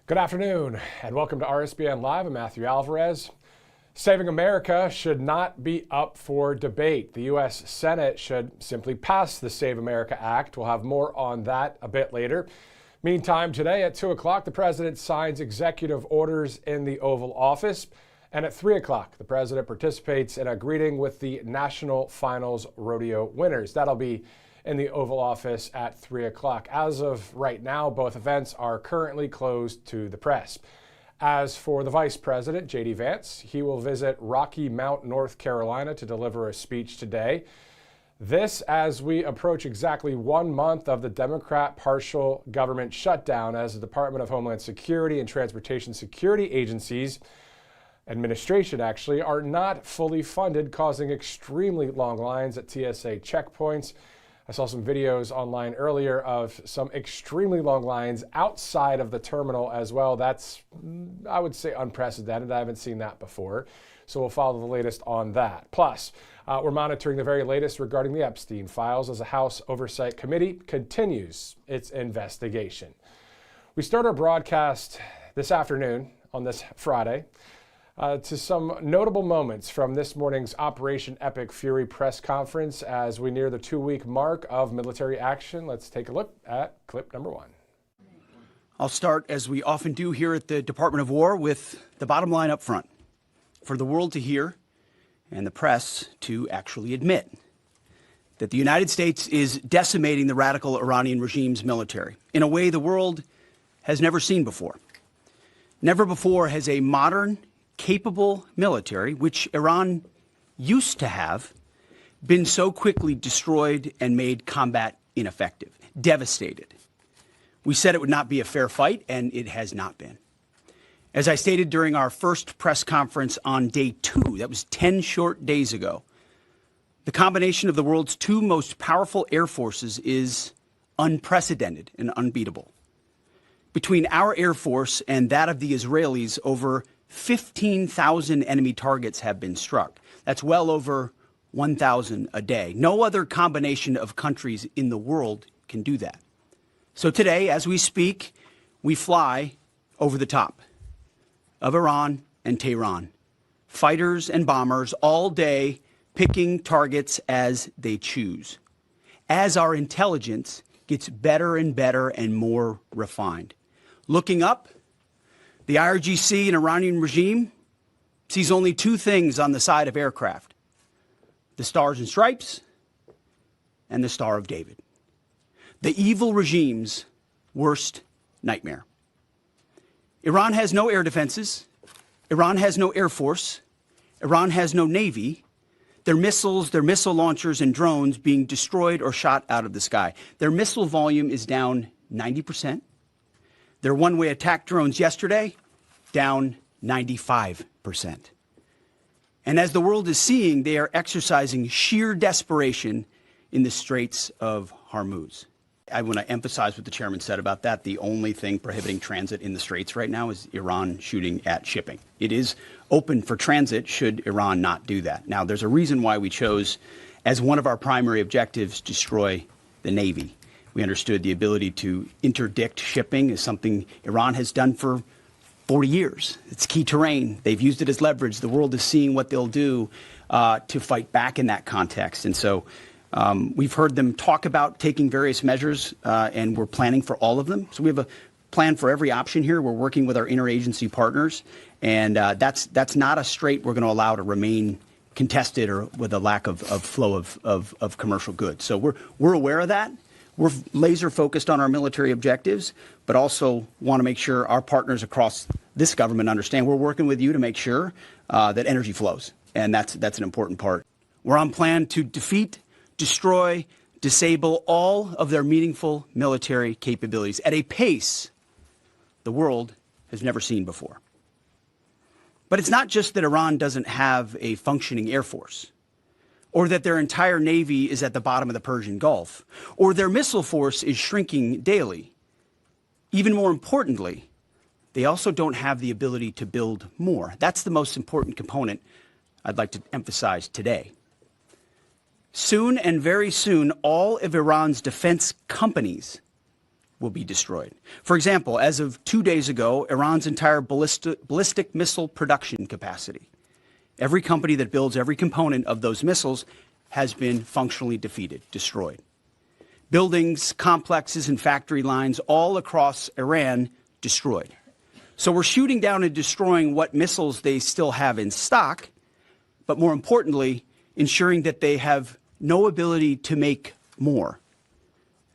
Good afternoon and welcome to RSBN Live. I'm Matthew Alvarez. Saving America should not be up for debate. The U.S. Senate should simply pass the Save America Act. We'll have more on that a bit later. Meantime, today at 2 o'clock, the president signs executive orders in the Oval Office. And at 3 o'clock, the president participates in a greeting with the National Finals Rodeo winners. That'll be in the Oval Office at 3 o'clock. As of right now, both events are currently closed to the press. As for the Vice President, J.D. Vance, he will visit Rocky Mount, North Carolina to deliver a speech today. This as we approach exactly 1 month of the Democrat partial government shutdown, as the Department of Homeland Security and Transportation Security Agencies administration actually are not fully funded, causing extremely long lines at TSA checkpoints. I saw some videos online earlier of some extremely long lines outside of the terminal as well. That's, I would say, unprecedented. I haven't seen that before. So we'll follow the latest on that. Plus, we're monitoring the very latest regarding the Epstein files as the House Oversight Committee continues its investigation. We start our broadcast this afternoon on this Friday to some notable moments from this morning's Operation Epic Fury press conference as we near the 2-week mark of military action. Let's take a look at clip number 1. I'll start, as we often do here at the Department of War, with the bottom line up front. For the world to hear and the press to actually admit that the United States is decimating the radical Iranian regime's military in a way the world has never seen before. Never before has a modern, capable military, which Iran used to have, been so quickly destroyed and made combat ineffective, devastated. We said it would not be a fair fight, and it has not been. As I stated during our first press conference on day 2, that was 10 short days ago, the combination of the world's 2 most powerful air forces is unprecedented and unbeatable. Between our air force and that of the Israelis, over 15,000 enemy targets have been struck. That's well over 1,000 a day. No other combination of countries in the world can do that. So today, as we speak, we fly over the top of Iran and Tehran. Fighters and bombers all day, picking targets as they choose. As our intelligence gets better and better and more refined. Looking up, the IRGC and Iranian regime sees only 2 things on the side of aircraft: the Stars and Stripes and the Star of David. The evil regime's worst nightmare. Iran has no air defenses. Iran has no air force. Iran has no navy. Their missiles, their missile launchers and drones being destroyed or shot out of the sky. Their missile volume is down 90%. Their one-way attack drones yesterday, down 95%. And as the world is seeing, they are exercising sheer desperation in the Straits of Hormuz. I want to emphasize what the chairman said about that. The only thing prohibiting transit in the Straits right now is Iran shooting at shipping. It is open for transit should Iran not do that. Now, there's a reason why we chose as one of our primary objectives destroy the Navy. We understood the ability to interdict shipping is something Iran has done for 40 years. It's key terrain. They've used it as leverage. The world is seeing what they'll do to fight back in that context. And so we've heard them talk about taking various measures, and we're planning for all of them. So we have a plan for every option here. We're working with our interagency partners, and that's not a strait we're going to allow to remain contested or with a lack of flow of commercial goods. So we're aware of that. We're laser focused on our military objectives, but also want to make sure our partners across this government understand we're working with you to make sure that energy flows. And that's an important part. We're on plan to defeat, destroy, disable all of their meaningful military capabilities at a pace the world has never seen before. But it's not just that Iran doesn't have a functioning air force, or that their entire navy is at the bottom of the Persian Gulf, or their missile force is shrinking daily. Even more importantly, they also don't have the ability to build more. That's the most important component I'd like to emphasize today. Soon and very soon, all of Iran's defense companies will be destroyed. For example, as of 2 days ago, Iran's entire ballistic missile production capacity, every company that builds every component of those missiles, has been functionally defeated, destroyed. Buildings, complexes, and factory lines all across Iran destroyed. So we're shooting down and destroying what missiles they still have in stock, but more importantly, ensuring that they have no ability to make more.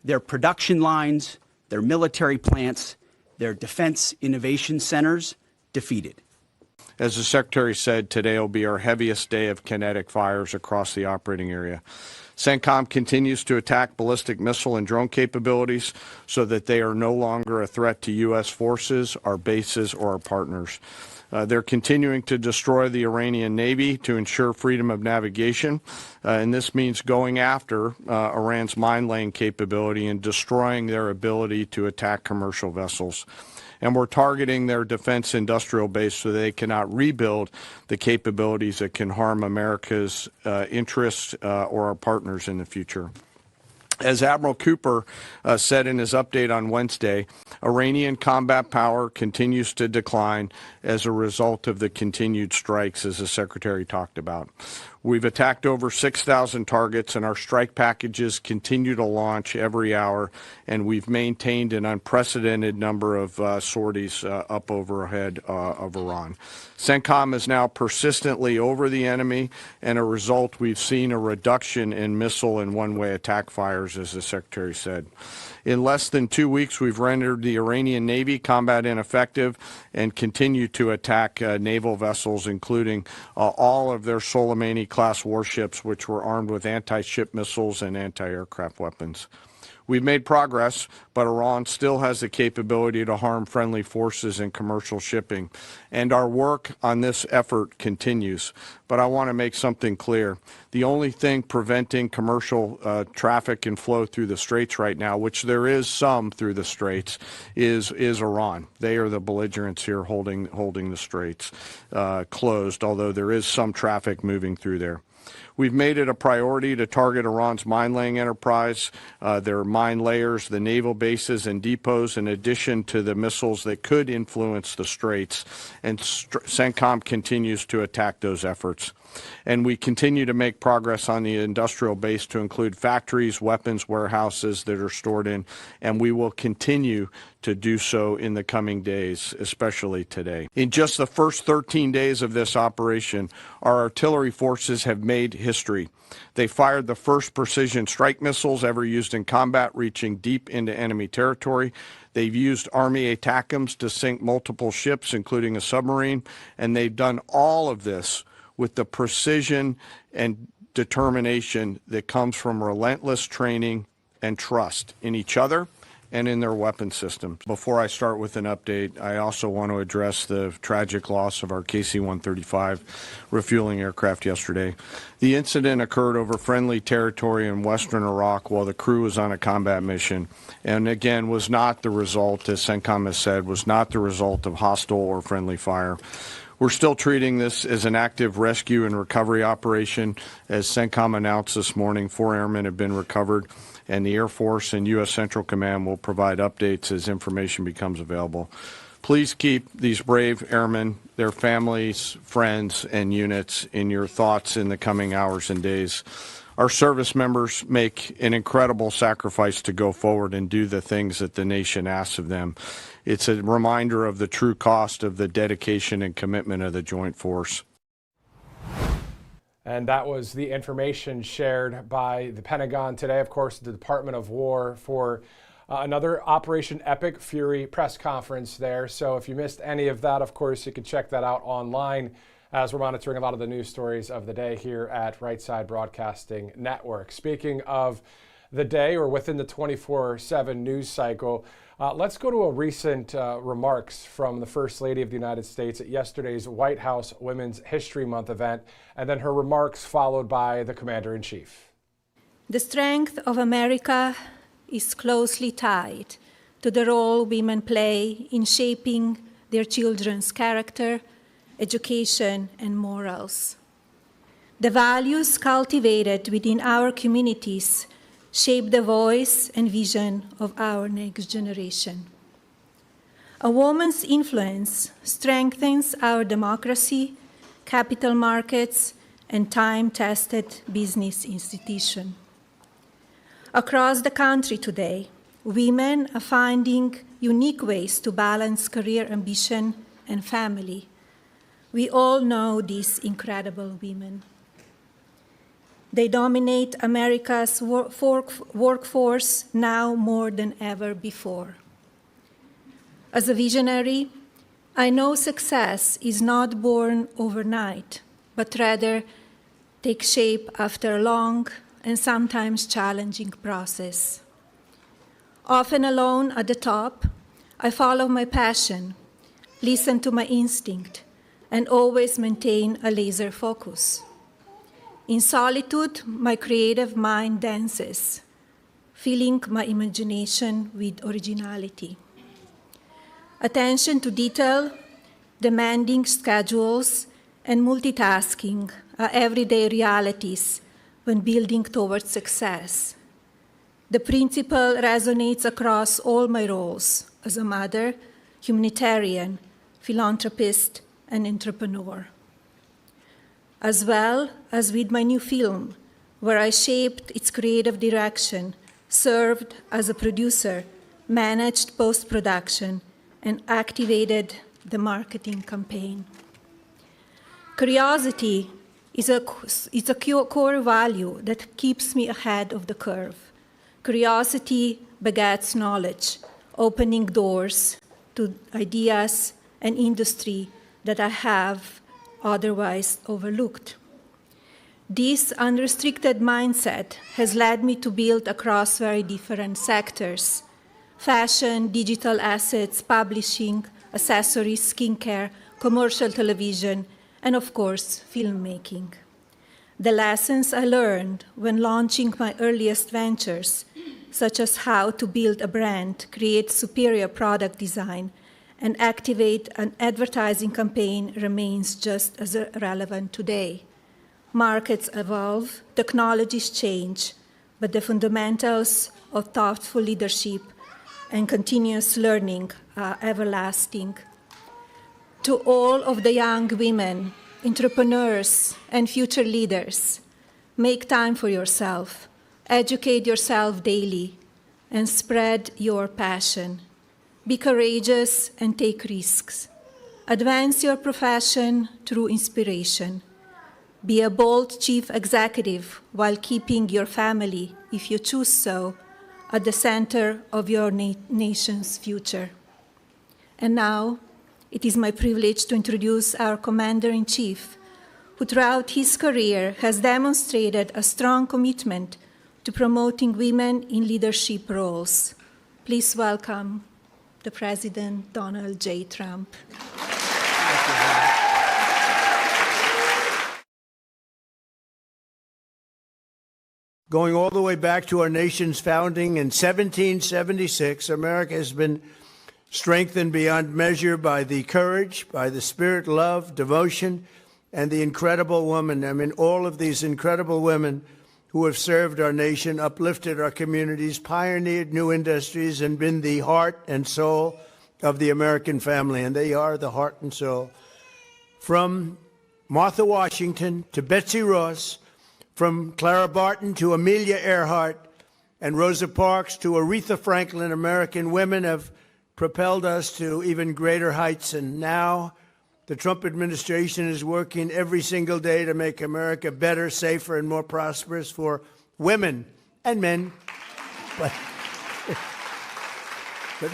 Their production lines, their military plants, their defense innovation centers, defeated. As the Secretary said, today will be our heaviest day of kinetic fires across the operating area. CENTCOM continues to attack ballistic missile and drone capabilities so that they are no longer a threat to U.S. forces, our bases, or our partners. They're continuing to destroy the Iranian Navy to ensure freedom of navigation, and this means going after Iran's mine-laying capability and destroying their ability to attack commercial vessels. And we're targeting their defense industrial base so they cannot rebuild the capabilities that can harm America's interests or our partners in the future. As Admiral Cooper said in his update on Wednesday, Iranian combat power continues to decline as a result of the continued strikes, as the Secretary talked about. We've attacked over 6,000 targets, and our strike packages continue to launch every hour, and we've maintained an unprecedented number of sorties up overhead of Iran. CENTCOM is now persistently over the enemy, and a result, we've seen a reduction in missile and one-way attack fires, as the Secretary said. In less than 2 weeks, we've rendered the Iranian Navy combat ineffective and continue to attack naval vessels, including all of their Soleimani-class warships, which were armed with anti-ship missiles and anti-aircraft weapons. We've made progress, but Iran still has the capability to harm friendly forces and commercial shipping. And our work on this effort continues. But I want to make something clear. The only thing preventing commercial traffic and flow through the Straits right now, which there is some through the Straits, is Iran. They are the belligerents here holding the Straits closed, although there is some traffic moving through there. We've made it a priority to target Iran's mine-laying enterprise, their mine layers, the naval bases and depots, in addition to the missiles that could influence the Straits. And CENTCOM continues to attack those efforts. And we continue to make progress on the industrial base to include factories, weapons, warehouses that are stored in, and we will continue to do so in the coming days, especially today. In just the first 13 days of this operation, our artillery forces have made history. They fired the first precision strike missiles ever used in combat, reaching deep into enemy territory. They've used Army ATACMS to sink multiple ships, including a submarine, and they've done all of this with the precision and determination that comes from relentless training and trust in each other and in their weapon systems. Before I start with an update, I also want to address the tragic loss of our KC-135 refueling aircraft yesterday. The incident occurred over friendly territory in western Iraq while the crew was on a combat mission, and again was not the result, as CENTCOM has said, was not the result of hostile or friendly fire. We're still treating this as an active rescue and recovery operation. As CENTCOM announced this morning, 4 airmen have been recovered, and the Air Force and U.S. Central Command will provide updates as information becomes available. Please keep these brave airmen, their families, friends, and units in your thoughts in the coming hours and days. Our service members make an incredible sacrifice to go forward and do the things that the nation asks of them. It's a reminder of the true cost of the dedication and commitment of the Joint Force. And that was the information shared by the Pentagon today, of course, the Department of War for another Operation Epic Fury press conference there. So if you missed any of that, of course, you can check that out online as we're monitoring a lot of the news stories of the day here at Right Side Broadcasting Network. Speaking of the day, or within the 24/7 news cycle, let's go to a recent remarks from the First Lady of the United States at yesterday's White House Women's History Month event, and then her remarks followed by the Commander-in-Chief. The strength of America is closely tied to the role women play in shaping their children's character, education, and morals. The values cultivated within our communities shape the voice and vision of our next generation. A woman's influence strengthens our democracy, capital markets, and time-tested business institutions. Across the country today, women are finding unique ways to balance career ambition and family. We all know these incredible women. They dominate America's workforce now more than ever before. As a visionary, I know success is not born overnight, but rather takes shape after a long and sometimes challenging process. Often alone at the top, I follow my passion, listen to my instinct, and always maintain a laser focus. In solitude, my creative mind dances, filling my imagination with originality. Attention to detail, demanding schedules, and multitasking are everyday realities when building towards success. The principle resonates across all my roles as a mother, humanitarian, philanthropist, and entrepreneur. As well as with my new film, where I shaped its creative direction, served as a producer, managed post-production, and activated the marketing campaign. Curiosity is a core value that keeps me ahead of the curve. Curiosity begets knowledge, opening doors to ideas and industry that I have otherwise overlooked. This unrestricted mindset has led me to build across very different sectors: fashion, digital assets, publishing, accessories, skincare, commercial television, and of course, filmmaking. The lessons I learned when launching my earliest ventures, such as how to build a brand, create superior product design, and activate an advertising campaign, remains just as relevant today. Markets evolve, technologies change, but the fundamentals of thoughtful leadership and continuous learning are everlasting. To all of the young women, entrepreneurs, and future leaders, make time for yourself, educate yourself daily, and spread your passion. Be courageous and take risks. Advance your profession through inspiration. Be a bold chief executive while keeping your family, if you choose so, at the center of your nation's future. And now, it is my privilege to introduce our Commander-in-Chief, who throughout his career has demonstrated a strong commitment to promoting women in leadership roles. Please welcome the President, Donald J. Trump. Going all the way back to our nation's founding in 1776, America has been strengthened beyond measure by the courage, by the spirit, love, devotion, and the incredible woman. I mean, all of these incredible women who have served our nation, uplifted our communities, pioneered new industries, and been the heart and soul of the American family. And they are the heart and soul. From Martha Washington to Betsy Ross, from Clara Barton to Amelia Earhart, and Rosa Parks to Aretha Franklin, American women have propelled us to even greater heights. And now the Trump administration is working every single day to make America better, safer, and more prosperous for women and men, but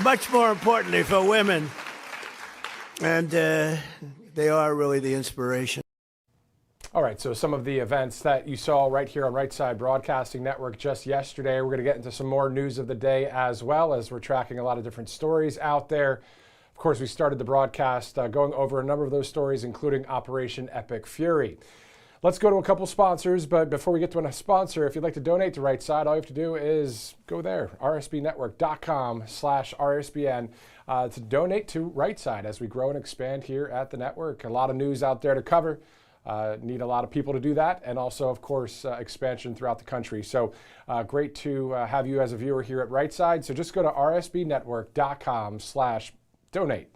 much more importantly for women. And they are really the inspiration. All right, so some of the events that you saw right here on Right Side Broadcasting Network just yesterday. We're going to get into some more news of the day as well, as we're tracking a lot of different stories out there. Of course, we started the broadcast going over a number of those stories, including Operation Epic Fury. Let's go to a couple sponsors, but before we get to a sponsor, if you'd like to donate to Right Side, all you have to do is go there, rsbnetwork.com/RSBN, to donate to Right Side as we grow and expand here at the network. A lot of news out there to cover. need a lot of people to do that, and also, of course, expansion throughout the country. So great to have you as a viewer here at Right Side. So just go to rsbnetwork.com/donate.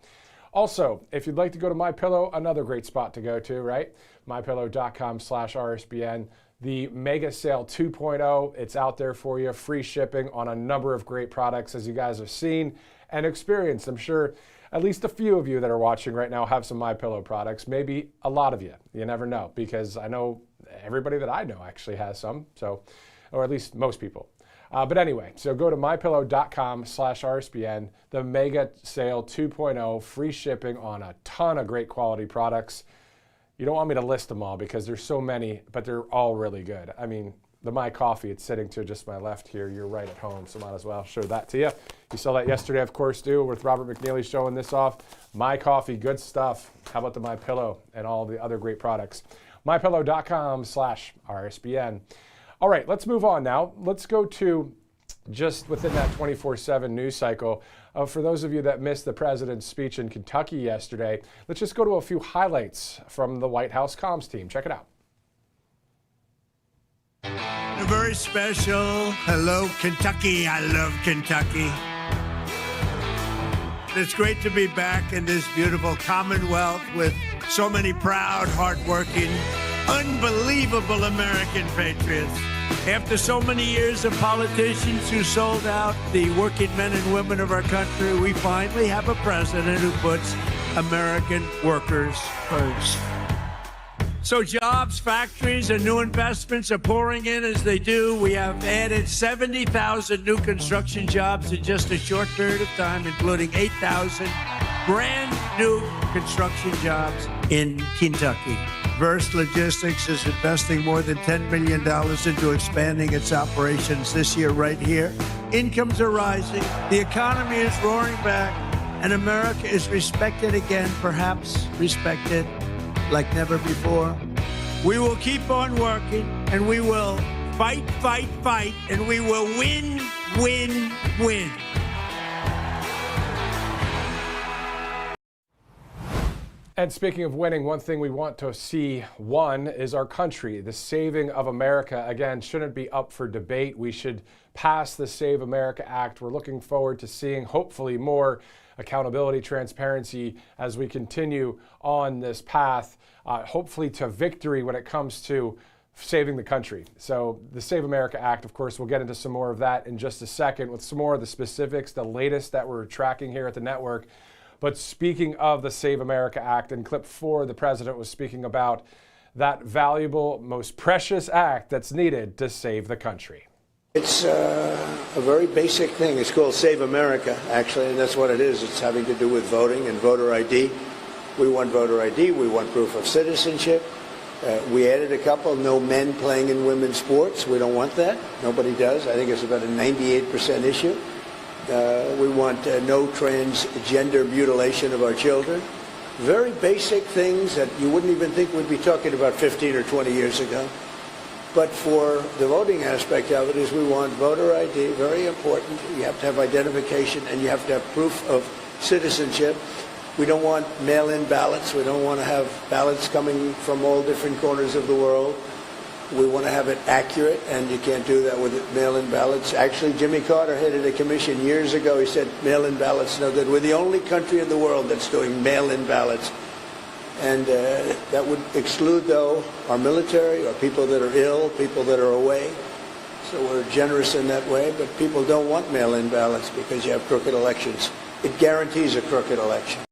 Also, if you'd like to go to MyPillow, another great spot to go to, right? MyPillow.com/RSBN. The Mega Sale 2.0, it's out there for you. Free shipping on a number of great products, as you guys have seen and experienced. I'm sure at least a few of you that are watching right now have some MyPillow products. Maybe a lot of you. You never know, because I know everybody that I know actually has some, so, or at least most people. But anyway, so go to mypillow.com/RSBN, the Mega Sale 2.0, free shipping on a ton of great quality products. You don't want me to list them all because there's so many, but they're all really good. I mean, the My Coffee, it's sitting to just my left here. You're right at home, so might as well show that to you. You saw that yesterday, of course, too, with Robert McNeely showing this off. My Coffee, good stuff. How about the My Pillow and all the other great products? mypillow.com/RSBN. All right, let's move on now. Let's go to just within that 24/7 news cycle. For those of you that missed the president's speech in Kentucky yesterday, let's just go to a few highlights from the White House comms team. Check it out. A very special hello, Kentucky. I love Kentucky. It's great to be back in this beautiful Commonwealth with so many proud, hardworking, unbelievable American patriots. After so many years of politicians who sold out the working men and women of our country, we finally have a president who puts American workers first. So jobs, factories, and new investments are pouring in as they do. We have added 70,000 new construction jobs in just a short period of time, including 8,000 brand new construction jobs in Kentucky. Verse Logistics is investing more than $10 million into expanding its operations this year right here. Incomes are rising, the economy is roaring back, and America is respected again, perhaps respected like never before. We will keep on working, and we will fight, fight, fight, and we will win, win, win. And speaking of winning, one thing we want to see won is our country. The saving of America, again, shouldn't be up for debate. We should pass the Save America Act. We're looking forward to seeing, hopefully, more accountability, transparency as we continue on this path, hopefully to victory when it comes to saving the country. So the Save America Act, of course, we'll get into some more of that in just a second with some more of the specifics, the latest that we're tracking here at the network. But speaking of the Save America Act, in clip 4, the president was speaking about that valuable, most precious act that's needed to save the country. It's a very basic thing. It's called Save America, actually, and that's what it is. It's having to do with voting and voter ID. We want voter ID. We want proof of citizenship. We added a couple, no men playing in women's sports. We don't want that. Nobody does. I think it's about a 98% issue. We want no transgender mutilation of our children. Very basic things that you wouldn't even think we'd be talking about 15 or 20 years ago. But for the voting aspect of it is we want voter ID, very important. You have to have identification and you have to have proof of citizenship. We don't want mail-in ballots. We don't want to have ballots coming from all different corners of the world. We want to have it accurate, and you can't do that with mail-in ballots. Actually, Jimmy Carter headed a commission years ago. He said mail-in ballots no good. We're the only country in the world that's doing mail-in ballots. And that would exclude, though, our military or people that are ill, people that are away. So we're generous in that way, but people don't want mail-in ballots because you have crooked elections. It guarantees a crooked election.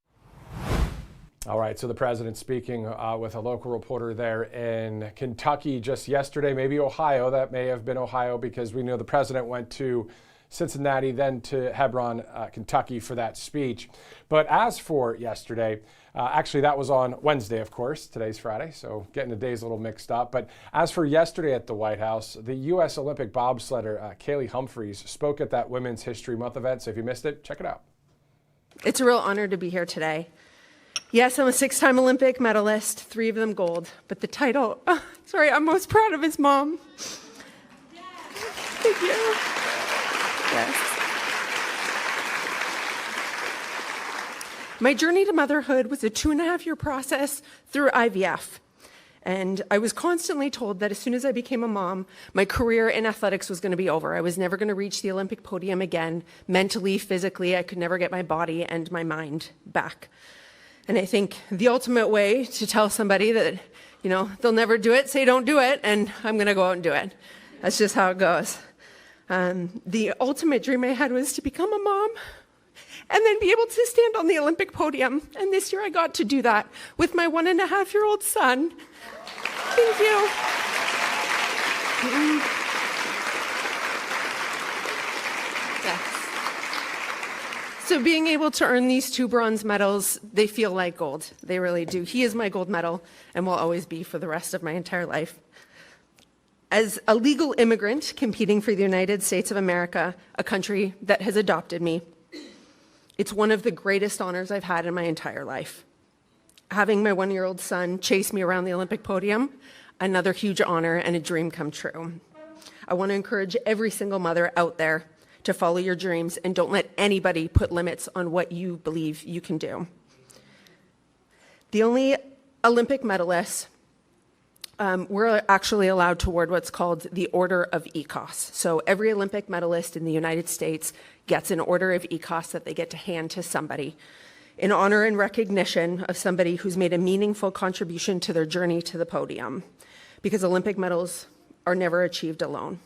All right, so the president speaking with a local reporter there in Kentucky just yesterday, maybe Ohio. That may have been Ohio because we know the president went to Cincinnati, then to Hebron, Kentucky for that speech. But as for yesterday, actually that was on Wednesday, of course. Today's Friday, so getting the days a little mixed up. But as for yesterday at the White House, the U.S. Olympic bobsledder Kaylee Humphreys spoke at that Women's History Month event. So if you missed it, check it out. It's a real honor to be here today. Yes, I'm a 6-time Olympic medalist, 3 of them gold, but the title, I'm most proud of his mom. Thank you. Yes. My journey to motherhood was a 2.5-year process through IVF. And I was constantly told that as soon as I became a mom, my career in athletics was going to be over. I was never going to reach the Olympic podium again. Mentally, physically, I could never get my body and my mind back. And I think the ultimate way to tell somebody that, you know, they'll never do it, say don't do it, and I'm going to go out and do it. That's just how it goes. The ultimate dream I had was to become a mom and then be able to stand on the Olympic podium. And this year I got to do that with my 1.5-year-old son. Thank you. Yes. So being able to earn these 2 bronze medals, they feel like gold. They really do. He is my gold medal and will always be for the rest of my entire life. As a legal immigrant competing for the United States of America, a country that has adopted me, it's one of the greatest honors I've had in my entire life. Having my 1-year-old son chase me around the Olympic podium, another huge honor and a dream come true. I want to encourage every single mother out there to follow your dreams and don't let anybody put limits on what you believe you can do. The only Olympic medalists we're actually allowed to award what's called the Order of ECOS. So every Olympic medalist in the United States gets an Order of ECOS that they get to hand to somebody in honor and recognition of somebody who's made a meaningful contribution to their journey to the podium, because Olympic medals are never achieved alone.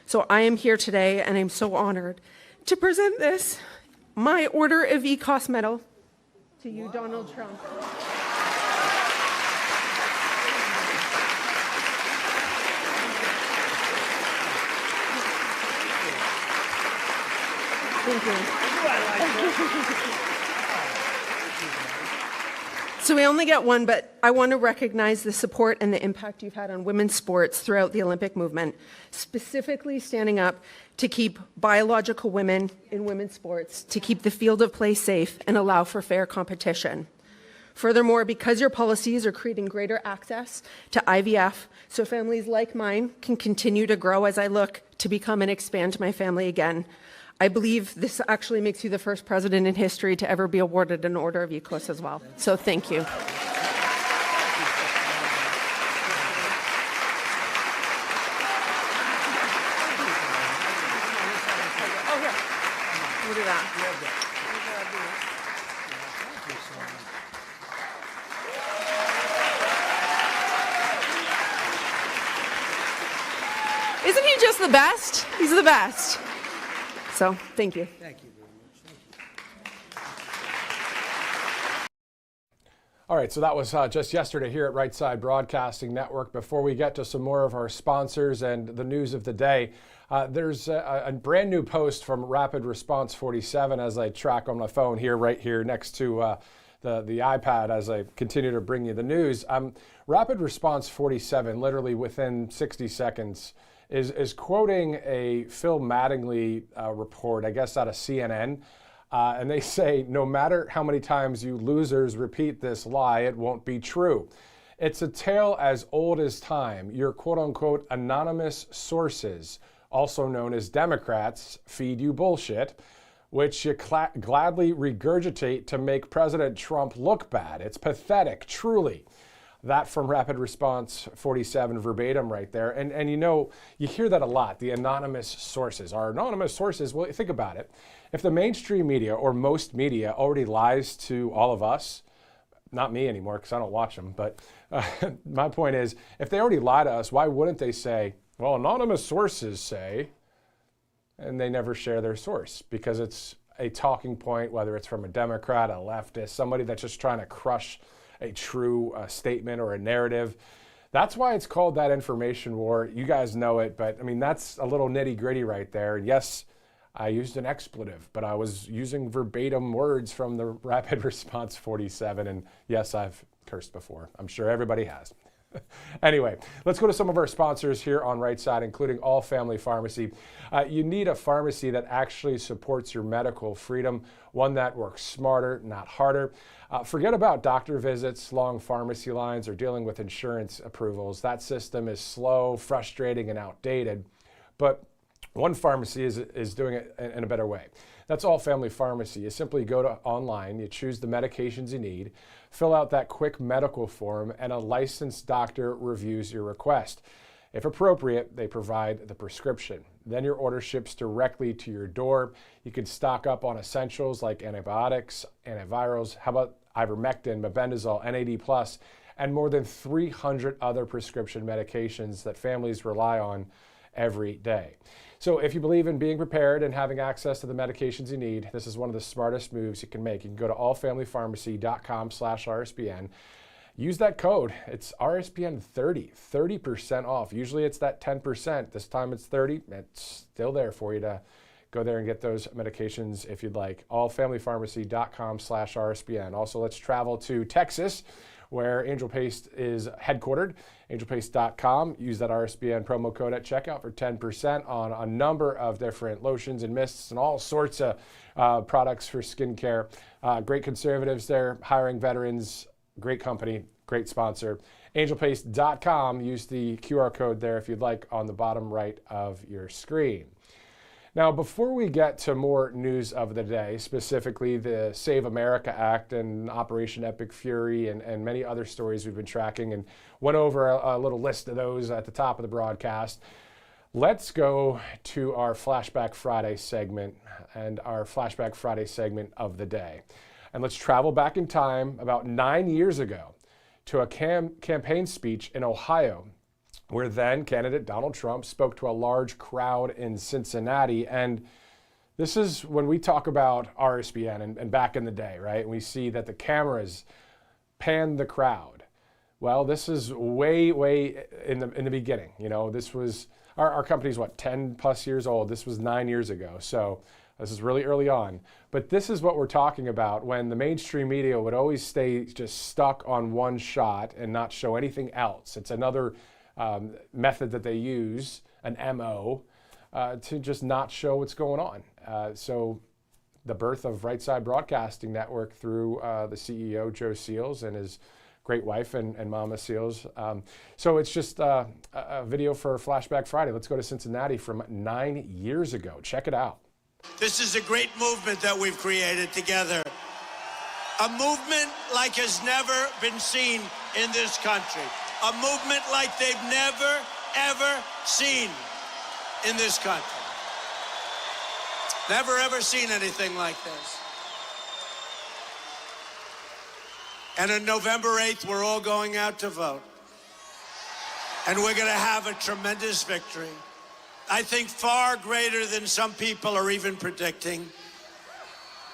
So I am here today, and I'm so honored to present this, my Order of ECOS medal, to you, Donald Trump. Thank you. So we only get one, but I want to recognize the support and the impact you've had on women's sports throughout the Olympic movement, specifically standing up to keep biological women in women's sports, to keep the field of play safe and allow for fair competition. Furthermore, because your policies are creating greater access to IVF, so families like mine can continue to grow as I look to become and expand my family again, I believe this actually makes you the first president in history to ever be awarded an Order of ECOS as well. So thank you. Oh, here. We'll do that. Isn't he just the best? He's the best. So, thank you. Thank you very much. All right, so that was just yesterday here at Right Side Broadcasting Network. Before we get to some more of our sponsors and the news of the day, there's a brand new post from Rapid Response 47 as I track on my phone here, right here next to the iPad as I continue to bring you the news. Rapid Response 47, literally within 60 seconds, is quoting a Phil Mattingly report, I guess out of CNN. And they say, no matter how many times you losers repeat this lie, it won't be true. It's a tale as old as time. Your quote-unquote anonymous sources, also known as Democrats, feed you bullshit, which you gladly regurgitate to make President Trump look bad. It's pathetic, truly. That from Rapid Response 47 verbatim right there. And you know, you hear that a lot, the anonymous sources. Our anonymous sources, well, think about it. If the mainstream media or most media already lies to all of us, not me anymore because I don't watch them, but my point is, if they already lie to us, why wouldn't they say, well, anonymous sources say, and they never share their source because it's a talking point, whether it's from a Democrat, a leftist, somebody that's just trying to crush a true statement or a narrative. That's why it's called that information war. You guys know it, but I mean, that's a little nitty gritty right there. And yes, I used an expletive, but I was using verbatim words from the Rapid Response 47. And yes, I've cursed before. I'm sure everybody has. Anyway, let's go to some of our sponsors here on Right Side, including All Family Pharmacy. You need a pharmacy that actually supports your medical freedom, one that works smarter, not harder. Forget about doctor visits, long pharmacy lines, or dealing with insurance approvals. That system is slow, frustrating, and outdated. But One pharmacy is doing it in a better way. That's All Family Pharmacy. You simply go to online, you choose the medications you need, fill out that quick medical form, and a licensed doctor reviews your request. If appropriate, they provide the prescription. Then your order ships directly to your door. You can stock up on essentials like antibiotics, antivirals, how about ivermectin, mebendazole, NAD+, and more than 300 other prescription medications that families rely on every day. So if you believe in being prepared and having access to the medications you need, this is one of the smartest moves you can make. You can go to allfamilypharmacy.com/RSBN. Use that code. It's RSBN 30% off. Usually it's that 10%. This time it's 30. It's still there for you to go there and get those medications if you'd like. allfamilypharmacy.com/RSBN. Also, let's travel to Texas, where Angel Paste is headquartered. angelpaste.com. Use that RSBN promo code at checkout for 10% on a number of different lotions and mists and all sorts of products for skincare. Great conservatives there, hiring veterans, great company, great sponsor. angelpaste.com. Use the QR code there if you'd like on the bottom right of your screen. Now, before we get to more news of the day, specifically the Save America Act and Operation Epic Fury and many other stories we've been tracking, and went over a little list of those at the top of the broadcast, let's go to our Flashback Friday segment and our Flashback Friday segment of the day. And let's travel back in time about 9 years ago to a campaign speech in Ohio, where then candidate Donald Trump spoke to a large crowd in Cincinnati. And this is when we talk about RSBN and back in the day, right? We see that the cameras pan the crowd. Well, this is way in the beginning. You know, this was, our company's what, 10 plus years old. This was 9 years ago. So this is really early on. But this is what we're talking about when the mainstream media would always stay just stuck on one shot and not show anything else. It's another method that they use, an MO, to just not show what's going on. So the birth of Right Side Broadcasting Network through the CEO, Joe Seals, and his great wife and Mama Seals. So it's just a video for Flashback Friday. Let's go to Cincinnati from 9 years ago. Check it out. This is a great movement that we've created together. A movement like has never been seen in this country. A movement like they've never, ever seen in this country. Never, ever seen anything like this. And on November 8th, we're all going out to vote. And we're going to have a tremendous victory. I think far greater than some people are even predicting.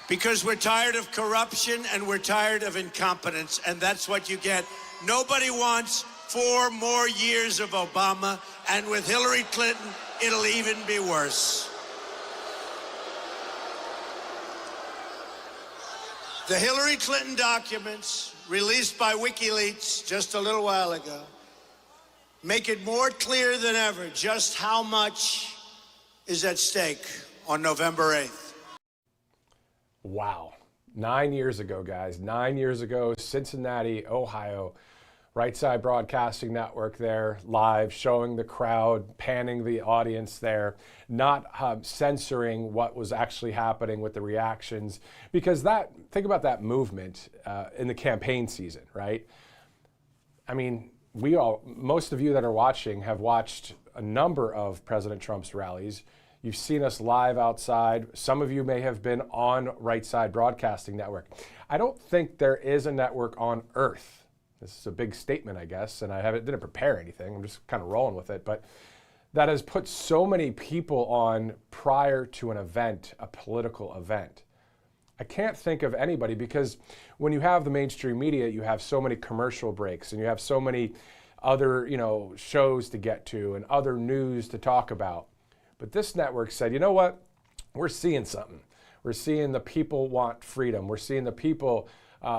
Because we're tired of corruption and we're tired of incompetence. And that's what you get. Nobody wants 4 more years of Obama, and with Hillary Clinton, it'll even be worse. The Hillary Clinton documents, released by WikiLeaks just a little while ago, make it more clear than ever just how much is at stake on November 8th. Wow. 9 years ago, guys. 9 years ago, Cincinnati, Ohio. Right Side Broadcasting Network there, live, showing the crowd, panning the audience there, not censoring what was actually happening with the reactions. Because think about that movement in the campaign season, right? I mean, most of you that are watching have watched a number of President Trump's rallies. You've seen us live outside. Some of you may have been on Right Side Broadcasting Network. I don't think there is a network on earth. This is a big statement, I guess, and I didn't prepare anything. I'm just kind of rolling with it. But that has put so many people on prior to an event, a political event. I can't think of anybody, because when you have the mainstream media, you have so many commercial breaks and you have so many other, shows to get to and other news to talk about. But this network said, you know what? We're seeing something. We're seeing the people want freedom. We're seeing the people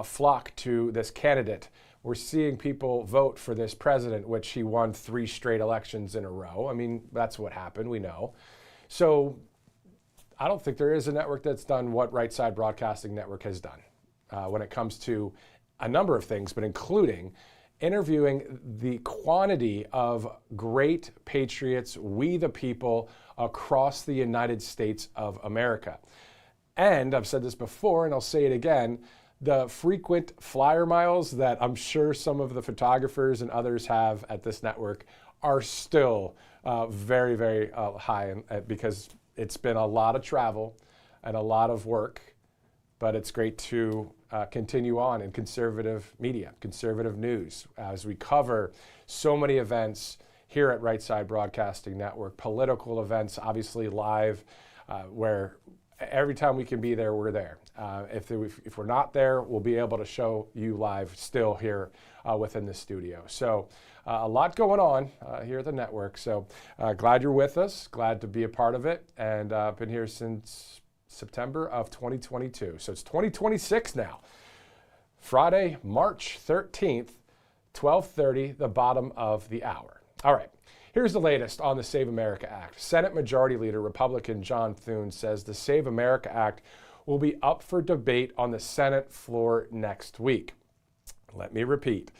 flock to this candidate. We're seeing people vote for this president, which he won 3 straight elections in a row. I mean, that's what happened, we know. So I don't think there is a network that's done what Right Side Broadcasting Network has done when it comes to a number of things, but including interviewing the quantity of great patriots, we the people, across the United States of America. And I've said this before, and I'll say it again, the frequent flyer miles that I'm sure some of the photographers and others have at this network are still very, very high, because it's been a lot of travel and a lot of work, but it's great to continue on in conservative media, conservative news, as we cover so many events here at Right Side Broadcasting Network, political events, obviously live, where every time we can be there, we're there. If we're not there, we'll be able to show you live still here within the studio. So a lot going on here at the network. So glad you're with us, glad to be a part of it, and I've been here since September of 2022. So it's 2026 now. Friday, March 13th, 12:30, the bottom of the hour. All right. Here's the latest on the Save America Act. Senate Majority Leader Republican John Thune says the Save America Act will be up for debate on the Senate floor next week. Let me repeat.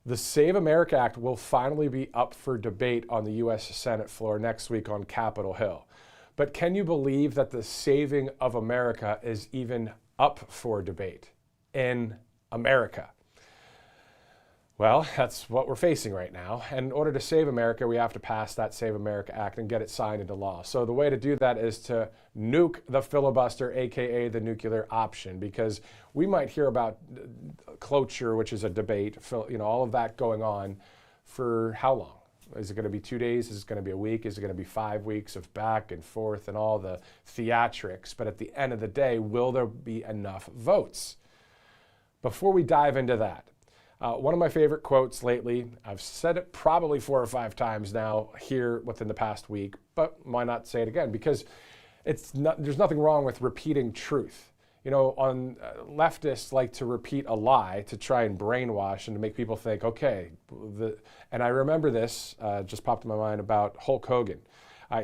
The Save America Act will finally be up for debate on the U.S. Senate floor next week on Capitol Hill. But can you believe that the saving of America is even up for debate in America? Well, that's what we're facing right now. And in order to save America, we have to pass that Save America Act and get it signed into law. So the way to do that is to nuke the filibuster, AKA the nuclear option, because we might hear about cloture, which is a debate, all of that going on for how long? Is it going to be 2 days? Is it going to be a week? Is it going to be 5 weeks of back and forth and all the theatrics? But at the end of the day, will there be enough votes? Before we dive into that, one of my favorite quotes lately, I've said it probably 4 or 5 times now here within the past week, but why not say it again? Because there's nothing wrong with repeating truth. Leftists like to repeat a lie to try and brainwash and to make people think, okay, and I remember this, just popped in my mind about Hulk Hogan.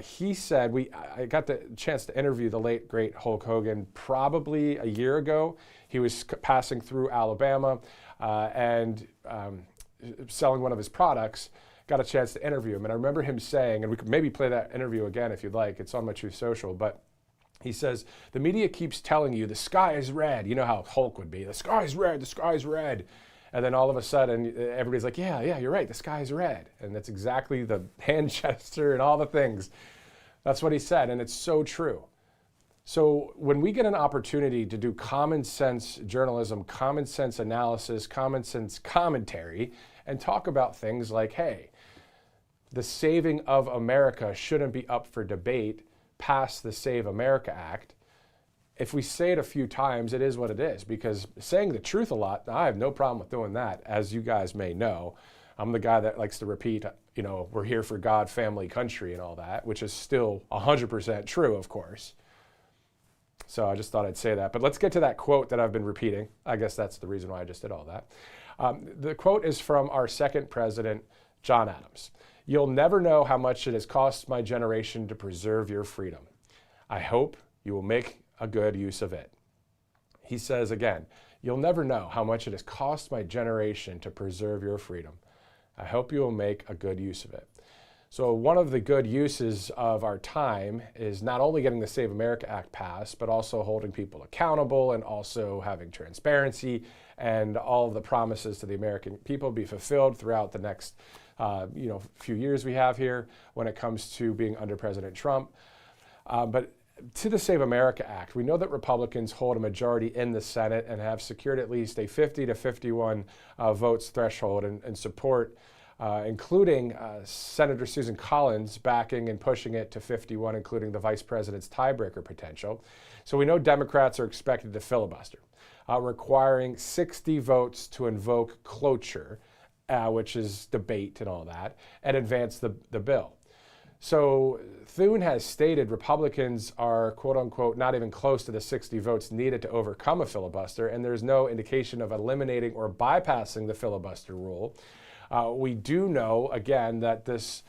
He said, I got the chance to interview the late, great Hulk Hogan probably a year ago. He was passing through Alabama and selling one of his products. Got a chance to interview him. And I remember him saying, and we could maybe play that interview again if you'd like, it's on my Truth Social, but he says, the media keeps telling you the sky is red. You know how Hulk would be, the sky's red, the sky's red. And then all of a sudden, everybody's like, yeah, you're right, the sky's red. And that's exactly the hand gesture and all the things. That's what he said, and it's so true. So when we get an opportunity to do common sense journalism, common sense analysis, common sense commentary, and talk about things like, hey, the saving of America shouldn't be up for debate past the Save America Act. If we say it a few times, it is what it is, because saying the truth a lot, I have no problem with doing that, as you guys may know. I'm the guy that likes to repeat, we're here for God, family, country, and all that, which is still 100% true, of course. So I just thought I'd say that. But let's get to that quote that I've been repeating. I guess that's the reason why I just did all that. The quote is from our second president, John Adams. You'll never know how much it has cost my generation to preserve your freedom. I hope you will make a good use of it. He says again, you'll never know how much it has cost my generation to preserve your freedom. I hope you will make a good use of it. So one of the good uses of our time is not only getting the Save America Act passed, but also holding people accountable and also having transparency and all of the promises to the American people be fulfilled throughout the next few years we have here when it comes to being under President Trump. But to the Save America Act, we know that Republicans hold a majority in the Senate and have secured at least a 50 to 51 votes threshold and support, including Senator Susan Collins backing and pushing it to 51, including the vice president's tiebreaker potential. So we know Democrats are expected to filibuster, requiring 60 votes to invoke cloture, which is debate and all that, and advance the bill. So Thune has stated Republicans are, quote unquote, not even close to the 60 votes needed to overcome a filibuster, and there's no indication of eliminating or bypassing the filibuster rule. We do know, again, that this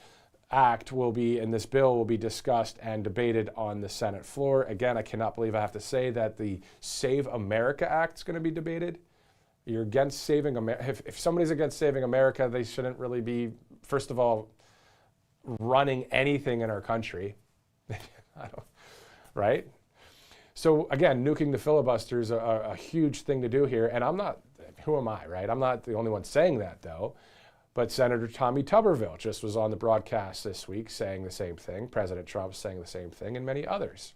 act will be, and this bill will be discussed and debated on the Senate floor. Again, I cannot believe I have to say that the Save America Act is going to be debated. You're against saving America. If somebody's against saving America, they shouldn't really be, first of all, running anything in our country. Right? So again, nuking the filibuster is a huge thing to do here. And I'm not, who am I, right? I'm not the only one saying that, though. But Senator Tommy Tuberville just was on the broadcast this week saying the same thing. President Trump saying the same thing, and many others.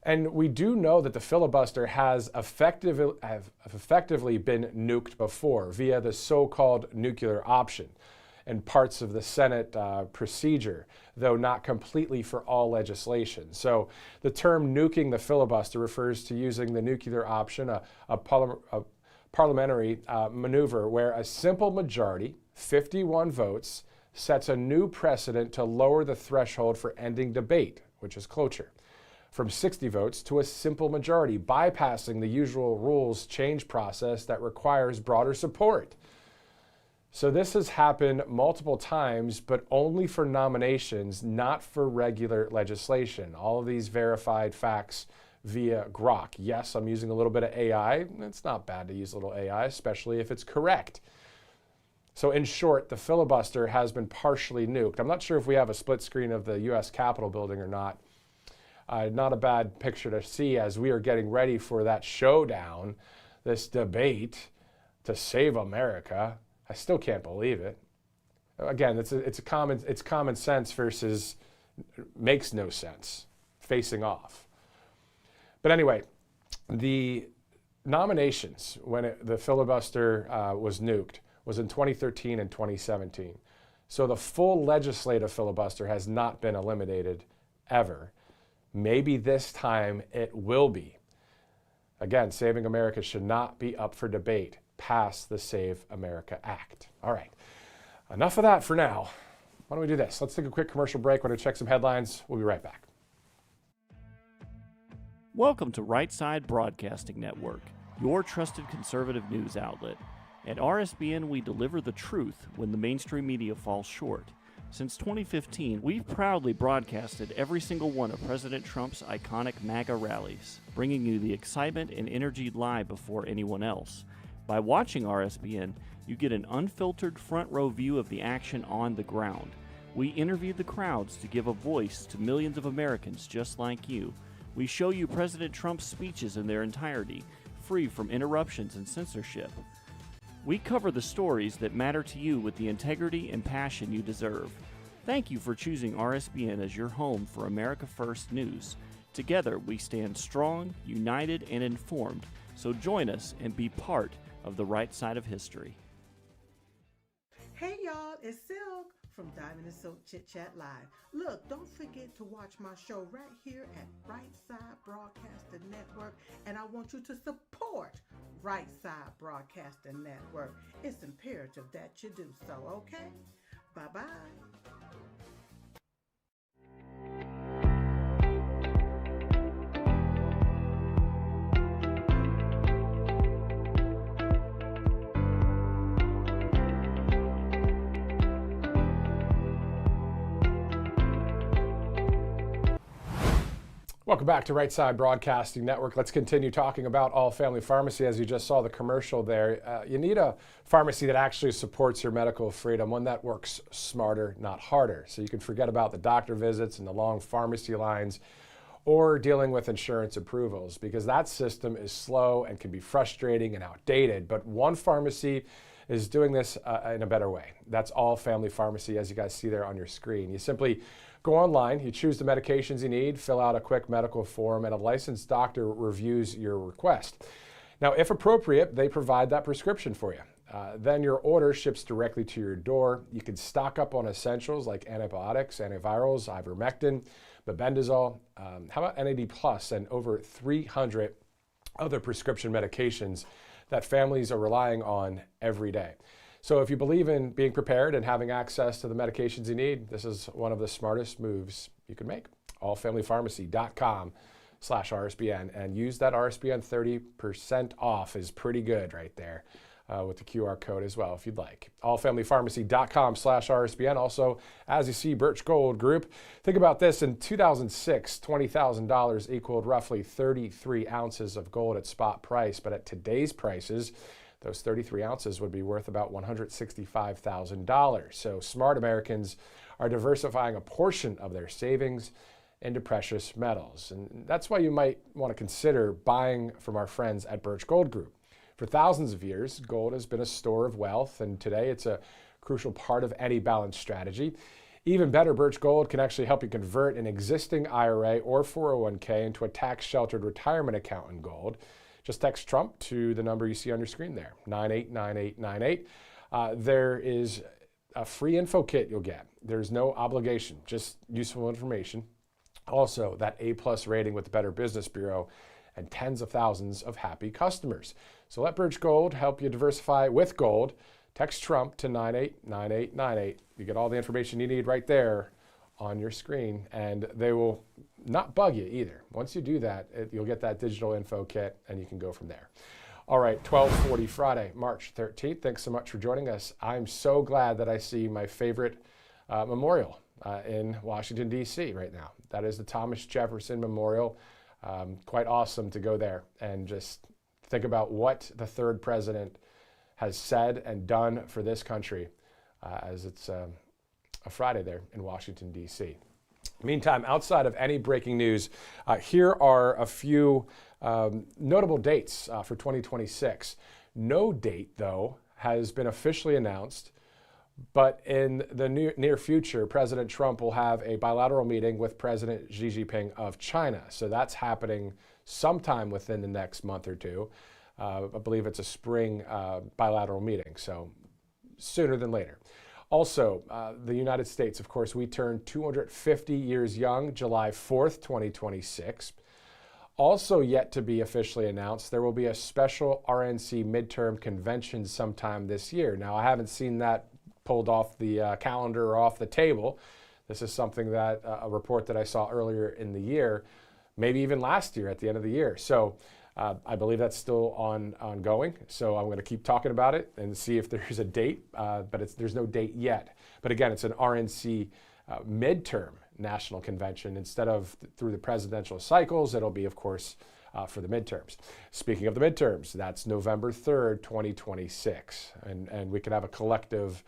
And we do know that the filibuster has effectively been nuked before via the so-called nuclear option and parts of the Senate procedure, though not completely for all legislation. So the term nuking the filibuster refers to using the nuclear option, a parliamentary maneuver where a simple majority, 51 votes, sets a new precedent to lower the threshold for ending debate, which is cloture, from 60 votes to a simple majority, bypassing the usual rules change process that requires broader support. So this has happened multiple times, but only for nominations, not for regular legislation. All of these verified facts via Grok. Yes, I'm using a little bit of AI. It's not bad to use a little AI, especially if it's correct. So in short, the filibuster has been partially nuked. I'm not sure if we have a split screen of the U.S. Capitol building or not. Not a bad picture to see as we are getting ready for that showdown, this debate to save America. I still can't believe it. Again, it's common sense versus makes no sense, facing off. But anyway, the nominations when the filibuster was nuked was in 2013 and 2017. So the full legislative filibuster has not been eliminated ever. Maybe this time it will be. Again, saving America should not be up for debate past the Save America Act. All right, enough of that for now. Why don't we do this? Let's take a quick commercial break. We're going to check some headlines. We'll be right back. Welcome to Right Side Broadcasting Network, your trusted conservative news outlet. At RSBN, we deliver the truth when the mainstream media falls short. Since 2015, we've proudly broadcasted every single one of President Trump's iconic MAGA rallies, bringing you the excitement and energy live before anyone else. By watching RSBN, you get an unfiltered front row view of the action on the ground. We interview the crowds to give a voice to millions of Americans just like you. We show you President Trump's speeches in their entirety, free from interruptions and censorship. We cover the stories that matter to you with the integrity and passion you deserve. Thank you for choosing RSBN as your home for America First news. Together, we stand strong, united, and informed. So join us and be part of the right side of history. Hey y'all, it's Silk from Diamond and Silk Chit Chat Live. Look, don't forget to watch my show right here at Right Side Broadcasting Network, and I want you to support Right Side Broadcasting Network. It's imperative that you do so, okay? Bye-bye. Welcome back to Right Side Broadcasting Network. Let's continue talking about All Family Pharmacy. As you just saw the commercial there, you need a pharmacy that actually supports your medical freedom, one that works smarter, not harder. So you can forget about the doctor visits and the long pharmacy lines or dealing with insurance approvals, because that system is slow and can be frustrating and outdated. But one pharmacy is doing this in a better way. That's All Family Pharmacy, as you guys see there on your screen. You simply go online, you choose the medications you need, fill out a quick medical form, and a licensed doctor reviews your request. Now, if appropriate, they provide that prescription for you. Then your order ships directly to your door. You can stock up on essentials like antibiotics, antivirals, ivermectin, mebendazole, how about NAD Plus, and over 300 other prescription medications that families are relying on every day. So if you believe in being prepared and having access to the medications you need, this is one of the smartest moves you can make. allfamilypharmacy.com/RSBN, and use that RSBN. 30% off is pretty good right there. with the QR code as well, if you'd like. allfamilypharmacy.com/RSBN. Also, as you see, Birch Gold Group. Think about this. In 2006, $20,000 equaled roughly 33 ounces of gold at spot price. But at today's prices, those 33 ounces would be worth about $165,000. So smart Americans are diversifying a portion of their savings into precious metals. And that's why you might want to consider buying from our friends at Birch Gold Group. For thousands of years, gold has been a store of wealth, and today it's a crucial part of any balanced strategy. Even better, Birch Gold can actually help you convert an existing IRA or 401k into a tax-sheltered retirement account in gold. Just text Trump to the number you see on your screen there, 989898. There is a free info kit you'll get. There's no obligation, just useful information. Also, that A+ rating with the Better Business Bureau and tens of thousands of happy customers. So let Birch Gold help you diversify with gold. Text Trump to 989898. You get all the information you need right there on your screen, and they will not bug you either. Once you do that, you'll get that digital info kit, and you can go from there. All right, 12:40 Friday, March 13th. Thanks so much for joining us. I'm so glad that I see my favorite memorial in Washington, D.C. right now. That is the Thomas Jefferson Memorial. Quite awesome to go there and just think about what the third president has said and done for this country as it's a Friday there in Washington, D.C. Meantime, outside of any breaking news, here are a few notable dates for 2026. No date, though, has been officially announced, but in the near future, President Trump will have a bilateral meeting with President Xi Jinping of China. So that's happening sometime within the next month or two. I believe it's a spring bilateral meeting, so sooner than later. Also, the United States, of course, we turn 250 years young, July 4th, 2026. Also yet to be officially announced, there will be a special RNC midterm convention sometime this year. Now, I haven't seen that pulled off the calendar or off the table. This is something that a report that I saw earlier in the year, maybe even last year at the end of the year. So I believe that's still ongoing. So I'm going to keep talking about it and see if there's a date, but there's no date yet. But again, it's an RNC midterm national convention. Instead of through the presidential cycles, it'll be, of course, for the midterms. Speaking of the midterms, that's November 3rd, 2026. And we can have a collective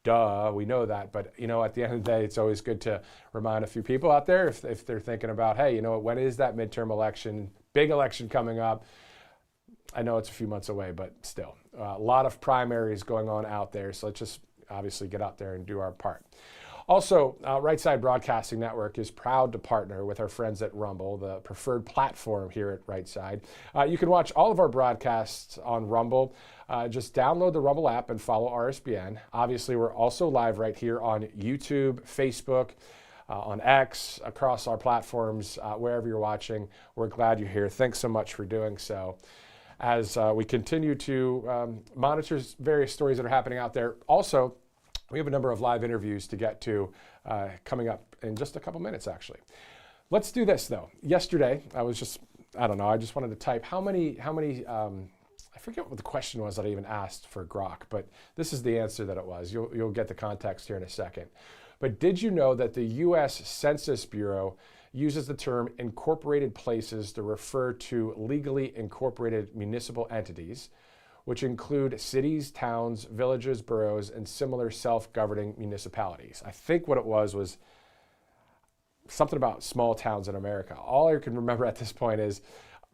duh, we know that, but at the end of the day, it's always good to remind a few people out there if they're thinking about, hey, when is that midterm election, big election coming up? I know it's a few months away, but still, a lot of primaries going on out there, so let's just obviously get out there and do our part. Also, Right Side Broadcasting Network is proud to partner with our friends at Rumble, the preferred platform here at Right Side. You can watch all of our broadcasts on Rumble. Just download the Rumble app and follow RSBN. Obviously, we're also live right here on YouTube, Facebook, on X, across our platforms, wherever you're watching. We're glad you're here. Thanks so much for doing so. As we continue to monitor various stories that are happening out there. Also, we have a number of live interviews to get to coming up in just a couple minutes, actually. Let's do this, though. Yesterday, I just wanted to type how many, I forget what the question was that I even asked for Grok, but this is the answer that it was. You'll get the context here in a second. But did you know that the U.S. Census Bureau uses the term incorporated places to refer to legally incorporated municipal entities, which include cities, towns, villages, boroughs, and similar self-governing municipalities? I think what it was something about small towns in America. All I can remember at this point is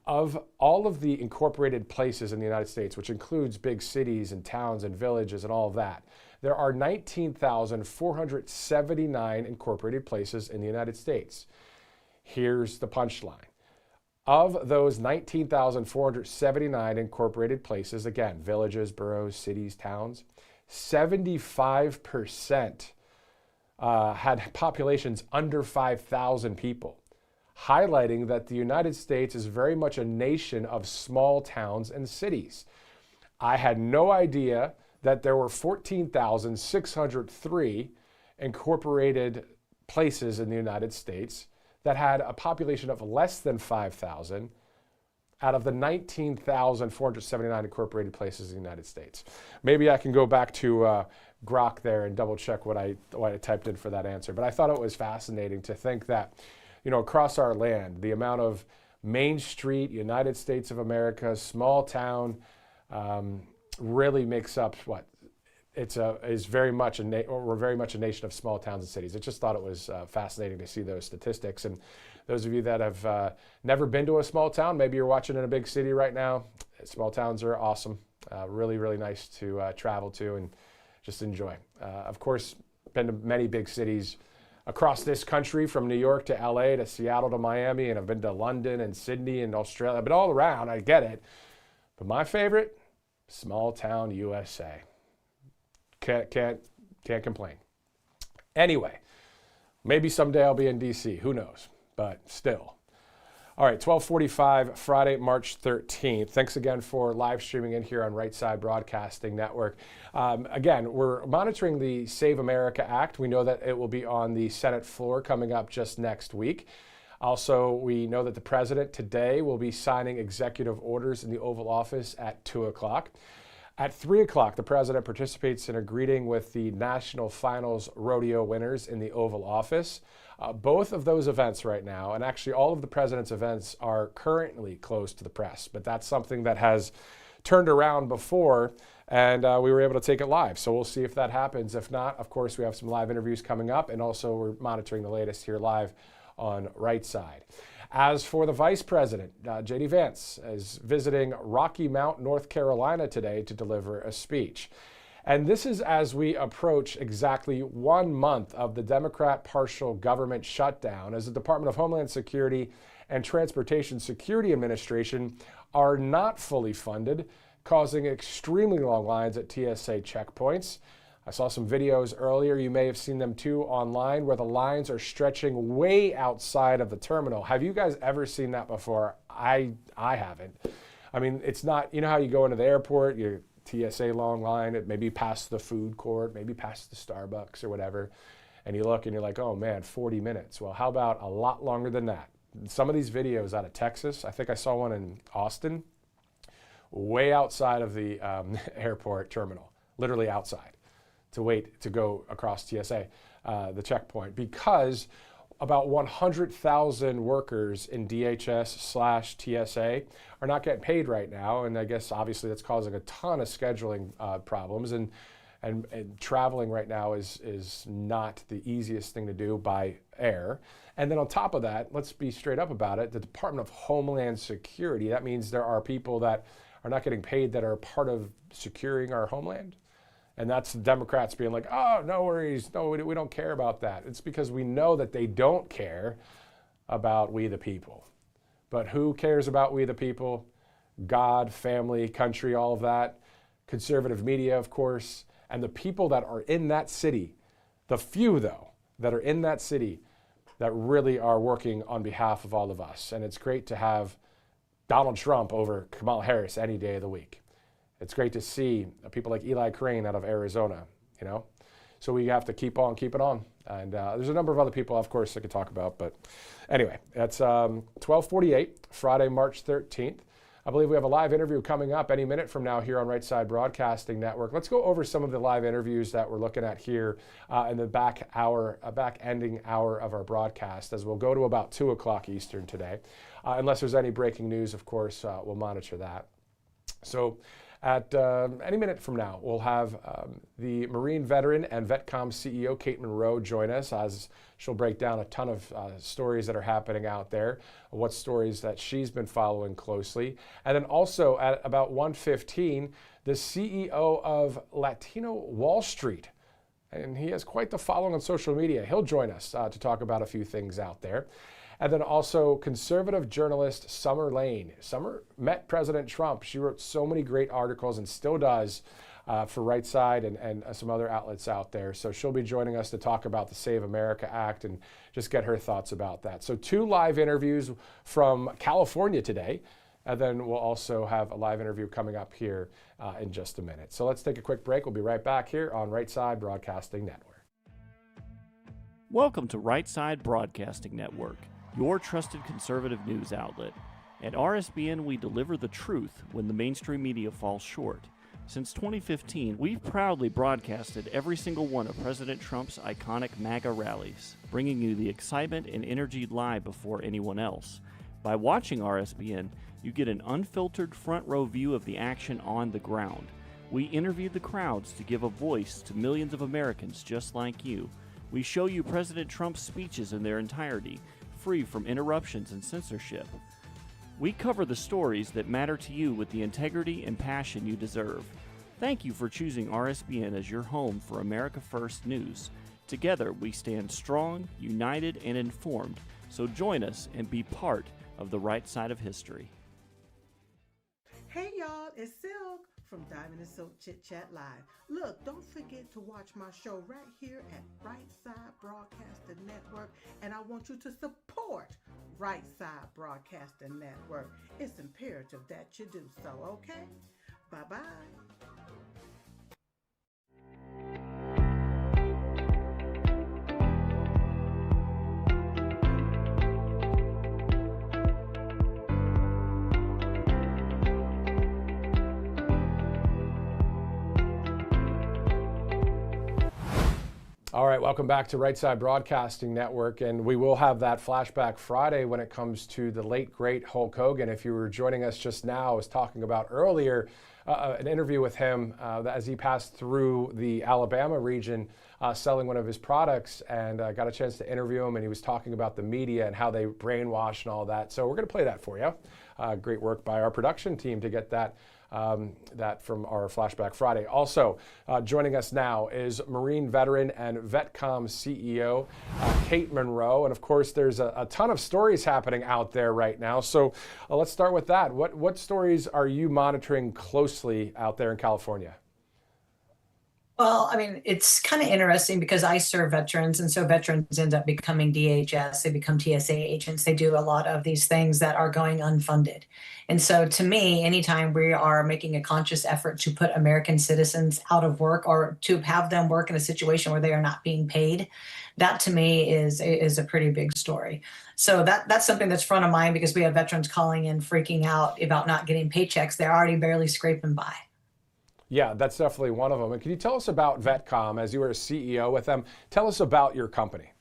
of all of the incorporated places in the United States, which includes big cities and towns and villages and all of that, there are 19,479 incorporated places in the United States. Here's the punchline. Of those 19,479 incorporated places, again, villages, boroughs, cities, towns, 75% had populations under 5,000 people, highlighting that the United States is very much a nation of small towns and cities. I had no idea that there were 14,603 incorporated places in the United States that had a population of less than 5,000, out of the 19,479 incorporated places in the United States. Maybe I can go back to Grok there and double check what I typed in for that answer. But I thought it was fascinating to think that, across our land, the amount of Main Street, United States of America, small town, really makes up what we're very much a nation of small towns and cities. I just thought it was fascinating to see those statistics. And those of you that have never been to a small town, maybe you're watching in a big city right now. Small towns are awesome, really, really nice to travel to and just enjoy. Of course, been to many big cities across this country, from New York to LA to Seattle to Miami, and I've been to London and Sydney and Australia. I've been all around, I get it. But my favorite, small town USA. Can't complain. Anyway, maybe someday I'll be in DC, who knows, but still. All right, 12:45, Friday, March 13th. Thanks again for live streaming in here on Right Side Broadcasting Network. Again, we're monitoring the Save America Act. We know that it will be on the Senate floor coming up just next week. Also, we know that the president today will be signing executive orders in the Oval Office at 2 o'clock. At 3 o'clock, the president participates in a greeting with the National Finals Rodeo winners in the Oval Office. Both of those events right now, and actually all of the president's events, are currently closed to the press, but that's something that has turned around before, and we were able to take it live. So we'll see if that happens. If not, of course, we have some live interviews coming up, and also we're monitoring the latest here live on Right Side. As for the vice president, J.D. Vance is visiting Rocky Mount, North Carolina today to deliver a speech. And this is as we approach exactly 1 month of the Democrat partial government shutdown, as the Department of Homeland Security and Transportation Security Administration are not fully funded, causing extremely long lines at TSA checkpoints. I saw some videos earlier, you may have seen them too online, where the lines are stretching way outside of the terminal. Have you guys ever seen that before? I haven't. I mean, it's not, you know how you go into the airport, you TSA long line, it maybe past the food court, maybe past the Starbucks or whatever, and you look and you're like, oh man, 40 minutes. Well, how about a lot longer than that? Some of these videos out of Texas, I think I saw one in Austin, way outside of the airport terminal, literally outside, to wait to go across TSA, the checkpoint, because about 100,000 workers in DHS/TSA are not getting paid right now, and I guess obviously that's causing a ton of scheduling problems, and traveling right now is not the easiest thing to do by air. And then on top of that, let's be straight up about it, the Department of Homeland Security, that means there are people that are not getting paid that are part of securing our homeland. And that's the Democrats being like, oh, no worries, no, we don't care about that. It's because we know that they don't care about we the people. But who cares about we the people? God, family, country, all of that. Conservative media, of course. And the people that are in that city, the few, though, that are in that city that really are working on behalf of all of us. And it's great to have Donald Trump over Kamala Harris any day of the week. It's great to see people like Eli Crane out of Arizona, you know? So we have to keep on keeping on. And there's a number of other people, of course, I could talk about. But anyway, that's 12:48, Friday, March 13th. I believe we have a live interview coming up any minute from now here on Right Side Broadcasting Network. Let's go over some of the live interviews that we're looking at here in the back ending hour of our broadcast, as we'll go to about 2 o'clock Eastern today. Unless there's any breaking news, of course, we'll monitor that. So at any minute from now, we'll have the Marine veteran and VetCom CEO, Kate Monroe, join us as she'll break down a ton of stories that are happening out there, what stories that she's been following closely. And then also at about 1:15, the CEO of Latino Wall Street, and he has quite the following on social media. He'll join us to talk about a few things out there. And then also conservative journalist Summer Lane. Summer met President Trump. She wrote so many great articles and still does for Right Side and some other outlets out there. So she'll be joining us to talk about the Save America Act and just get her thoughts about that. So 2 live interviews from California today. And then we'll also have a live interview coming up here in just a minute. So let's take a quick break. We'll be right back here on Right Side Broadcasting Network. Welcome to Right Side Broadcasting Network, your trusted conservative news outlet. At RSBN, we deliver the truth when the mainstream media falls short. Since 2015, we've proudly broadcasted every single one of President Trump's iconic MAGA rallies, bringing you the excitement and energy live before anyone else. By watching RSBN, you get an unfiltered front row view of the action on the ground. We interview the crowds to give a voice to millions of Americans just like you. We show you President Trump's speeches in their entirety, free from interruptions and censorship. We cover the stories that matter to you with the integrity and passion you deserve. Thank you for choosing RSBN as your home for America First News. Together, we stand strong, united, and informed. So join us and be part of the right side of history. Hey y'all, it's Silk from Diamond and Silk Chit Chat Live. Look, don't forget to watch my show right here at Right Side Broadcasting Network, and I want you to support Right Side Broadcasting Network. It's imperative that you do so, okay? Bye-bye. All right, welcome back to Right Side Broadcasting Network, and we will have that Flashback Friday when it comes to the late, great Hulk Hogan. If you were joining us just now, I was talking about earlier an interview with him as he passed through the Alabama region selling one of his products, and got a chance to interview him, and he was talking about the media and how they brainwash and all that. So we're going to play that for you. Great work by our production team to get that from our Flashback Friday. Also, joining us now is Marine veteran and VetCom CEO, Kate Monroe. And of course, there's a ton of stories happening out there right now. So let's start with that. What stories are you monitoring closely out there in California? Well, I mean, it's kind of interesting because I serve veterans, and so veterans end up becoming DHS, they become TSA agents, they do a lot of these things that are going unfunded. And so to me, anytime we are making a conscious effort to put American citizens out of work or to have them work in a situation where they are not being paid, that to me is a pretty big story. So that's something that's front of mind because we have veterans calling in, freaking out about not getting paychecks. They're already barely scraping by. Yeah, that's definitely one of them. And can you tell us about VetCom, as you were a CEO with them? Tell us about your company.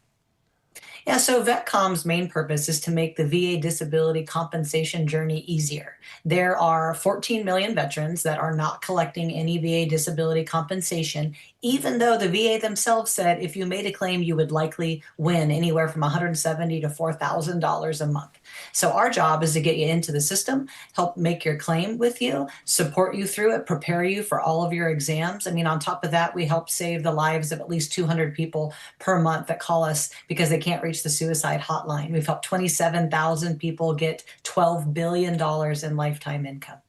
Yeah, so VetCom's main purpose is to make the VA disability compensation journey easier. There are 14 million veterans that are not collecting any VA disability compensation, even though the VA themselves said if you made a claim, you would likely win anywhere from $170 to $4,000 a month. So our job is to get you into the system, help make your claim with you, support you through it, prepare you for all of your exams. I mean, on top of that, we help save the lives of at least 200 people per month that call us because they can't reach the suicide hotline. We've helped 27,000 people get $12 billion in lifetime income.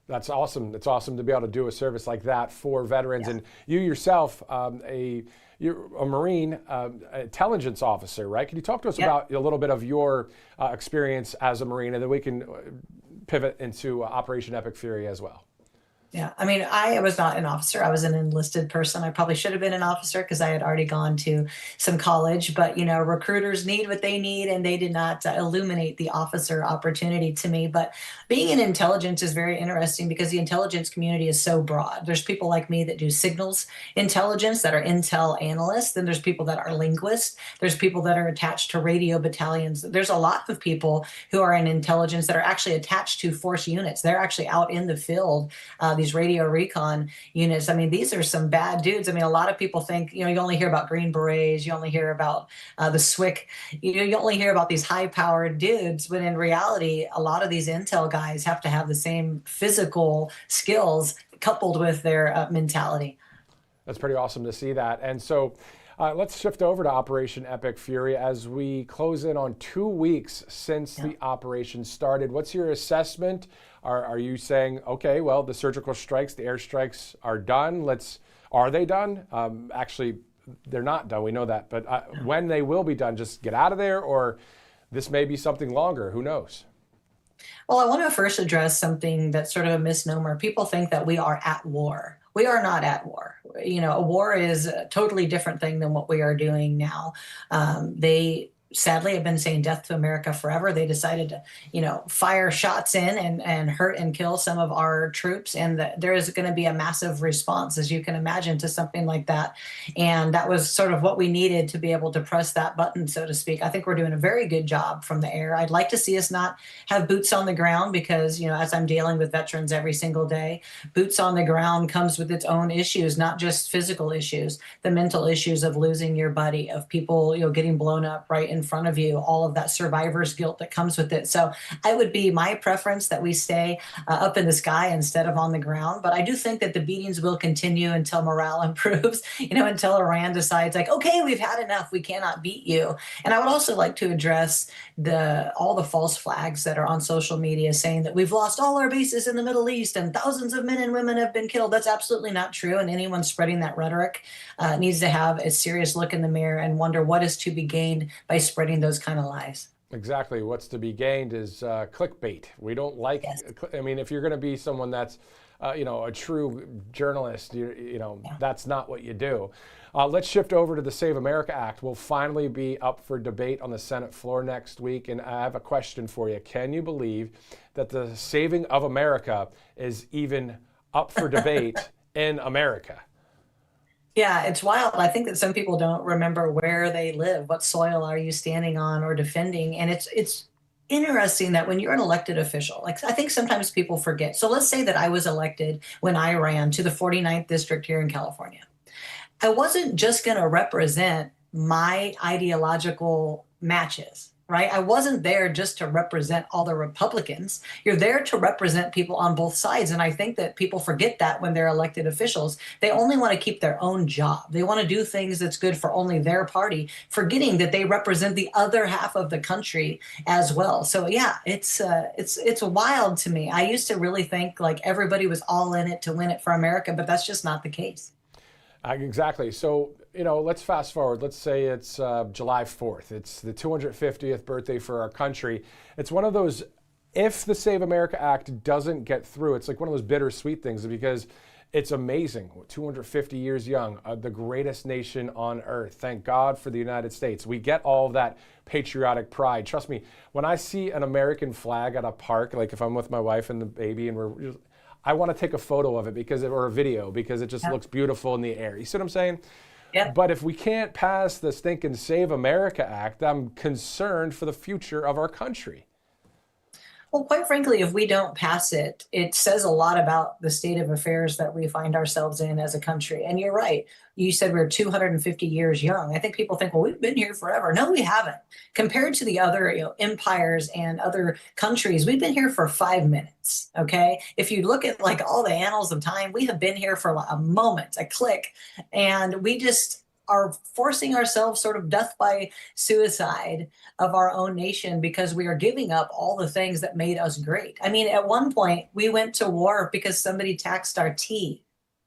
That's awesome. It's awesome to be able to do a service like that for veterans. Yeah. And you yourself, you're a Marine intelligence officer, right? Can you talk to us about a little bit of your experience as a Marine, and then we can pivot into Operation Epic Fury as well? Yeah, I mean, I was not an officer. I was an enlisted person. I probably should have been an officer because I had already gone to some college, but you know, recruiters need what they need, and they did not illuminate the officer opportunity to me. But being in intelligence is very interesting because the intelligence community is so broad. There's people like me that do signals intelligence, that are intel analysts, then there's people that are linguists, there's people that are attached to radio battalions. There's a lot of people who are in intelligence that are actually attached to force units. They're actually out in the field, these radio recon units. I mean, these are some bad dudes. I mean, a lot of people think, you know, you only hear about Green Berets, you only hear about the SWIC, you only hear about these high-powered dudes, but in reality, a lot of these intel guys have to have the same physical skills coupled with their mentality. That's pretty awesome to see that. And so let's shift over to Operation Epic Fury as we close in on 2 weeks since the operation started. What's your assessment? Are you saying, okay, well, the surgical strikes, the airstrikes are done? Are they done? Actually, they're not done. We know that. But when they will be done, just get out of there, or this may be something longer. Who knows? Well, I want to first address something that's sort of a misnomer. People think that we are at war. We are not at war. You know, a war is a totally different thing than what we are doing now. sadly have been saying death to America forever. They decided to, fire shots in and hurt and kill some of our troops. And there is going to be a massive response, as you can imagine, to something like that. And that was sort of what we needed to be able to press that button, so to speak. I think we're doing a very good job from the air. I'd like to see us not have boots on the ground because, as I'm dealing with veterans every single day, boots on the ground comes with its own issues, not just physical issues, the mental issues of losing your buddy, of people, getting blown up right in front of you, all of that survivor's guilt that comes with it. So I would be my preference that we stay up in the sky instead of on the ground. But I do think that the beatings will continue until morale improves, until Iran decides like, okay, we've had enough. We cannot beat you. And I would also like to address all the false flags that are on social media saying that we've lost all our bases in the Middle East and thousands of men and women have been killed. That's absolutely not true. And anyone spreading that rhetoric needs to have a serious look in the mirror and wonder what is to be gained by spreading those kind of lies. Exactly. What's to be gained is clickbait. We don't like, yes. I mean, if you're going to be someone that's, a true journalist, that's not what you do. Let's shift over to the Save America Act. Will finally be up for debate on the Senate floor next week. And I have a question for you. Can you believe that the saving of America is even up for debate in America? Yeah, it's wild. I think that some people don't remember where they live. What soil are you standing on or defending? And it's interesting that when you're an elected official, like I think sometimes people forget. So let's say that I was elected when I ran to the 49th district here in California. I wasn't just going to represent my ideological matches, right? I wasn't there just to represent all the Republicans. You're there to represent people on both sides. And I think that people forget that when they're elected officials. They only want to keep their own job. They want to do things that's good for only their party, forgetting that they represent the other half of the country as well. So yeah, it's wild to me. I used to really think like everybody was all in it to win it for America, but that's just not the case. Exactly. So, let's fast forward. Let's say it's July 4th. It's the 250th birthday for our country. It's one of those, if the Save America Act doesn't get through, it's like one of those bittersweet things because it's amazing. 250 years young, the greatest nation on earth. Thank God for the United States. We get all of that patriotic pride. Trust me, when I see an American flag at a park, like if I'm with my wife and the baby and I want to take a photo of it or a video because it just looks beautiful in the air. You see what I'm saying? Yeah. But if we can't pass the stinking Save America Act, I'm concerned for the future of our country. Well, quite frankly, if we don't pass it, it says a lot about the state of affairs that we find ourselves in as a country. And you're right. You said we're 250 years young. I think people think, well, we've been here forever. No, we haven't. Compared to the other empires and other countries, we've been here for 5 minutes. Okay. If you look at like all the annals of time, we have been here for a moment, a click, and we just are forcing ourselves sort of death by suicide of our own nation because we are giving up all the things that made us great. I mean, at one point we went to war because somebody taxed our tea.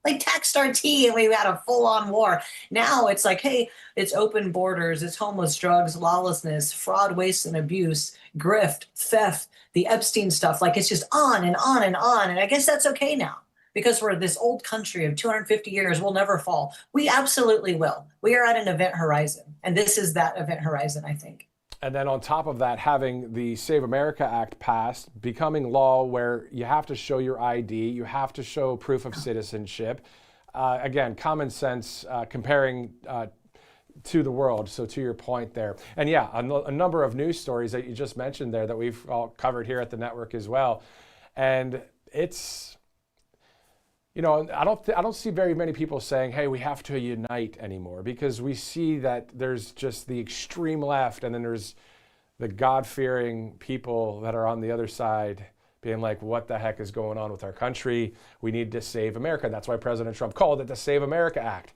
And we had a full-on war. Now it's like, hey, it's open borders, it's homeless, drugs, lawlessness, fraud, waste, and abuse, grift, theft, the Epstein stuff. Like it's just on and on and on. And I guess that's okay now. Because we're this old country of 250 years, we'll never fall. We absolutely will. We are at an event horizon, and this is that event horizon, I think. And then on top of that, having the Save America Act passed, becoming law where you have to show your ID, you have to show proof of citizenship. Again, common sense comparing to the world. So to your point there. And yeah, a number of news stories that you just mentioned there that we've all covered here at the network as well. And it's... I don't see very many people saying, hey, we have to unite anymore because we see that there's just the extreme left and then there's the God-fearing people that are on the other side being like, what the heck is going on with our country? We need to save America. That's why President Trump called it the Save America Act.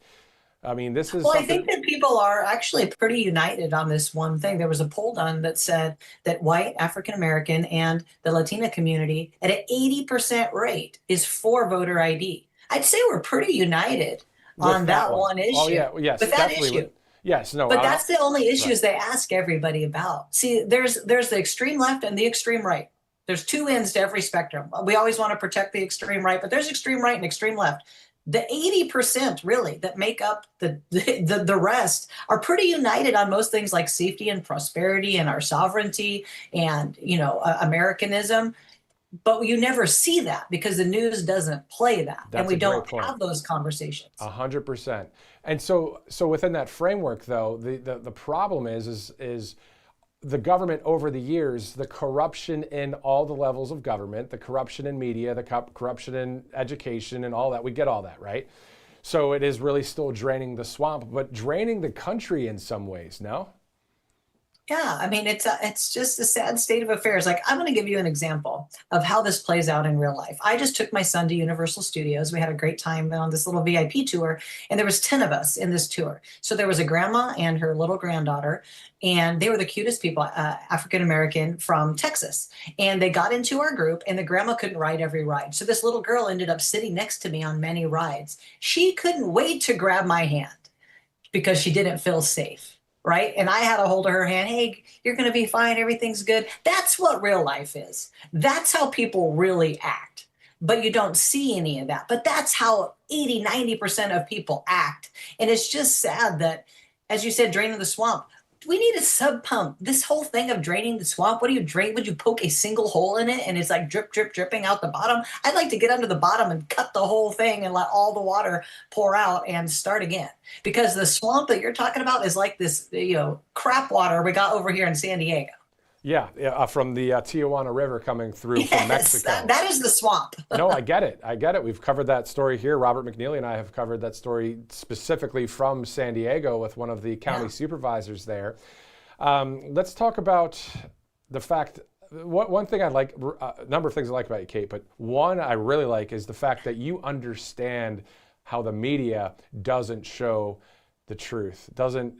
I mean, this is. Well, I think that people are actually pretty united on this one thing. There was a poll done that said that white, African American, and the Latina community at an 80% rate is for voter ID. I'd say we're pretty united on that one issue. Oh, yeah. Yes, with that issue. Yes, no. But that's the only issues they ask everybody about. See, there's the extreme left and the extreme right. There's two ends to every spectrum. We always want to protect the extreme right, but there's extreme right and extreme left. The 80% really that make up the rest are pretty united on most things like safety and prosperity and our sovereignty and, Americanism. But you never see that because the news doesn't play that. That's and we a great don't point. have those conversations. 100%. And so within that framework, though, the problem is the government over the years, the corruption in all the levels of government, the corruption in media, the corruption in education and all that. We get all that, right? So it is really still draining the swamp, but draining the country in some ways, no? Yeah, I mean, it's just a sad state of affairs. Like, I'm going to give you an example of how this plays out in real life. I just took my son to Universal Studios. We had a great time on this little VIP tour, and there was 10 of us in this tour. So there was a grandma and her little granddaughter, and they were the cutest people, African-American from Texas. And they got into our group, and the grandma couldn't ride every ride. So this little girl ended up sitting next to me on many rides. She couldn't wait to grab my hand because she didn't feel safe. Right. And I had a hold of her hand. Hey, you're going to be fine. Everything's good. That's what real life is. That's how people really act. But you don't see any of that. But that's how 80-90% of people act. And it's just sad that, as you said, draining the swamp. We need a sub pump. This whole thing of draining the swamp, what do you drain? Would you poke a single hole in it and it's like drip, drip, dripping out the bottom? I'd like to get under the bottom and cut the whole thing and let all the water pour out and start again. Because the swamp that you're talking about is like this, crap water we got over here in San Diego. Yeah, from the Tijuana River coming through from Mexico. That is the swamp. No, I get it. We've covered that story here. Robert McNeely and I have covered that story specifically from San Diego with one of the county supervisors there. Let's talk about the fact, one thing I like, a number of things I like about you, Kate, but one I really like is the fact that you understand how the media doesn't show the truth, doesn't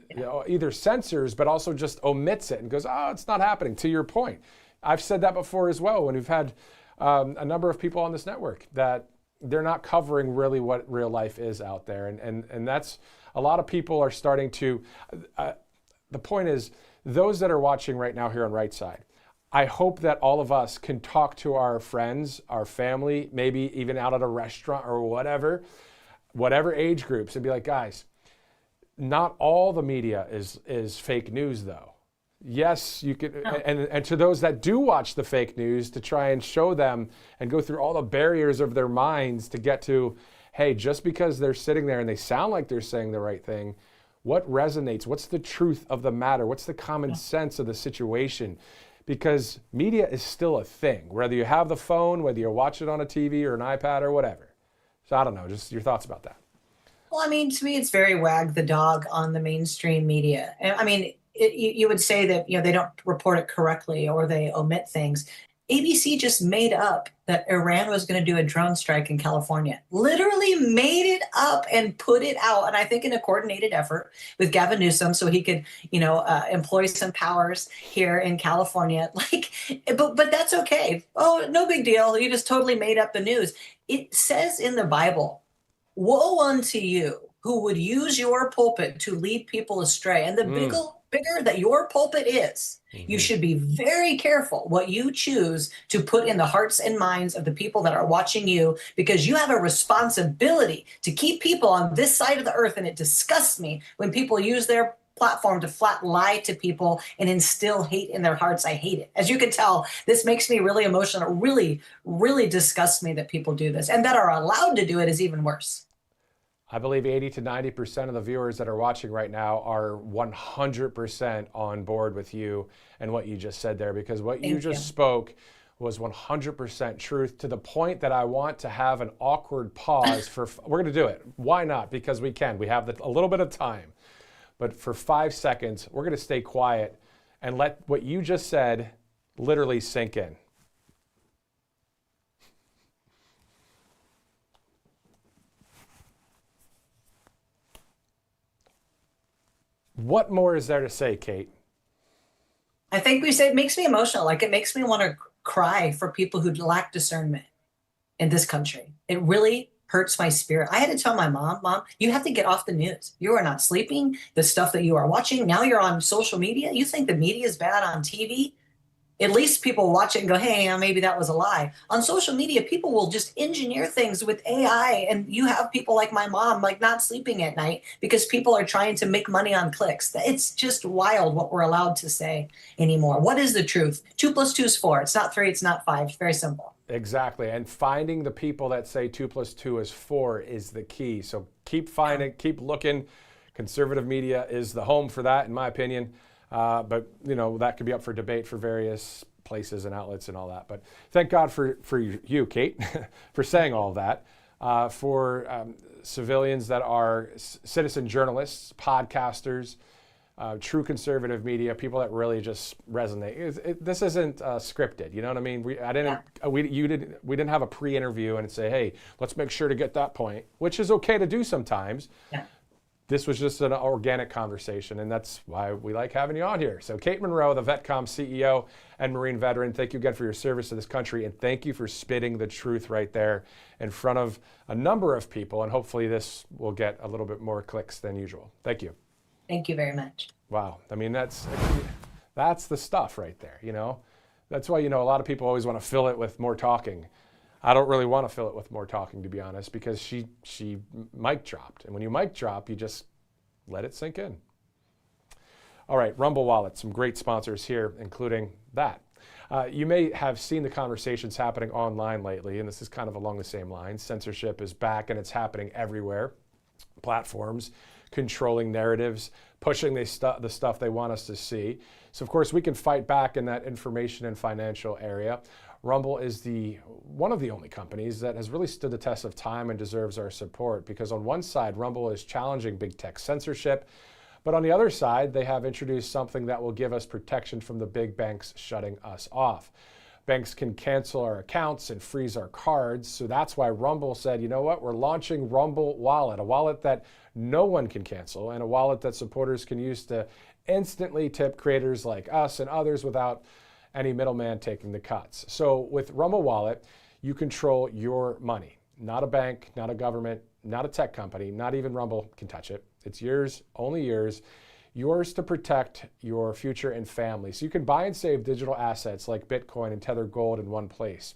either censors, but also just omits it and goes, oh, it's not happening, to your point. I've said that before as well when we've had a number of people on this network that they're not covering really what real life is out there. And that's, a lot of people are starting to, the point is, those that are watching right now here on Right Side, I hope that all of us can talk to our friends, our family, maybe even out at a restaurant or whatever age groups, and be like, guys, not all the media is fake news, though. Yes, you could, and to those that do watch the fake news, to try and show them and go through all the barriers of their minds to get to, hey, just because they're sitting there and they sound like they're saying the right thing, what resonates? What's the truth of the matter? What's the common sense of the situation? Because media is still a thing, whether you have the phone, whether you're watching it on a TV or an iPad or whatever. So I don't know, just your thoughts about that. Well, I mean, to me, it's very wag the dog on the mainstream media. And I mean, you would say that, they don't report it correctly or they omit things. ABC just made up that Iran was going to do a drone strike in California. Literally made it up and put it out. And I think in a coordinated effort with Gavin Newsom so he could, employ some powers here in California. But that's okay. Oh, no big deal. You just totally made up the news. It says in the Bible, woe unto you who would use your pulpit to lead people astray. And the bigger that your pulpit is, you should be very careful what you choose to put in the hearts and minds of the people that are watching you, because you have a responsibility to keep people on this side of the earth. And it disgusts me when people use their platform to flat lie to people and instill hate in their hearts. I hate it. As you can tell, this makes me really emotional. It really, really disgusts me that people do this, and that are allowed to do it is even worse. I believe 80 to 90% of the viewers that are watching right now are 100% on board with you and what you just said there, because what you just spoke was 100% truth, to the point that I want to have an awkward pause we're going to do it. Why not? Because we can. We have a little bit of time. But for 5 seconds, we're going to stay quiet and let what you just said literally sink in. What more is there to say, Kate? I think we say it makes me emotional. Like, it makes me want to cry for people who lack discernment in this country. It really hurts my spirit. I had to tell my mom, you have to get off the news. You are not sleeping. The stuff that you are watching, now you're on social media. You think the media is bad on TV? At least people watch it and go, hey, maybe that was a lie. On social media, people will just engineer things with AI. And you have people like my mom, like not sleeping at night because people are trying to make money on clicks. It's just wild what we're allowed to say anymore. What is the truth? 2 + 2 is 4. It's not 3, it's not 5. It's very simple. Exactly. And finding the people that say 2 + 2 is 4 is the key. So keep finding, keep looking. Conservative media is the home for that, in my opinion. But, you know, that could be up for debate for various places and outlets and all that. But thank God for you, Kate, for saying all of that. For civilians that are citizen journalists, podcasters, true conservative media, people that really just resonate. This isn't scripted, you know what I mean? We didn't have a pre-interview and say, hey, let's make sure to get that point, which is okay to do sometimes. Yeah. This was just an organic conversation, and that's why we like having you on here. So Kate Monroe, the VetCom CEO and Marine veteran, thank you again for your service to this country, and thank you for spitting the truth right there in front of a number of people, and hopefully this will get a little bit more clicks than usual. Thank you. Thank you very much. Wow. I mean, that's the stuff right there, you know? That's why, you know, a lot of people always want to fill it with more talking. I don't really want to fill it with more talking, to be honest, because she mic dropped. And when you mic drop, you just let it sink in. All right, Rumble Wallet, some great sponsors here, including that. You may have seen the conversations happening online lately, and this is kind of along the same lines. Censorship is back, and it's happening everywhere. Platforms controlling narratives, pushing the stuff they want us to see. So, of course, we can fight back in that information and financial area. Rumble is one of the only companies that has really stood the test of time and deserves our support, because on one side, Rumble is challenging big tech censorship, but on the other side, they have introduced something that will give us protection from the big banks shutting us off. Banks can cancel our accounts and freeze our cards, so that's why Rumble said, you know what, we're launching Rumble Wallet, a wallet that no one can cancel, and a wallet that supporters can use to instantly tip creators like us and others without any middleman taking the cuts. So with Rumble Wallet, you control your money. Not a bank, not a government, not a tech company, not even Rumble can touch it. It's yours, only yours. Yours to protect your future and family. So you can buy and save digital assets like Bitcoin and Tether Gold in one place.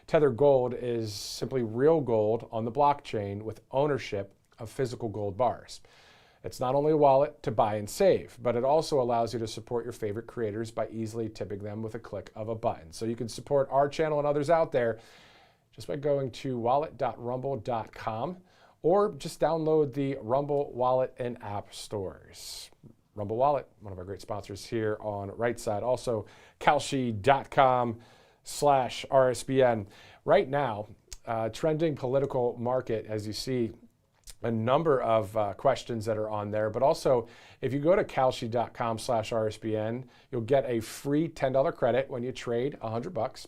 Tether Gold is simply real gold on the blockchain with ownership of physical gold bars. It's not only a wallet to buy and save, but it also allows you to support your favorite creators by easily tipping them with a click of a button. So you can support our channel and others out there just by going to wallet.rumble.com or just download the Rumble Wallet in app stores. Rumble Wallet, one of our great sponsors here on Right Side. Also, kalshi.com/RSBN. Right now, trending political market, as you see, a number of questions that are on there, but also if you go to kalshi.com/RSBN, you'll get a free $10 credit when you trade $100.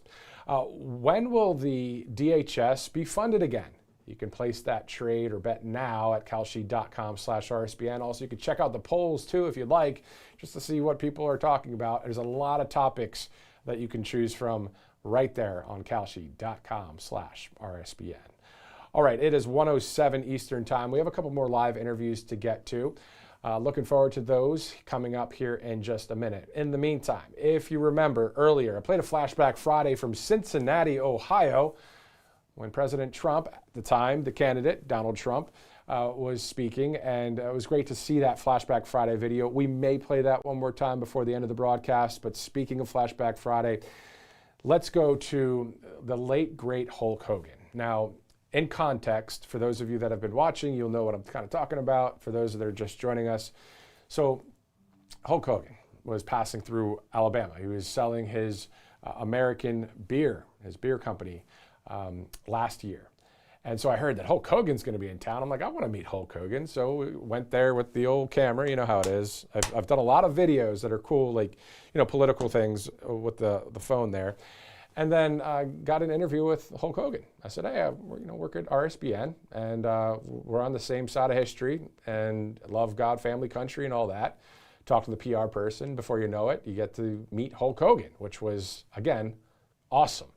When will the DHS be funded again? You can place that trade or bet now at kalshi.com/RSBN. Also, you can check out the polls too if you'd like, just to see what people are talking about. There's a lot of topics that you can choose from right there on kalshi.com/RSBN. All right, it is 1:07 Eastern Time. We have a couple more live interviews to get to. Looking forward to those coming up here in just a minute. In the meantime, if you remember earlier, I played a Flashback Friday from Cincinnati, Ohio, when President Trump, at the time, the candidate, Donald Trump, was speaking, and it was great to see that Flashback Friday video. We may play that one more time before the end of the broadcast, but speaking of Flashback Friday, let's go to the late, great Hulk Hogan. Now, in context, for those of you that have been watching, you'll know what I'm kind of talking about. For those that are just joining us, so Hulk Hogan was passing through Alabama. He was selling his American beer, his beer company, last year. And so I heard that Hulk Hogan's going to be in town. I'm like, I want to meet Hulk Hogan. So we went there with the old camera. You know how it is. I've done a lot of videos that are cool, like, you know, political things with the phone there. And then got an interview with Hulk Hogan. I said, hey, I work at RSBN, and we're on the same side of history, and love God, family, country, and all that. Talk to the PR person. Before you know it, you get to meet Hulk Hogan, which was, again, awesome.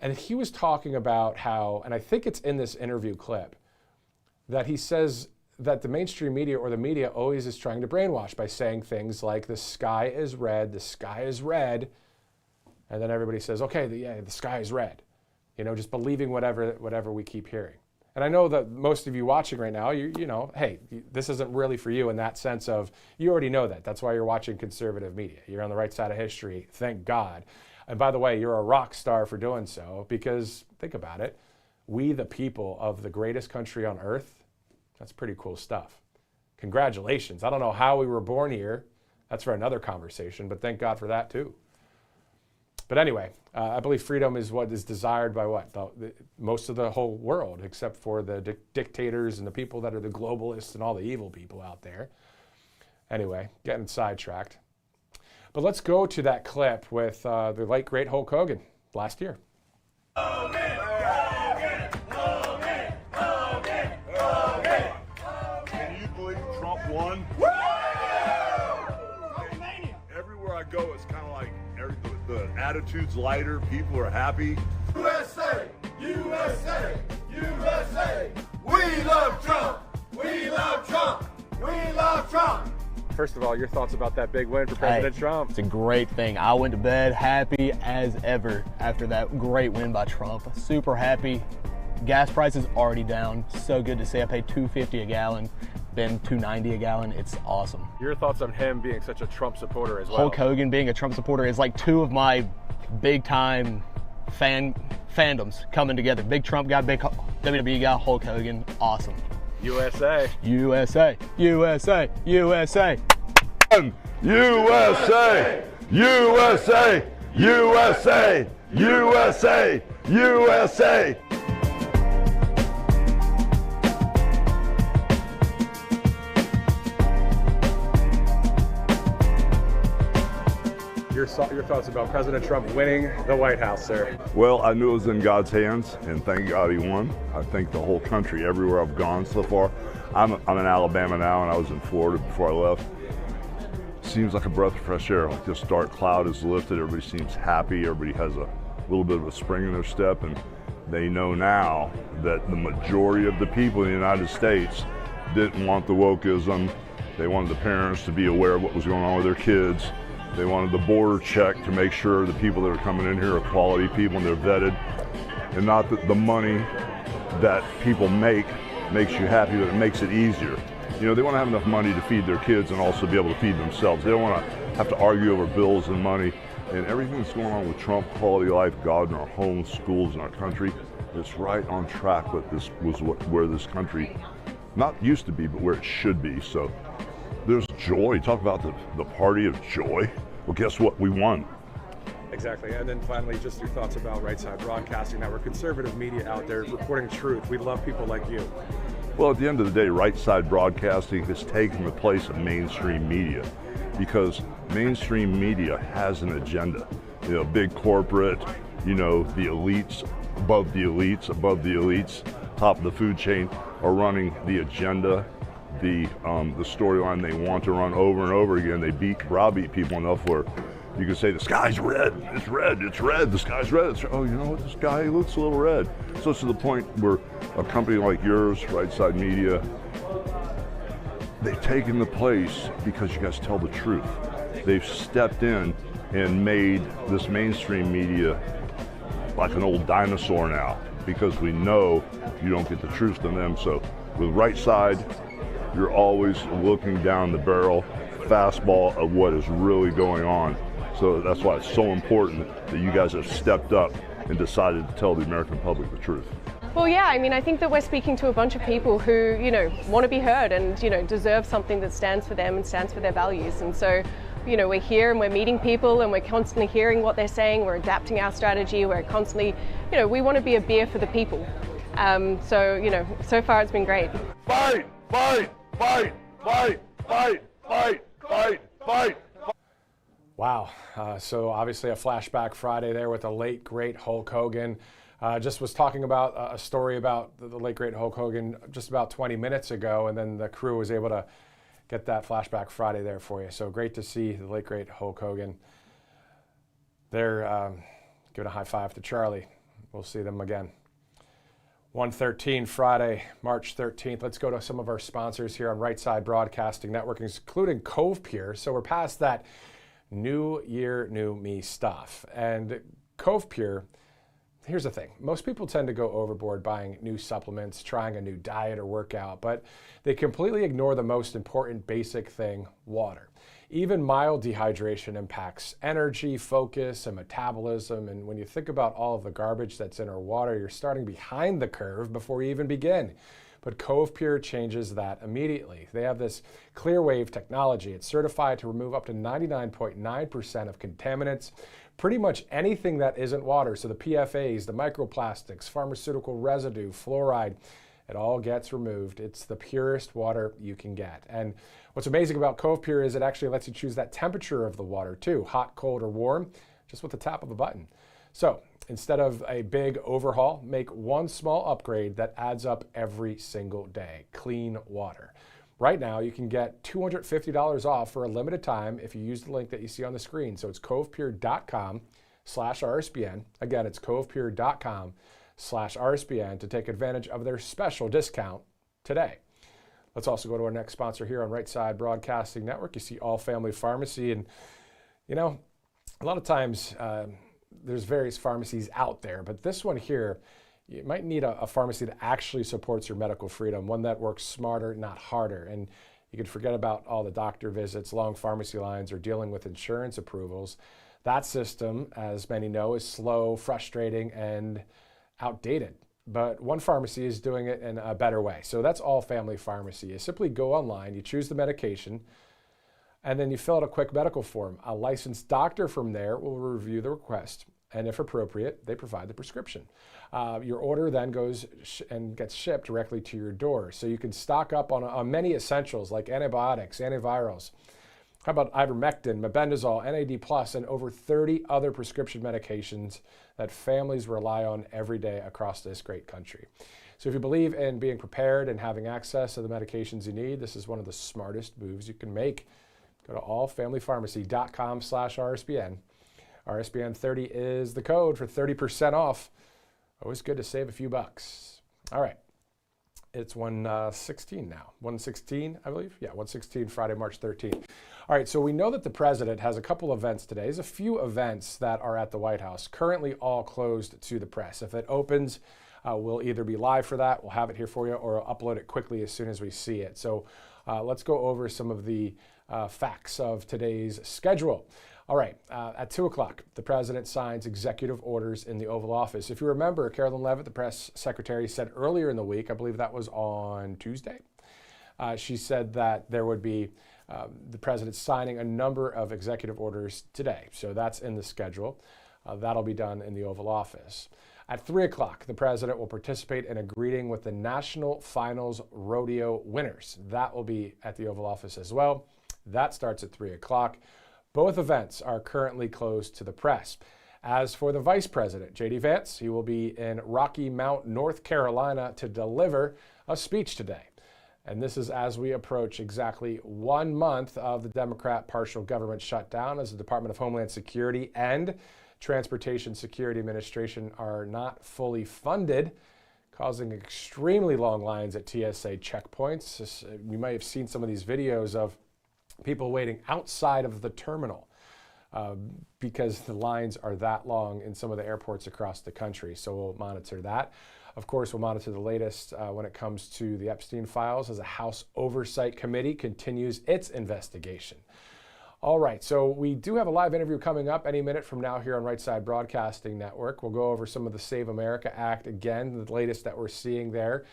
And he was talking about how, and I think it's in this interview clip, that he says that the mainstream media or the media always is trying to brainwash by saying things like, the sky is red, And then everybody says, okay, the sky is red. You know, just believing whatever we keep hearing. And I know that most of you watching right now, you know, hey, this isn't really for you in that sense of, you already know that. That's why you're watching conservative media. You're on the right side of history, thank God. And by the way, you're a rock star for doing so, because think about it. We, the people of the greatest country on earth, that's pretty cool stuff. Congratulations. I don't know how we were born here. That's for another conversation, but thank God for that too. But anyway, I believe freedom is what is desired by most of the whole world, except for the dictators and the people that are the globalists and all the evil people out there. Anyway, getting sidetracked. But let's go to that clip with the late, great Hulk Hogan last year. Hogan, Hogan, Hogan, Hogan, Hogan. Can you believe Trump won? Woo! Everywhere I go, it's kind of like the attitude's lighter, people are happy. USA, USA, USA. We love Trump. We love Trump. We love Trump. First of all, your thoughts about that big win for President Trump? It's a great thing. I went to bed happy as ever after that great win by Trump. Super happy. Gas prices already down. So good to see. I paid $2.50 a gallon, been $2.90 a gallon. It's awesome. Your thoughts on him being such a Trump supporter as well? Hulk Hogan being a Trump supporter is like two of my big time fandoms coming together. Big Trump guy, big WWE guy, Hulk Hogan. Awesome. USA. USA. USA. USA. USA. USA. USA. USA. USA. Your thoughts about President Trump winning the White House, sir? Well, I knew it was in God's hands, and thank God he won. I think the whole country, everywhere I've gone so far, I'm in Alabama now, and I was in Florida before I left. Seems like a breath of fresh air. Like this dark cloud is lifted. Everybody seems happy. Everybody has a little bit of a spring in their step, and they know now that the majority of the people in the United States didn't want the wokeism. They wanted the parents to be aware of what was going on with their kids. They wanted the border check to make sure the people that are coming in here are quality people and they're vetted, and not that the money that people makes you happy, but it makes it easier. You know, they want to have enough money to feed their kids and also be able to feed themselves. They don't want to have to argue over bills and money. And everything that's going on with Trump, quality of life, God in our homes, schools, in our country, it's right on track with this where this country not used to be, but where it should be. So there's joy. Talk about the party of joy. Well, guess what? We won. Exactly. And then finally, just your thoughts about Right Side Broadcasting Network, conservative media out there reporting truth. We love people like you. Well, at the end of the day, Right Side Broadcasting has taken the place of mainstream media, because mainstream media has an agenda. You know, big corporate, you know, the elites, above the elites, top of the food chain are running the agenda, the storyline they want to run over and over again. They browbeat people enough where you can say the sky's red, it's red, it's red, the sky's red. It's, oh, you know what, the sky looks a little red. So it's to the point where a company like yours, Right Side Media, they've taken the place because you guys tell the truth. They've stepped in and made this mainstream media like an old dinosaur now, because we know you don't get the truth from them. So with Right Side, you're always looking down the barrel, fastball of what is really going on. So that's why it's so important that you guys have stepped up and decided to tell the American public the truth. Well, yeah, I mean, I think that we're speaking to a bunch of people who, you know, want to be heard and, you know, deserve something that stands for them and stands for their values. And so, you know, we're here and we're meeting people and we're constantly hearing what they're saying. We're adapting our strategy. We're constantly, you know, we want to be a beer for the people. So, you know, so far it's been great. Fight, fight, fight, fight, fight, fight, fight, fight. Wow. So obviously a Flashback Friday there with the late, great Hulk Hogan. Just was talking about a story about the late, great Hulk Hogan just about 20 minutes ago, and then the crew was able to get that Flashback Friday there for you. So great to see the late, great Hulk Hogan. They're giving a high five to Charlie. We'll see them again. 1:13 Friday, March 13th. Let's go to some of our sponsors here on Right Side Broadcasting Network, including Cove Pier. So we're past that New year, new me stuff. And Cove Pure, here's the thing. Most people tend to go overboard buying new supplements, trying a new diet or workout, but they completely ignore the most important basic thing, water. Even mild dehydration impacts energy, focus, and metabolism. And when you think about all of the garbage that's in our water, you're starting behind the curve before you even begin. But Cove Pure changes that immediately. They have this clear wave technology. It's certified to remove up to 99.9% of contaminants, pretty much anything that isn't water. So the PFAs, the microplastics, pharmaceutical residue, fluoride, it all gets removed. It's the purest water you can get. And what's amazing about Cove Pure is it actually lets you choose that temperature of the water too, hot, cold, or warm, just with the tap of a button. So instead of a big overhaul, make one small upgrade that adds up every single day, clean water. Right now, you can get $250 off for a limited time if you use the link that you see on the screen. So it's covepure.com/RSBN. Again, it's covepure.com/RSBN to take advantage of their special discount today. Let's also go to our next sponsor here on Right Side Broadcasting Network. You see All Family Pharmacy, and you know, a lot of times there's various pharmacies out there, but this one here, you might need a pharmacy that actually supports your medical freedom, one that works smarter, not harder. And you can forget about all the doctor visits, long pharmacy lines, or dealing with insurance approvals. That system, as many know, is slow, frustrating, and outdated. But one pharmacy is doing it in a better way. So that's All Family Pharmacy. You simply go online, you choose the medication, and then you fill out a quick medical form. A licensed doctor from there will review the request, and if appropriate, they provide the prescription. Your order then goes and gets shipped directly to your door. So you can stock up on many essentials like antibiotics, antivirals. How about ivermectin, mebendazole, NAD+, and over 30 other prescription medications that families rely on every day across this great country. So if you believe in being prepared and having access to the medications you need, this is one of the smartest moves you can make. Go to allfamilypharmacy.com/RSBN. RSBN 30 is the code for 30% off. Always good to save a few bucks. All right. It's 1:16 now. 1:16, I believe. Yeah, 1:16, Friday, March 13th. All right, so we know that the president has a couple events today. There's a few events that are at the White House, currently all closed to the press. If it opens, we'll either be live for that, we'll have it here for you, or I'll upload it quickly as soon as we see it. So let's go over some of the facts of today's schedule. All right, at 2 o'clock, the president signs executive orders in the Oval Office. If you remember, Carolyn Leavitt, the press secretary, said earlier in the week, I believe that was on Tuesday, she said that there would be the president signing a number of executive orders today. So that's in the schedule. That'll be done in the Oval Office. At 3 o'clock, the president will participate in a greeting with the National Finals Rodeo winners. That will be at the Oval Office as well. That starts at 3 o'clock. Both events are currently closed to the press. As for the Vice President, J.D. Vance, he will be in Rocky Mount, North Carolina to deliver a speech today. And this is as we approach exactly 1 month of the Democrat partial government shutdown, as the Department of Homeland Security and Transportation Security Administration are not fully funded, causing extremely long lines at TSA checkpoints. You might have seen some of these videos of people waiting outside of the terminal because the lines are that long in some of the airports across the country. So we'll monitor that. Of course, we'll monitor the latest when it comes to the Epstein files as a House Oversight Committee continues its investigation. All right, so we do have a live interview coming up any minute from now here on Right Side Broadcasting Network. We'll go over some of the Save America Act again, the latest that we're seeing there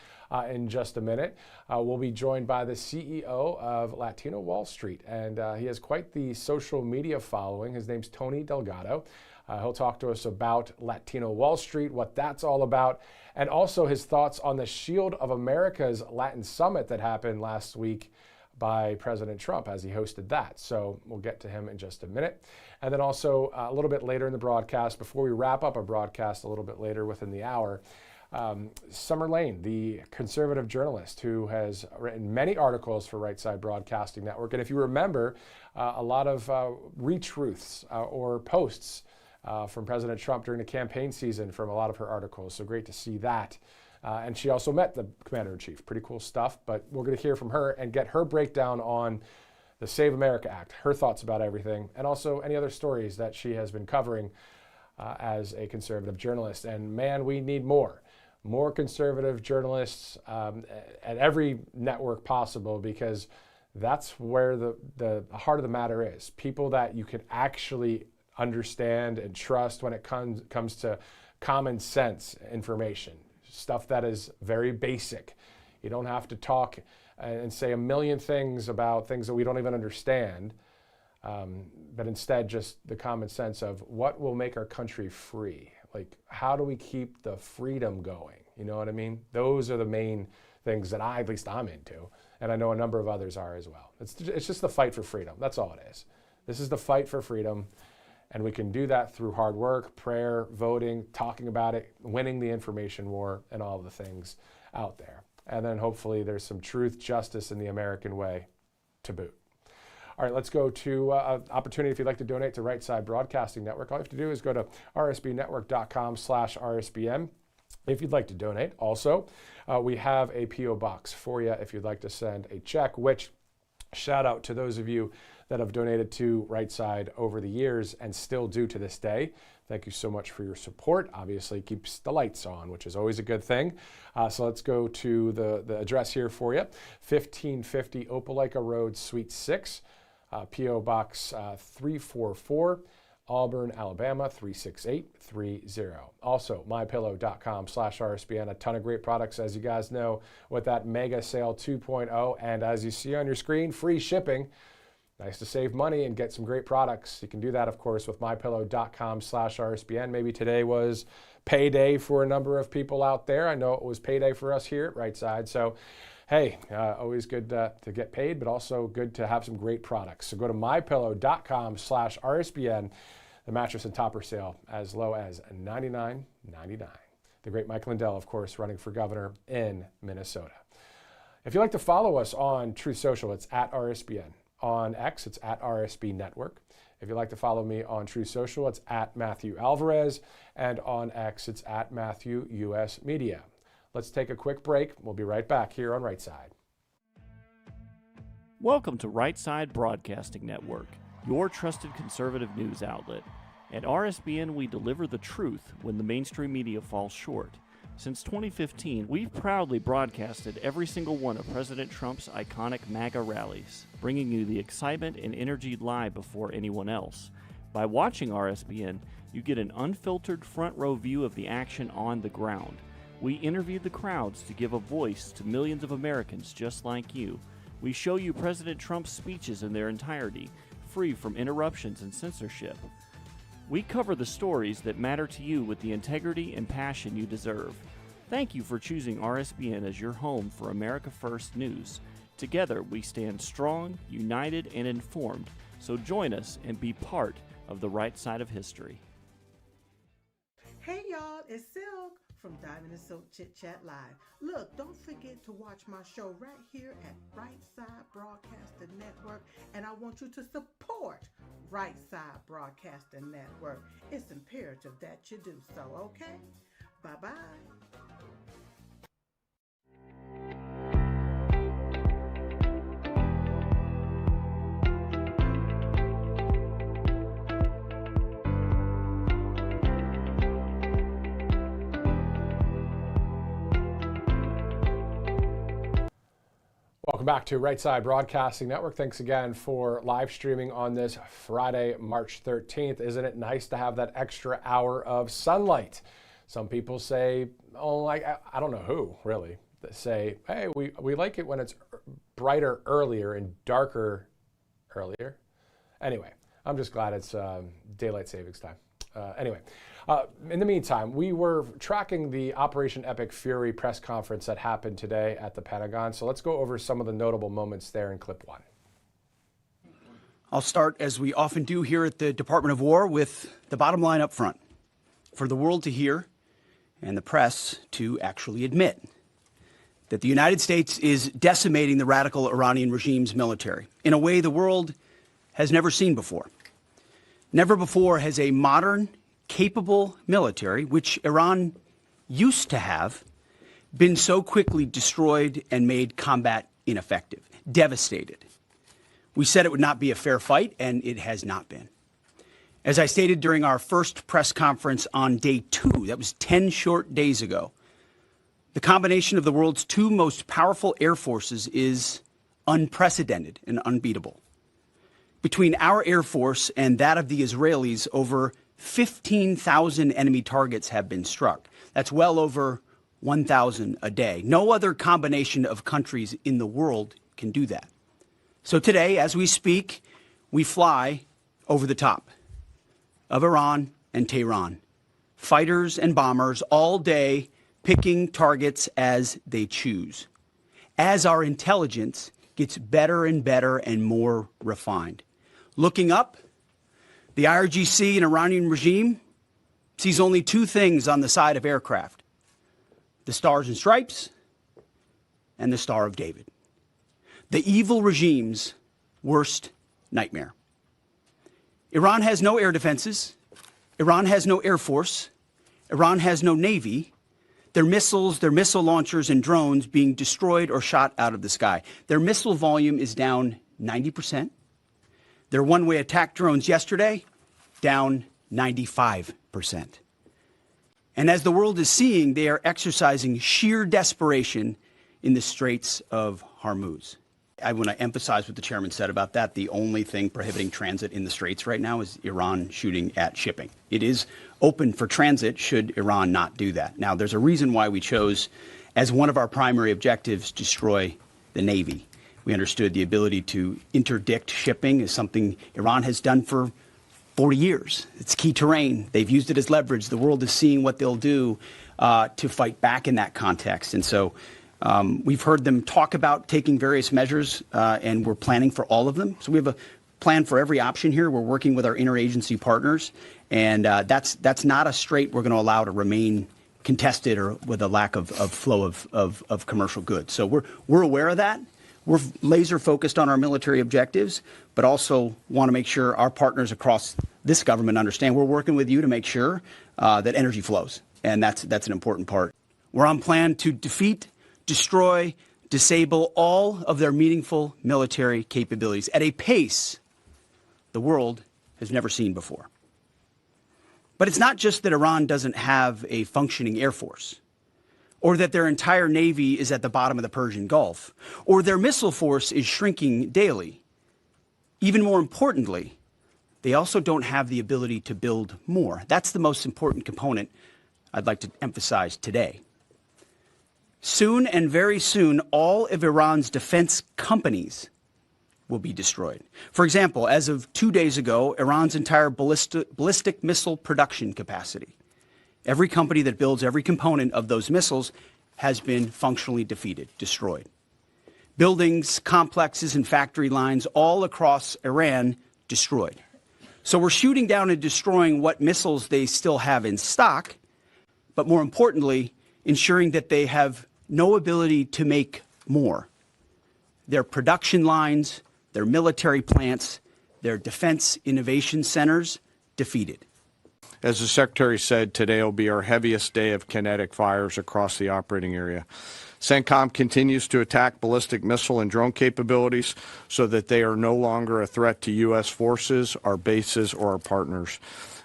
in just a minute. We'll be joined by the CEO of Latino Wall Street, and he has quite the social media following. His name's Tony Delgado. He'll talk to us about Latino Wall Street, what that's all about, and also his thoughts on the Shield of America's Latin Summit that happened last week by President Trump as he hosted that. So we'll get to him in just a minute. And then also a little bit later in the broadcast, before we wrap up our broadcast a little bit later within the hour, Summer Lane, the conservative journalist who has written many articles for Right Side Broadcasting Network. And if you remember, a lot of retruths or posts from President Trump during the campaign season from a lot of her articles. So great to see that. And she also met the Commander-in-Chief. Pretty cool stuff, but we're going to hear from her and get her breakdown on the Save America Act, her thoughts about everything, and also any other stories that she has been covering as a conservative journalist. And man, we need more conservative journalists at every network possible, because that's where the heart of the matter is. People that you can actually understand and trust when it comes to common sense information, stuff that is very basic. You don't have to talk and say a million things about things that we don't even understand, but instead just the common sense of what will make our country free. Like, how do we keep the freedom going? You know what I mean? Those are the main things that at least I'm into, and I know a number of others are as well. It's just the fight for freedom. That's all it is. This is the fight for freedom, and we can do that through hard work, prayer, voting, talking about it, winning the information war, and all the things out there. And then hopefully there's some truth, justice in the American way to boot. All right, let's go to opportunity. If you'd like to donate to Right Side Broadcasting Network, all you have to do is go to rsbnetwork.com/RSBN. If you'd like to donate. Also, we have a P.O. box for you if you'd like to send a check, which shout out to those of you that have donated to Right Side over the years and still do to this day. Thank you so much for your support. Obviously, keeps the lights on, which is always a good thing. So let's go to the address here for you. 1550 Opelika Road, Suite 6, P.O. Box 344, Auburn, Alabama 36830. Also, mypillow.com/RSBN. A ton of great products, as you guys know, with that mega sale 2.0. And as you see on your screen, free shipping. Nice to save money and get some great products. You can do that, of course, with mypillow.com/RSBN. Maybe today was payday for a number of people out there. I know it was payday for us here at Right Side. So, hey, always good to get paid, but also good to have some great products. So go to mypillow.com/RSBN. The mattress and topper sale as low as $99.99. The great Mike Lindell, of course, running for governor in Minnesota. If you'd like to follow us on Truth Social, it's at RSBN. On X, it's at RSB Network. If you'd like to follow me on Truth Social, it's at Matthew Alvarez. And on X, it's at Matthew US Media. Let's take a quick break. We'll be right back here on Right Side. Welcome to Right Side Broadcasting Network, your trusted conservative news outlet. At RSBN, we deliver the truth when the mainstream media falls short. Since 2015, we've proudly broadcasted every single one of President Trump's iconic MAGA rallies, bringing you the excitement and energy live before anyone else. By watching RSBN, you get an unfiltered front row view of the action on the ground. We interview the crowds to give a voice to millions of Americans just like you. We show you President Trump's speeches in their entirety, free from interruptions and censorship. We cover the stories that matter to you with the integrity and passion you deserve. Thank you for choosing RSBN as your home for America First News. Together, we stand strong, united, and informed. So join us and be part of the right side of history. Hey y'all, it's Silk from Diamond and Silk Chit Chat Live. Look, don't forget to watch my show right here at Right Side Broadcasting Network, and I want you to support Right Side Broadcasting Network. It's imperative that you do so, okay? Bye-bye. Welcome back to Right Side Broadcasting Network. Thanks again for live streaming on this Friday, March 13th. Isn't it nice to have that extra hour of sunlight? Some people say, oh, I don't know who really, that say, hey, we like it when it's brighter earlier and darker earlier. Anyway, I'm just glad it's daylight savings time. In the meantime, we were tracking the Operation Epic Fury press conference that happened today at the Pentagon. So let's go over some of the notable moments there in clip one. I'll start, as we often do here at the Department of War, with the bottom line up front. For the world to hear and the press to actually admit that the United States is decimating the radical Iranian regime's military in a way the world has never seen before. Never before has a modern, capable military, which Iran used to have, been so quickly destroyed and made combat ineffective, devastated. We said it would not be a fair fight, and it has not been. As I stated during our first press conference on day 2, that was 10 short days ago, the combination of the world's 2 most powerful air forces is unprecedented and unbeatable. Between our Air Force and that of the Israelis, over 15,000 enemy targets have been struck. That's well over 1,000 a day. No other combination of countries in the world can do that. So today, as we speak, we fly over the top of Iran and Tehran. Fighters and bombers all day picking targets as they choose. As our intelligence gets better and better and more refined. Looking up, the IRGC and Iranian regime sees only 2 things on the side of aircraft: the Stars and Stripes and the Star of David. The evil regime's worst nightmare. Iran has no air defenses. Iran has no air force. Iran has no navy. Their missiles, their missile launchers and drones being destroyed or shot out of the sky. Their missile volume is down 90%. Their one-way attack drones yesterday, down 95%. And as the world is seeing, they are exercising sheer desperation in the Straits of Hormuz. I want to emphasize what the chairman said about that. The only thing prohibiting transit in the Straits right now is Iran shooting at shipping. It is open for transit should Iran not do that. Now, there's a reason why we chose, as one of our primary objectives, destroy the Navy. We understood the ability to interdict shipping is something Iran has done for 40 years. It's key terrain. They've used it as leverage. The world is seeing what they'll do to fight back in that context. And so we've heard them talk about taking various measures, and we're planning for all of them. So we have a plan for every option here. We're working with our interagency partners, and that's not a strait we're going to allow to remain contested or with a lack of flow of commercial goods. So we're aware of that. We're laser focused on our military objectives, but also want to make sure our partners across this government understand we're working with you to make sure that energy flows, and that's an important part. We're on plan to defeat, destroy, disable all of their meaningful military capabilities at a pace the world has never seen before. But it's not just that Iran doesn't have a functioning air force, or that their entire navy is at the bottom of the Persian Gulf, or their missile force is shrinking daily. Even more importantly, they also don't have the ability to build more. That's the most important component I'd like to emphasize today. Soon and very soon, all of Iran's defense companies will be destroyed. For example, as of 2 days ago, Iran's entire ballistic missile production capacity, every company that builds every component of those missiles, has been functionally defeated, destroyed. Buildings, complexes, and factory lines all across Iran destroyed. So we're shooting down and destroying what missiles they still have in stock, but more importantly, ensuring that they have no ability to make more. Their production lines, their military plants, their defense innovation centers, defeated. As the Secretary said, today will be our heaviest day of kinetic fires across the operating area. CENTCOM continues to attack ballistic missile and drone capabilities so that they are no longer a threat to U.S. forces, our bases, or our partners.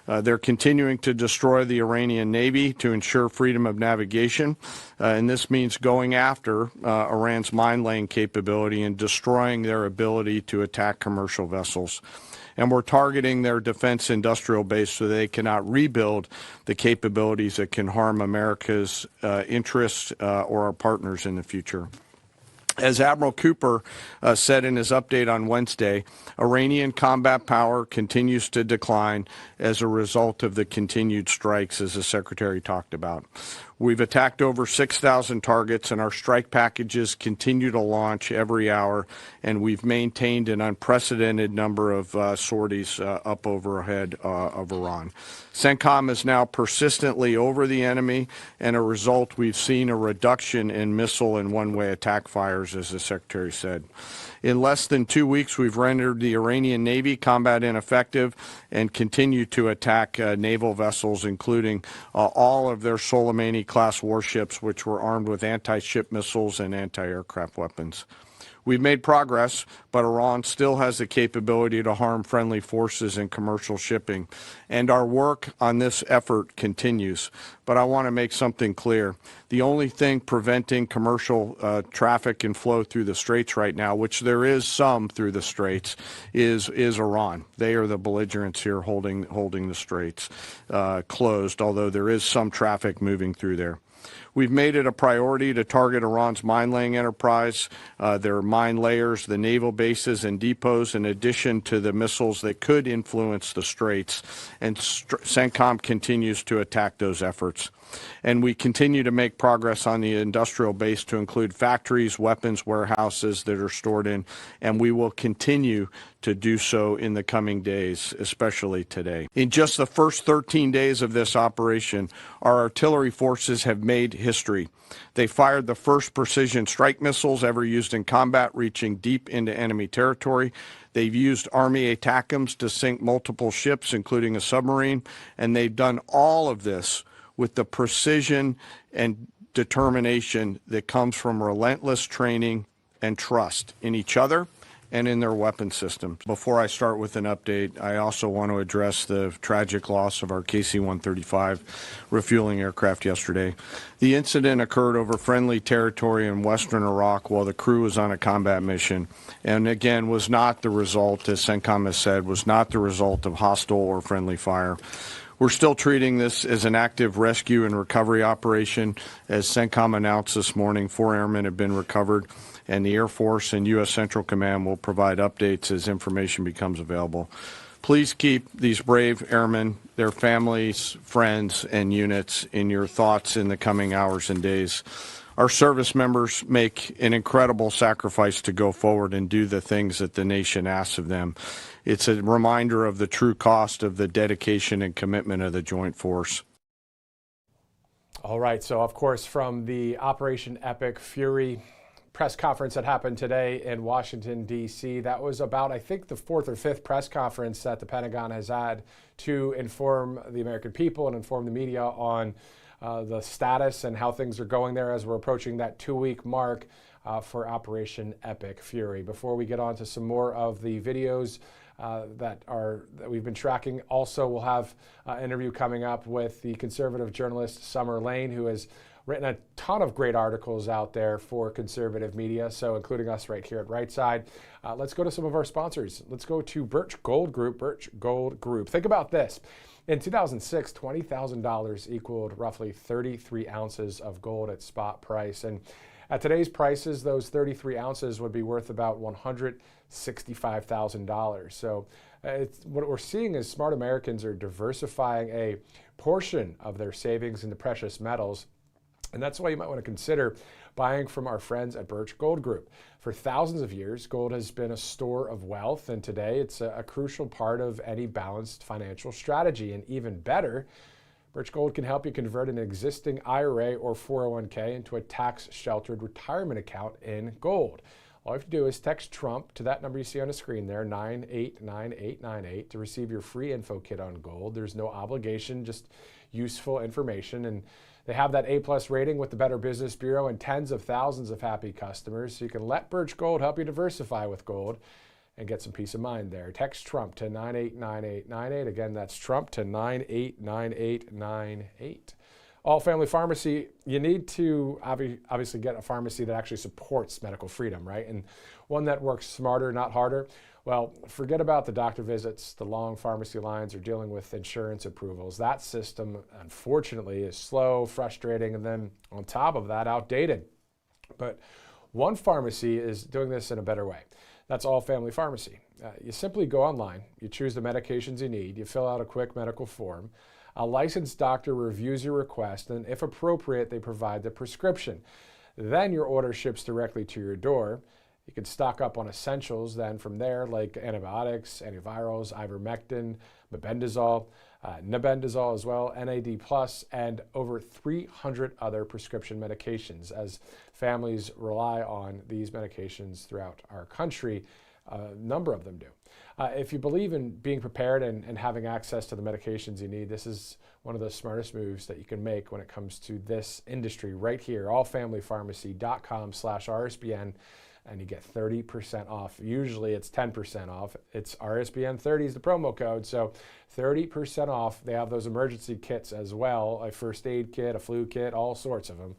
They're continuing to destroy the Iranian Navy to ensure freedom of navigation, and this means going after Iran's mine-laying capability and destroying their ability to attack commercial vessels. And we're targeting their defense industrial base so they cannot rebuild the capabilities that can harm America's interests or our partners in the future. As Admiral Cooper said in his update on Wednesday, Iranian combat power continues to decline as a result of the continued strikes, as the Secretary talked about. We've attacked over 6,000 targets, and our strike packages continue to launch every hour, and we've maintained an unprecedented number of sorties up overhead of Iran. CENTCOM is now persistently over the enemy, and a result, we've seen a reduction in missile and one-way attack fires, as the Secretary said. In less than 2 weeks, we've rendered the Iranian Navy combat ineffective and continue to attack naval vessels, including all of their Soleimani-class warships, which were armed with anti-ship missiles and anti-aircraft weapons. We've made progress, but but Iran still has the capability to harm friendly forces in commercial shipping. And our work on this effort continues. But I want to make something clear. The only thing preventing commercial traffic and flow through the Straits right now, which there is some through the Straits, is Iran. They are the belligerents here holding the Straits closed, although there is some traffic moving through there. We've made it a priority to target Iran's mine-laying enterprise, their mine layers, the naval bases and depots, in addition to the missiles that could influence the Straits. And CENTCOM continues to attack those efforts. And we continue to make progress on the industrial base to include factories, weapons, warehouses that are stored in, and we will continue to do so in the coming days, especially today. In just the first 13 days of this operation, our artillery forces have made history. They fired the first precision strike missiles ever used in combat, reaching deep into enemy territory. They've used Army ATACMS to sink multiple ships, including a submarine, and they've done all of this with the precision and determination that comes from relentless training and trust in each other and in their weapon systems. Before I start with an update, I also want to address the tragic loss of our KC-135 refueling aircraft yesterday. The incident occurred over friendly territory in western Iraq while the crew was on a combat mission, and again was not the result, as CENTCOM has said, was not the result of hostile or friendly fire. We're still treating this as an active rescue and recovery operation. As CENTCOM announced this morning, 4 airmen have been recovered, and the Air Force and U.S. Central Command will provide updates as information becomes available. Please keep these brave airmen, their families, friends, and units in your thoughts in the coming hours and days. Our service members make an incredible sacrifice to go forward and do the things that the nation asks of them. It's a reminder of the true cost of the dedication and commitment of the Joint Force. All right, so of course from the Operation Epic Fury press conference that happened today in Washington, D.C., that was about, I think, the 4th or 5th press conference that the Pentagon has had to inform the American people and inform the media on the status and how things are going there as we're approaching that 2-week mark for Operation Epic Fury. Before we get on to some more of the videos that we've been tracking, also we'll have an interview coming up with the conservative journalist Summer Lane, who has written a ton of great articles out there for conservative media, so including us right here at Right Side. Let's go to some of our sponsors. Let's go to Birch Gold Group. Birch Gold Group. Think about this. In 2006, $20,000 equaled roughly 33 ounces of gold at spot price. And at today's prices, those 33 ounces would be worth about $165,000. So what we're seeing is smart Americans are diversifying a portion of their savings into precious metals. And that's why you might want to consider buying from our friends at Birch Gold Group. For thousands of years, gold has been a store of wealth, and today it's a crucial part of any balanced financial strategy. And even better, Birch Gold can help you convert an existing IRA or 401k into a tax-sheltered retirement account in gold. All you have to do is text Trump to that number you see on the screen there, 989898, to receive your free info kit on gold. There's no obligation, just useful information. And they have that A+ rating with the Better Business Bureau and tens of thousands of happy customers. So you can let Birch Gold help you diversify with gold and get some peace of mind there. Text Trump to 989898. Again, that's Trump to 989898. All Family Pharmacy, you need to obviously get a pharmacy that actually supports medical freedom, right? And one that works smarter, not harder. Well, forget about the doctor visits, the long pharmacy lines, or dealing with insurance approvals. That system, unfortunately, is slow, frustrating, and then on top of that, outdated. But one pharmacy is doing this in a better way. That's All Family Pharmacy. You simply go online, you choose the medications you need, you fill out a quick medical form, a licensed doctor reviews your request, and if appropriate, they provide the prescription. Then your order ships directly to your door. You can stock up on essentials then from there, like antibiotics, antivirals, ivermectin, mebendazole, nebendazole as well, NAD+, and over 300 other prescription medications. As families rely on these medications throughout our country, a number of them do. If you believe in being prepared and having access to the medications you need, this is one of the smartest moves that you can make when it comes to this industry right here, allfamilypharmacy.com/RSBN. and you get 30% off. Usually it's 10% off. It's RSBN 30 is the promo code, so 30% off. They have those emergency kits as well, a first aid kit, a flu kit, all sorts of them. You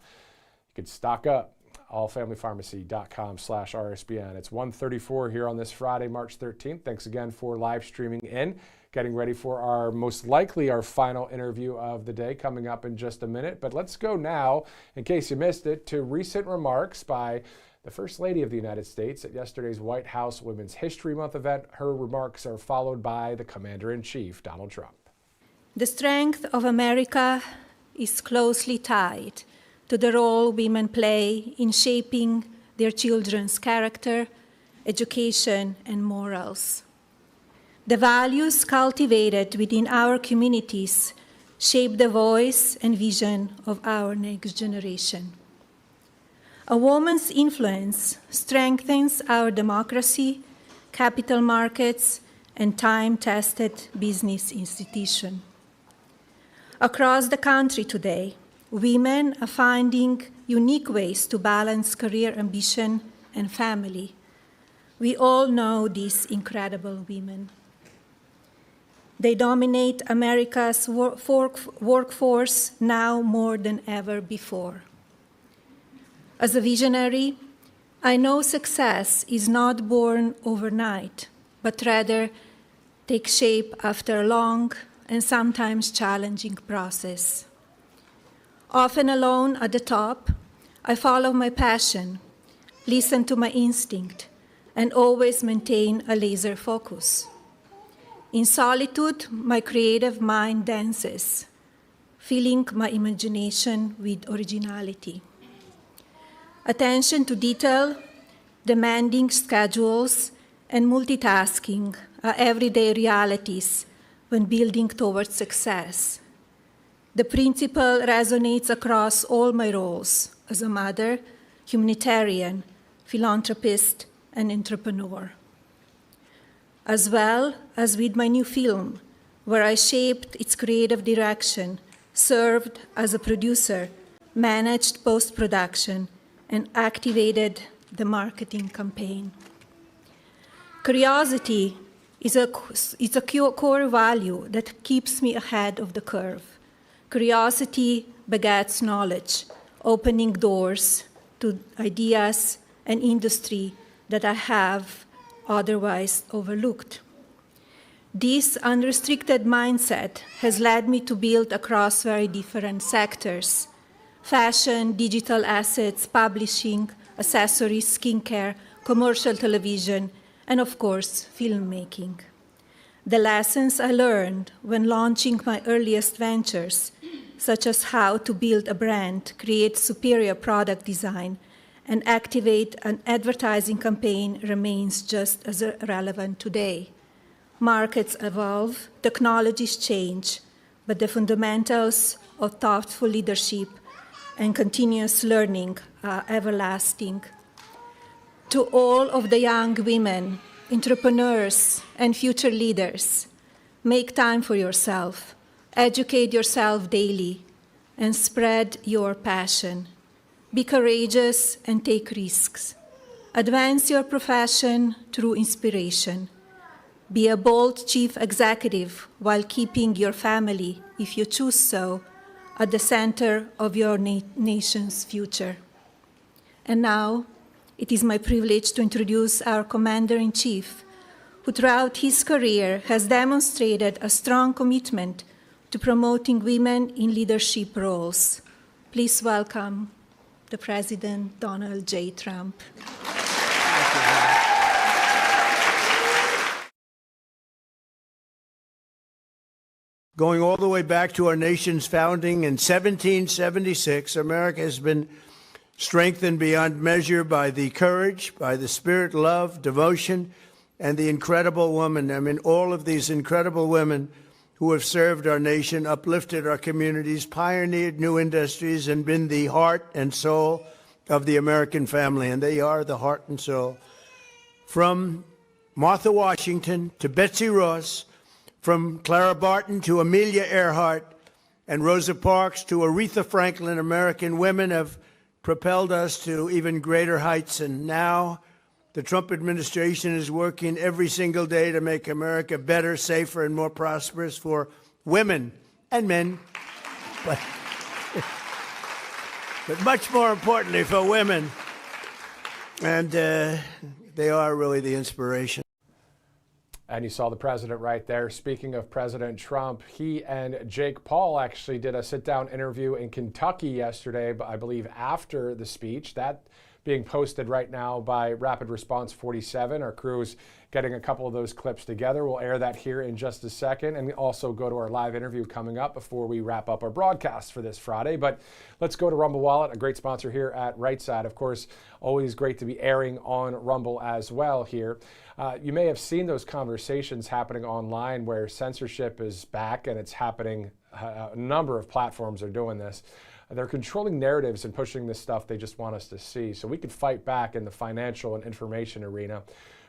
could stock up. allfamilypharmacy.com/RSBN. It's 1:34 here on this Friday, March 13th. Thanks again for live streaming in. Getting ready for our our final interview of the day coming up in just a minute. But let's go now, in case you missed it, to recent remarks by the First Lady of the United States at yesterday's White House Women's History Month event. Her remarks are followed by the Commander-in-Chief, Donald Trump. The strength of America is closely tied to the role women play in shaping their children's character, education, and morals. The values cultivated within our communities shape the voice and vision of our next generation. A woman's influence strengthens our democracy, capital markets, and time-tested business institutions. Across the country today, women are finding unique ways to balance career ambition and family. We all know these incredible women. They dominate America's workforce now more than ever before. As a visionary, I know success is not born overnight, but rather takes shape after a long and sometimes challenging process. Often alone at the top, I follow my passion, listen to my instinct, and always maintain a laser focus. In solitude, my creative mind dances, filling my imagination with originality. Attention to detail, demanding schedules, and multitasking are everyday realities when building towards success. The principle resonates across all my roles as a mother, humanitarian, philanthropist, and entrepreneur. As well as with my new film, where I shaped its creative direction, served as a producer, managed post-production, and activated the marketing campaign. Curiosity is a core value that keeps me ahead of the curve. Curiosity begets knowledge, opening doors to ideas and industry that I have otherwise overlooked. This unrestricted mindset has led me to build across very different sectors: fashion, digital assets, publishing, accessories, skincare, commercial television, and of course, filmmaking. The lessons I learned when launching my earliest ventures, such as how to build a brand, create superior product design, and activate an advertising campaign, remains just as relevant today. Markets evolve, technologies change, but the fundamentals of thoughtful leadership and continuous learning are everlasting. To all of the young women, entrepreneurs, and future leaders, make time for yourself, educate yourself daily, and spread your passion. Be courageous and take risks. Advance your profession through inspiration. Be a bold chief executive while keeping your family, if you choose so, at the center of your nation's future. And now, it is my privilege to introduce our Commander-in-Chief, who throughout his career has demonstrated a strong commitment to promoting women in leadership roles. Please welcome the President, Donald J. Trump. Going all the way back to our nation's founding in 1776, America has been strengthened beyond measure by the courage, by the spirit, love, devotion, and the incredible woman. I mean, all of these incredible women who have served our nation, uplifted our communities, pioneered new industries, and been the heart and soul of the American family. And they are the heart and soul. From Martha Washington to Betsy Ross, from Clara Barton to Amelia Earhart, and Rosa Parks to Aretha Franklin, American women have propelled us to even greater heights. And now The Trump administration is working every single day to make America better, safer, and more prosperous for women and men, but much more importantly for women. And they are really the inspiration. And you saw the president right there. Speaking of President Trump, he and Jake Paul actually did a sit-down interview in Kentucky yesterday, I believe after the speech. That being posted right now by Rapid Response 47. Our crew is getting a couple of those clips together. We'll air that here in just a second, and also go to our live interview coming up before we wrap up our broadcast for this Friday. But let's go to Rumble Wallet, a great sponsor here at Right Side. Of course, always great to be airing on Rumble as well here. You may have seen those conversations happening online where censorship is back, and it's happening. A number of platforms are doing this. They're controlling narratives and pushing this stuff they just want us to see. So we could fight back in the financial and information arena,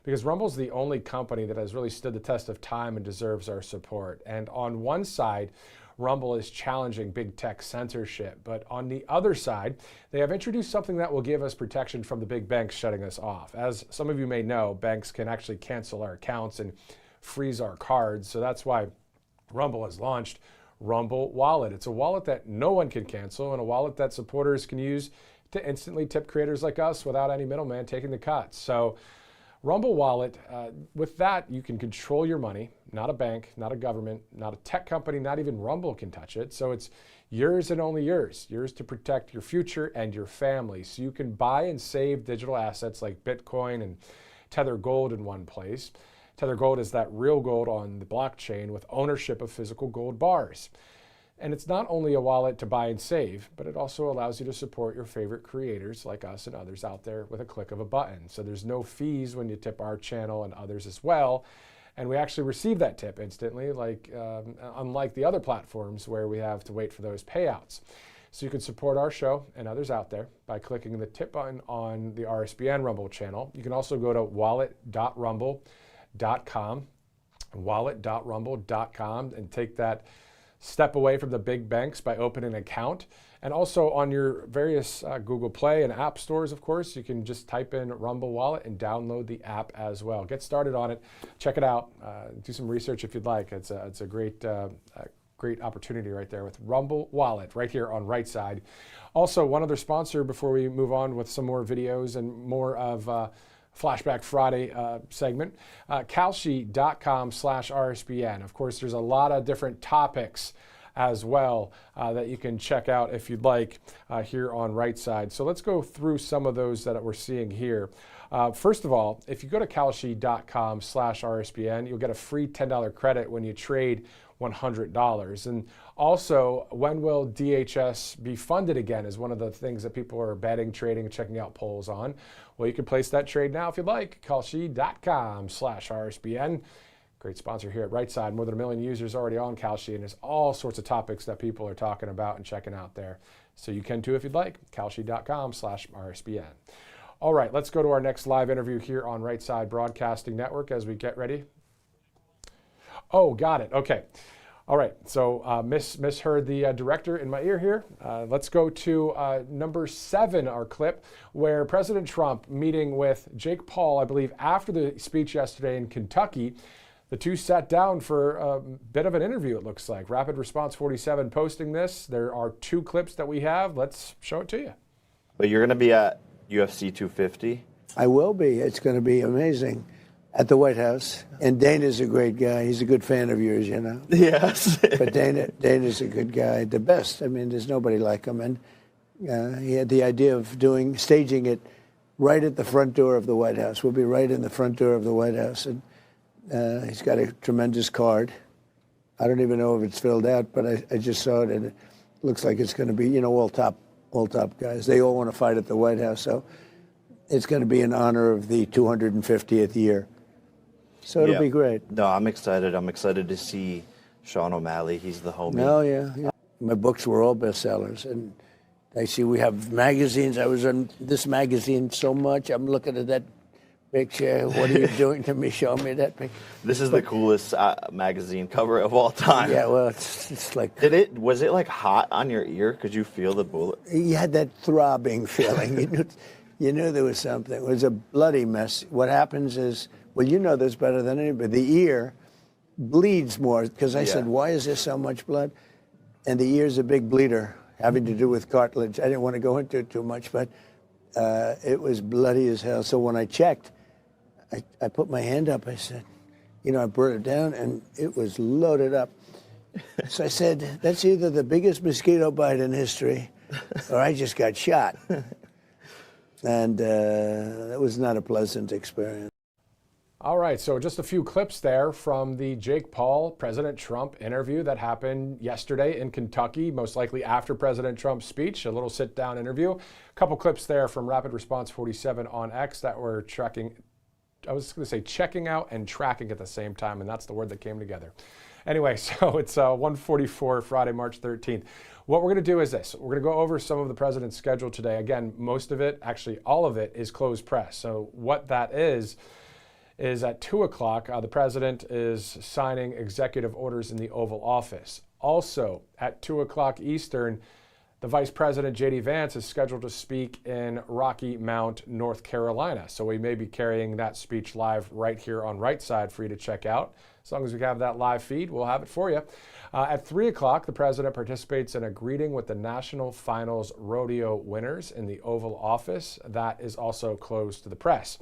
because Rumble's the only company that has really stood the test of time and deserves our support. And on one side, Rumble is challenging big tech censorship, but on the other side, they have introduced something that will give us protection from the big banks shutting us off. As some of you may know, banks can actually cancel our accounts and freeze our cards. So that's why Rumble has launched Rumble Wallet. It's a wallet that no one can cancel, and a wallet that supporters can use to instantly tip creators like us without any middleman taking the cut. So Rumble Wallet, with that, you can control your money. Not a bank, not a government, not a tech company, not even Rumble can touch it. So it's yours and only yours. Yours to protect your future and your family. So you can buy and save digital assets like Bitcoin and Tether Gold in one place. Tether Gold is that real gold on the blockchain with ownership of physical gold bars. And it's not only a wallet to buy and save, but it also allows you to support your favorite creators like us and others out there with a click of a button. So there's no fees when you tip our channel and others as well. And we actually receive that tip instantly, like unlike the other platforms where we have to wait for those payouts. So you can support our show and others out there by clicking the tip button on the RSBN Rumble channel. You can also go to wallet.rumble.com and take that step away from the big banks by opening an account. And also on your various Google Play and App stores, of course, you can just type in Rumble Wallet and download the app as well. Get started on it. Check it out. Do some research if you'd like. It's a great opportunity right there with Rumble Wallet right here on Right Side. Also, one other sponsor before we move on with some more videos and more of Flashback Friday segment, Kalshi.com/RSBN. Of course, there's a lot of different topics as well that you can check out if you'd like here on Right Side. So let's go through some of those that we're seeing here. First of all, if you go to Kalshi.com/RSBN, you'll get a free $10 credit when you trade $100. And also, when will DHS be funded again is one of the things that people are betting, trading, and checking out polls on. Well, you can place that trade now if you'd like. Kalshi.com/RSBN. Great sponsor here at Right Side. More than 1 million users already on Kalshi, and there's all sorts of topics that people are talking about and checking out there. So you can too if you'd like. Kalshi.com/RSBN. All right, let's go to our next live interview here on Right Side Broadcasting Network as we get ready. Oh, got it. Okay. All right. So misheard the director in my ear here. Let's go to number 7, our clip, where President Trump meeting with Jake Paul, I believe, after the speech yesterday in Kentucky. The two sat down for a bit of an interview, it looks like. Rapid Response 47 posting this. There are 2 clips that we have. Let's show it to you. But you're going to be at UFC 250? I will be. It's going to be amazing. At the White House. And Dana's a great guy. He's a good fan of yours, you know. Yes. But Dana's a good guy. The best. I mean, there's nobody like him. And he had the idea of staging it right at the front door of the White House. We'll be right in the front door of the White House. And he's got a tremendous card. I don't even know if it's filled out, but I just saw it, and it looks like it's going to be, you know, all top guys. They all want to fight at the White House. So it's going to be in honor of the 250th year. So it'll be great. No, I'm excited. I'm excited to see Sean O'Malley. He's the homie. Oh, yeah. My books were all bestsellers. And I see we have magazines. I was on this magazine so much. I'm looking at that picture. What are you doing to me? Show me that picture. This is the coolest magazine cover of all time. Yeah, well, it's like... Was it like hot on your ear? Could you feel the bullet? You had that throbbing feeling. You knew there was something. It was a bloody mess. What happens is, well, you know this better than anybody. The ear bleeds more because I said, why is there so much blood? And the ear's a big bleeder having to do with cartilage. I didn't want to go into it too much, but it was bloody as hell. So when I checked, I put my hand up. I said, you know, I brought it down and it was loaded up. So I said, that's either the biggest mosquito bite in history or I just got shot. And that was not a pleasant experience. All right, so just a few clips there from the Jake Paul, President Trump interview that happened yesterday in Kentucky, most likely after President Trump's speech, a little sit-down interview. A couple clips there from Rapid Response 47 on X that were checking out and tracking at the same time, and that's the word that came together. Anyway, so it's 1:44 Friday, March 13th. What we're going to do is this. We're going to go over some of the president's schedule today. Again, most of it, actually all of it, is closed press. So what that is at 2 o'clock, the president is signing executive orders in the Oval Office. Also, at 2 o'clock Eastern, the Vice President, J.D. Vance, is scheduled to speak in Rocky Mount, North Carolina. So we may be carrying that speech live right here on Right Side for you to check out. As long as we have that live feed, we'll have it for you. At 3 o'clock, the president participates in a greeting with the National Finals Rodeo winners in the Oval Office. That is also closed to the press.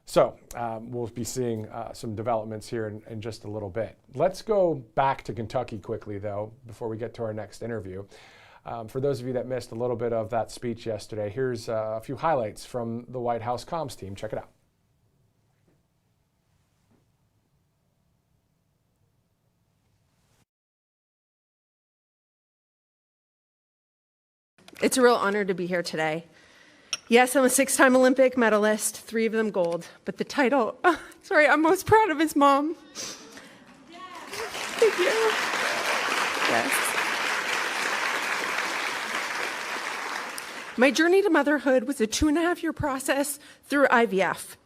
So we'll be seeing some developments here in just a little bit. Let's go back to Kentucky quickly, though, before we get to our next interview. For those of you that missed a little bit of that speech yesterday, here's a few highlights from the White House comms team. Check it out. It's a real honor to be here today. Yes, I'm a 6-time Olympic medalist, 3 of them gold, but the title, I'm most proud of his mom. Thank you. Yes. My journey to motherhood was a 2.5-year process through IVF.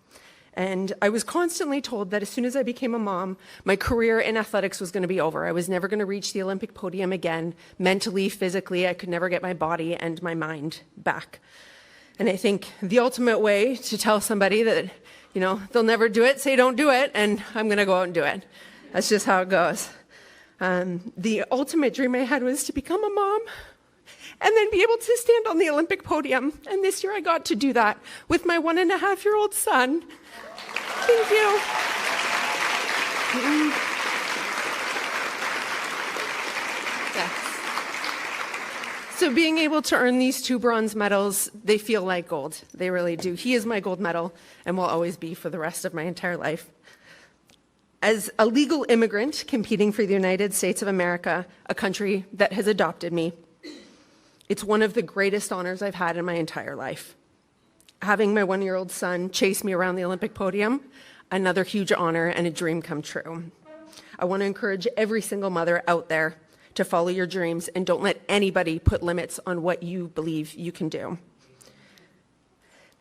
And I was constantly told that as soon as I became a mom, my career in athletics was going to be over. I was never going to reach the Olympic podium again. Mentally, physically, I could never get my body and my mind back. And I think the ultimate way to tell somebody that, you know, they'll never do it, say don't do it, and I'm going to go out and do it. That's just how it goes. The ultimate dream I had was to become a mom and then be able to stand on the Olympic podium. And this year I got to do that with my 1.5-year-old son. Thank you. Yes. So being able to earn these 2 bronze medals, they feel like gold. They really do. He is my gold medal and will always be for the rest of my entire life. As a legal immigrant competing for the United States of America, a country that has adopted me, it's one of the greatest honors I've had in my entire life. Having my 1-year-old son chase me around the Olympic podium, another huge honor and a dream come true. I want to encourage every single mother out there to follow your dreams and don't let anybody put limits on what you believe you can do.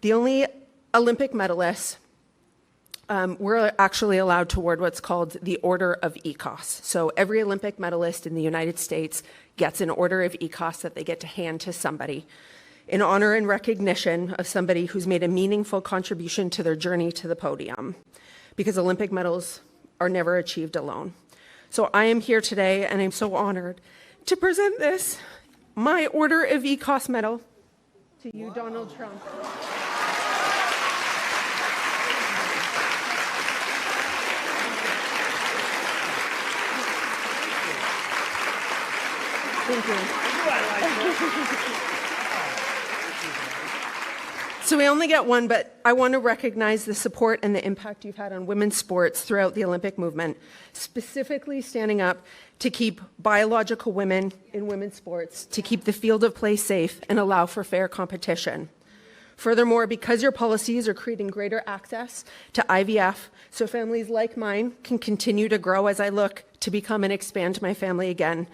The only Olympic medalists we're actually allowed to award what's called the Order of ECOS. So every Olympic medalist in the United States gets an Order of ECOS that they get to hand to somebody in honor and recognition of somebody who's made a meaningful contribution to their journey to the podium, because Olympic medals are never achieved alone. So I am here today, and I'm so honored to present this, my Order of ECOS medal, to you, Donald Trump. Thank you. So we only get one, but I want to recognize the support and the impact you've had on women's sports throughout the Olympic movement, specifically standing up to keep biological women in women's sports, to keep the field of play safe and allow for fair competition. Furthermore, because your policies are creating greater access to IVF, so families like mine can continue to grow as I look to become and expand my family again,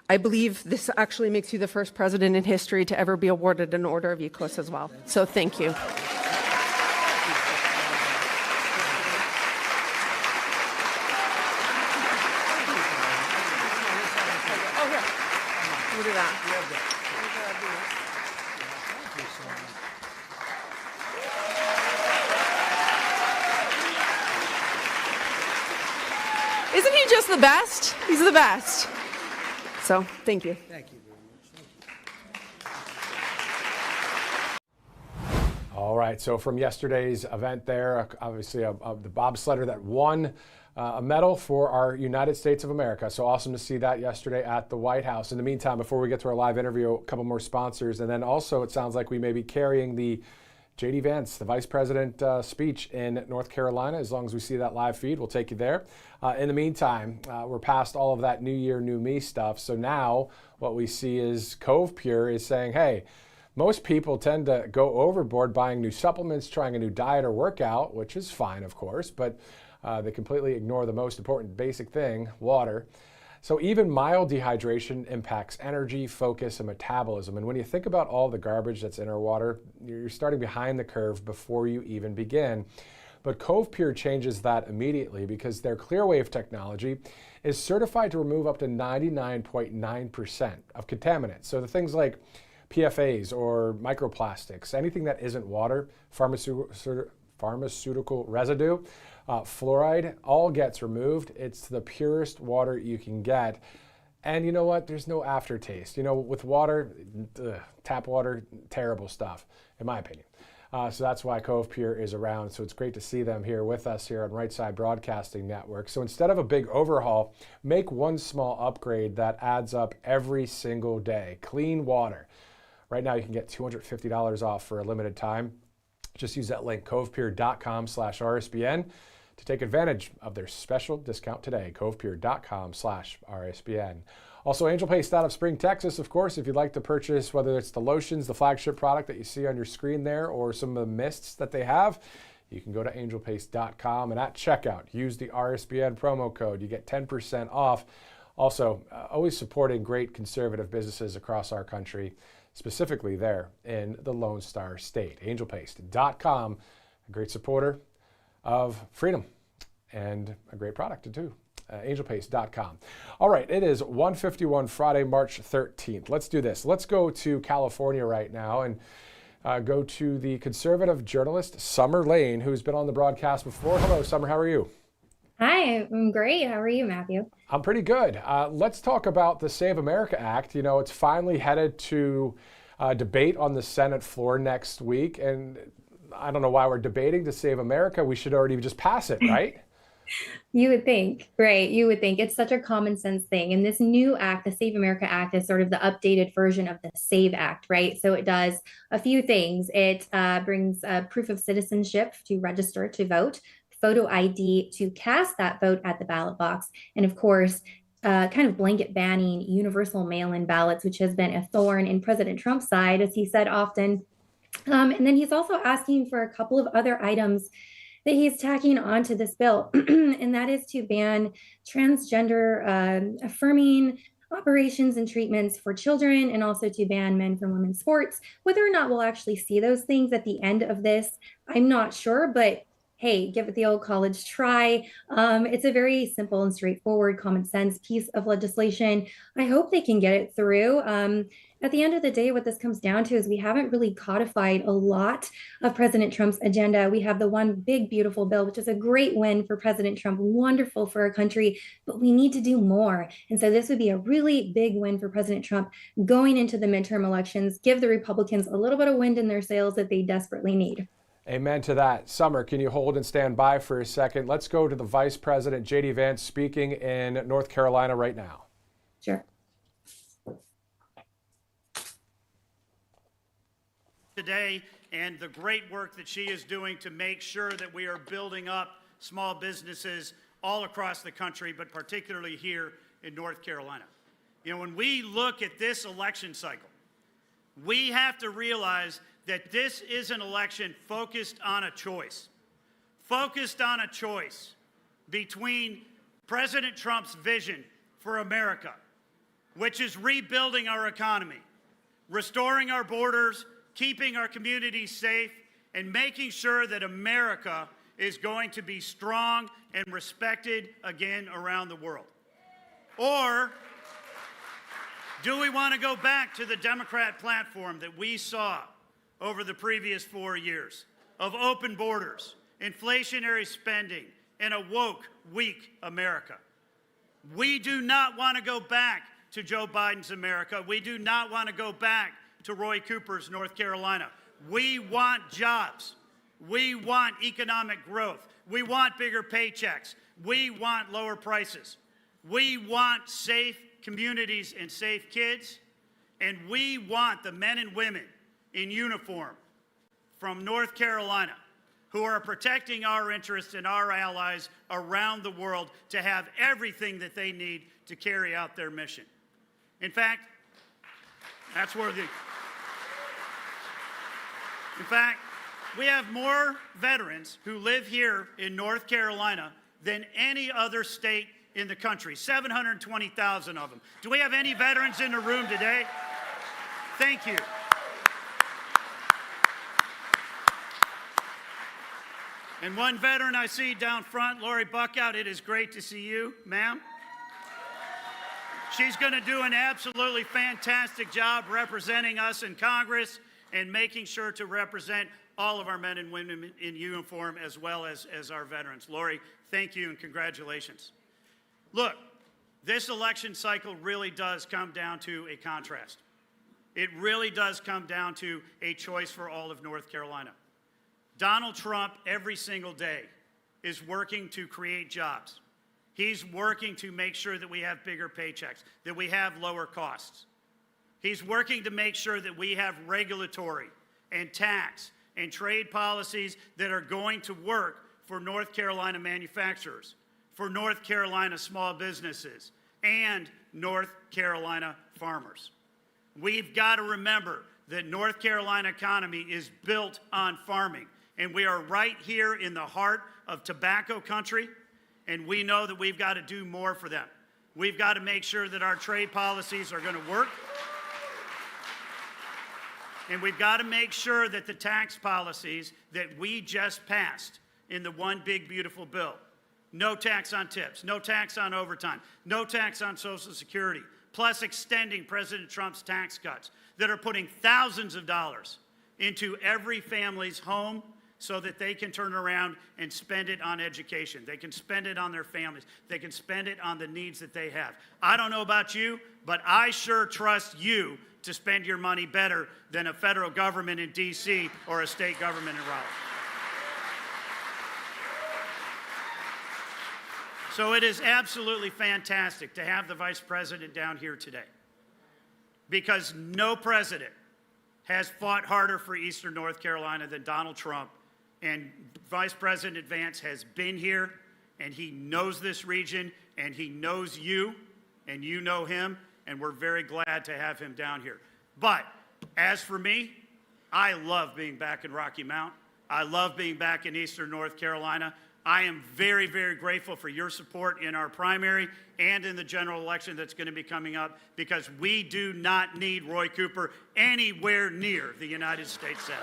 I believe this actually makes you the first president in history to ever be awarded an Order of ECOS as well. So thank you. Isn't he just the best? He's the best. So, thank you. Thank you very much. All right, so from yesterday's event there, obviously the bobsledder that won a medal for our United States of America. So awesome to see that yesterday at the White House. In the meantime, before we get to our live interview, a couple more sponsors. And then also it sounds like we may be carrying the J.D. Vance, the Vice President speech in North Carolina. As long as we see that live feed, we'll take you there. In the meantime, we're past all of that New Year, New Me stuff. So now what we see is Cove Pure is saying, hey, most people tend to go overboard buying new supplements, trying a new diet or workout, which is fine, of course, but they completely ignore the most important basic thing, water. So even mild dehydration impacts energy, focus, and metabolism. And when you think about all the garbage that's in our water, you're starting behind the curve before you even begin. But Cove Pure changes that immediately because their ClearWave technology is certified to remove up to 99.9% of contaminants. So the things like PFAs or microplastics, anything that isn't water, pharmaceutical residue, fluoride, all gets removed. It's the purest water you can get. And you know what? There's no aftertaste. You know, with water, tap water, terrible stuff, in my opinion. So that's why Cove Pure is around. So it's great to see them here with us here on Right Side Broadcasting Network. So instead of a big overhaul, make one small upgrade that adds up every single day. Clean water. Right now you can get $250 off for a limited time. Just use that link, covepure.com/RSBN, to take advantage of their special discount today, covepure.com/RSBN. Also, Angel Paste out of Spring, Texas, of course, if you'd like to purchase, whether it's the lotions, the flagship product that you see on your screen there, or some of the mists that they have, you can go to angelpaste.com, and at checkout, use the RSBN promo code. You get 10% off. Also, always supporting great conservative businesses across our country, specifically there in the Lone Star State. Angelpaste.com, a great supporter of freedom and a great product too. Angelpaste.com. All right, it is 1:51 Friday, March 13th. Let's do this. Let's go to California right now and go to the conservative journalist, Summer Lane, who's been on the broadcast before. Hello, Summer, how are you? Hi, I'm great. How are you, Matthew? I'm pretty good. Let's talk about the Save America Act. You know, it's finally headed to debate on the Senate floor next week. And I don't know why we're debating to Save America. We should already just pass it, right? You would think, right? You would think it's such a common sense thing. And this new act, the Save America Act, is sort of the updated version of the SAVE Act, right? So it does a few things. It brings proof of citizenship to register to vote, photo ID to cast that vote at the ballot box, and of course, kind of blanket banning universal mail-in ballots, which has been a thorn in President Trump's side, as he said often. And then he's also asking for a couple of other items that he's tacking onto this bill, and that is to ban transgender affirming operations and treatments for children, and also to ban men from women's sports. Whether or not we'll actually see those things at the end of this, I'm not sure, but hey, give it the old college try. It's a very simple and straightforward, common sense piece of legislation. I hope they can get it through. At the end of the day, what this comes down to is we haven't really codified a lot of President Trump's agenda. We have the one big, beautiful bill, which is a great win for President Trump, wonderful for our country, but we need to do more. And so this would be a really big win for President Trump going into the midterm elections, give the Republicans a little bit of wind in their sails that they desperately need. Amen to that. Summer, can you hold and stand by for a second? Let's go to the Vice President, J.D. Vance, speaking in North Carolina right now. Sure. Today, and the great work that she is doing to make sure that we are building up small businesses all across the country, but particularly here in North Carolina. You know, when we look at this election cycle, we have to realize that this is an election focused on a choice between President Trump's vision for America, which is rebuilding our economy, restoring our borders, keeping our communities safe, and making sure that America is going to be strong and respected again around the world. Or do we want to go back to the Democrat platform that we saw over the previous 4 years of open borders, inflationary spending, and a woke, weak America? We do not want to go back to Joe Biden's America. We do not want to go back to Roy Cooper's North Carolina. We want jobs. We want economic growth. We want bigger paychecks. We want lower prices. We want safe communities and safe kids. And we want the men and women in uniform from North Carolina who are protecting our interests and our allies around the world to have everything that they need to carry out their mission. In fact, we have more veterans who live here in North Carolina than any other state in the country, 720,000 of them. Do we have any veterans in the room today? Thank you. And one veteran I see down front, Lori Buckout, it is great to see you, ma'am. She's going to do an absolutely fantastic job representing us in Congress and making sure to represent all of our men and women in uniform as well as our veterans. Lori, thank you and congratulations. Look, this election cycle really does come down to a contrast. It really does come down to a choice for all of North Carolina. Donald Trump, every single day, is working to create jobs. He's working to make sure that we have bigger paychecks, that we have lower costs. He's working to make sure that we have regulatory and tax and trade policies that are going to work for North Carolina manufacturers, for North Carolina small businesses, and North Carolina farmers. We've got to remember that North Carolina economy is built on farming, and we are right here in the heart of tobacco country, and we know that we've got to do more for them. We've got to make sure that our trade policies are going to work, and we've got to make sure that the tax policies that we just passed in the One Big Beautiful Bill, no tax on tips, no tax on overtime, no tax on Social Security, plus extending President Trump's tax cuts that are putting thousands of dollars into every family's home so that they can turn around and spend it on education. They can spend it on their families. They can spend it on the needs that they have. I don't know about you, but I sure trust you to spend your money better than a federal government in D.C. or a state government in Raleigh. So it is absolutely fantastic to have the Vice President down here today, because no president has fought harder for Eastern North Carolina than Donald Trump. And Vice President Vance has been here, and he knows this region, and he knows you, and you know him, and we're very glad to have him down here. But as for me, I love being back in Rocky Mount. I love being back in Eastern North Carolina. I am very, very grateful for your support in our primary and in the general election that's going to be coming up, because we do not need Roy Cooper anywhere near the United States Senate.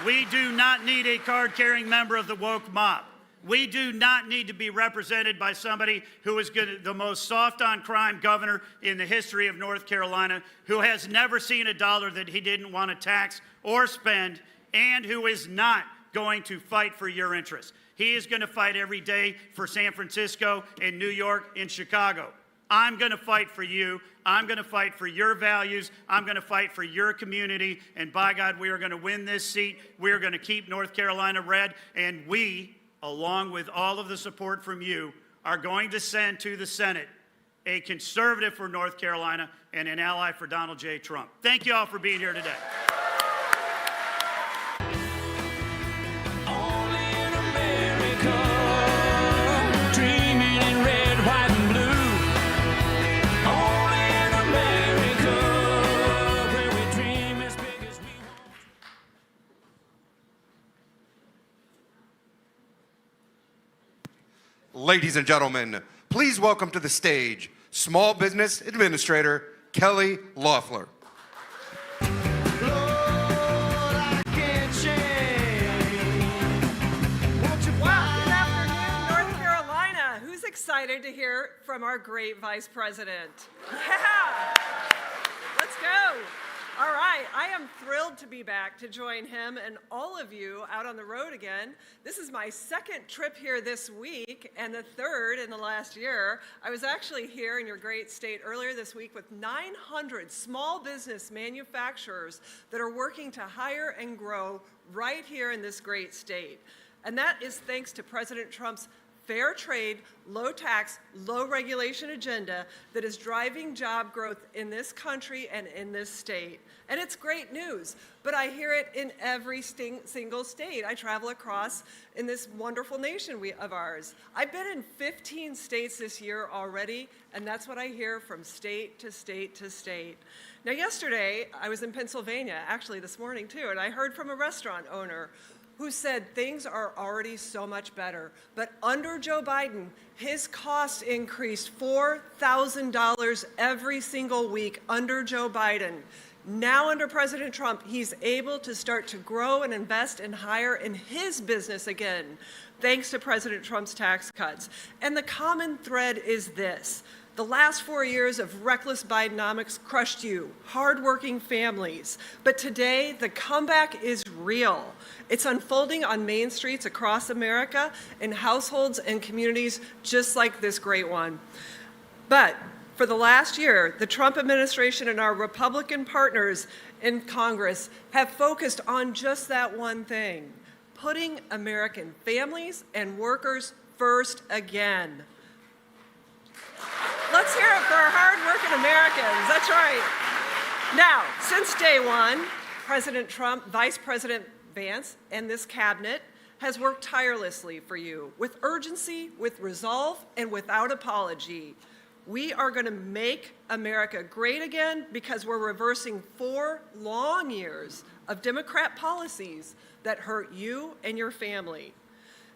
We do not need a card-carrying member of the woke mob. We do not need to be represented by somebody who is the most soft-on-crime governor in the history of North Carolina, who has never seen a dollar that he didn't want to tax or spend, and who is not going to fight for your interests. He is going to fight every day for San Francisco and New York and Chicago. I'm going to fight for you. I'm going to fight for your values. I'm going to fight for your community. And by God, we are going to win this seat. We are going to keep North Carolina red. And we, along with all of the support from you, are going to send to the Senate a conservative for North Carolina and an ally for Donald J. Trump. Thank you all for being here today. Ladies and gentlemen, please welcome to the stage Small Business Administrator Kelly Loeffler. Good afternoon, North Carolina. Who's excited to hear from our great Vice President? Yeah, let's go. All right, I am thrilled to be back to join him and all of you out on the road again. This is my second trip here this week and the third in the last year. I was actually here in your great state earlier this week with 900 small business manufacturers that are working to hire and grow right here in this great state. And that is thanks to President Trump's fair trade, low tax, low regulation agenda that is driving job growth in this country and in this state. And it's great news, but I hear it in every single state I travel across in this wonderful nation of ours. I've been in 15 states this year already, and that's what I hear from state to state to state. Now, yesterday, I was in Pennsylvania, actually this morning too, and I heard from a restaurant owner who said things are already so much better. But under Joe Biden, his costs increased $4,000 every single week under Joe Biden. Now under President Trump, he's able to start to grow and invest and hire in his business again, thanks to President Trump's tax cuts. And the common thread is this. The last 4 years of reckless Bidenomics crushed you, hardworking families. But today, the comeback is real. It's unfolding on main streets across America in households and communities just like this great one. But for the last year, the Trump administration and our Republican partners in Congress have focused on just that one thing, putting American families and workers first again. Let's hear it for our hard-working Americans. That's right. Now, since day one, President Trump, Vice President Vance, and this cabinet has worked tirelessly for you with urgency, with resolve, and without apology. We are going to make America great again because we're reversing 4 long years of Democrat policies that hurt you and your family.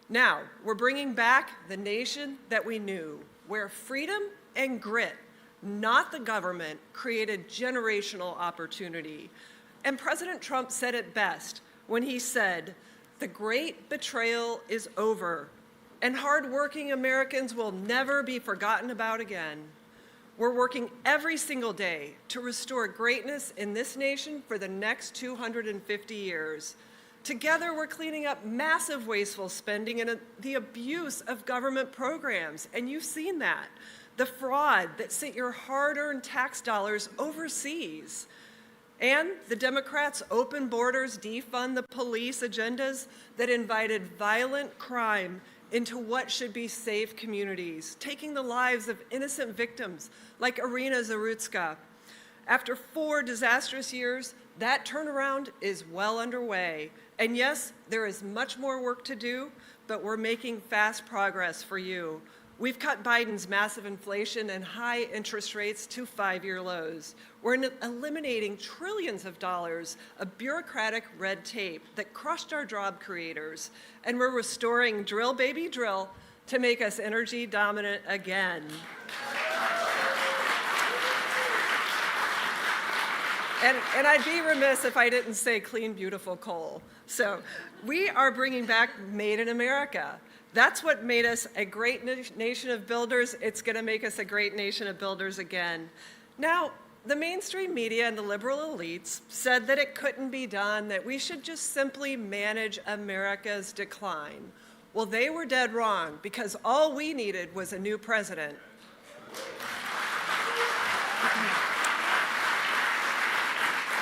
Now, we're bringing back the nation that we knew, where freedom and grit, not the government, created generational opportunity. And President Trump said it best when he said, "The great betrayal is over, and hardworking Americans will never be forgotten about again." We're working every single day to restore greatness in this nation for the next 250 years. Together, we're cleaning up massive wasteful spending and the abuse of government programs, and you've seen that. The fraud that sent your hard-earned tax dollars overseas. And the Democrats' open borders, defund the police agendas that invited violent crime into what should be safe communities, taking the lives of innocent victims like Irina Zarutska. After 4 disastrous years, that turnaround is well underway. And yes, there is much more work to do, but we're making fast progress for you. We've cut Biden's massive inflation and high interest rates to 5-year lows. We're eliminating trillions of dollars of bureaucratic red tape that crushed our job creators. And we're restoring drill, baby, drill to make us energy dominant again. And I'd be remiss if I didn't say clean, beautiful coal. So we are bringing back Made in America. That's what made us a great nation of builders. It's going to make us a great nation of builders again. Now, the mainstream media and the liberal elites said that it couldn't be done, that we should just simply manage America's decline. Well, they were dead wrong, because all we needed was a new president.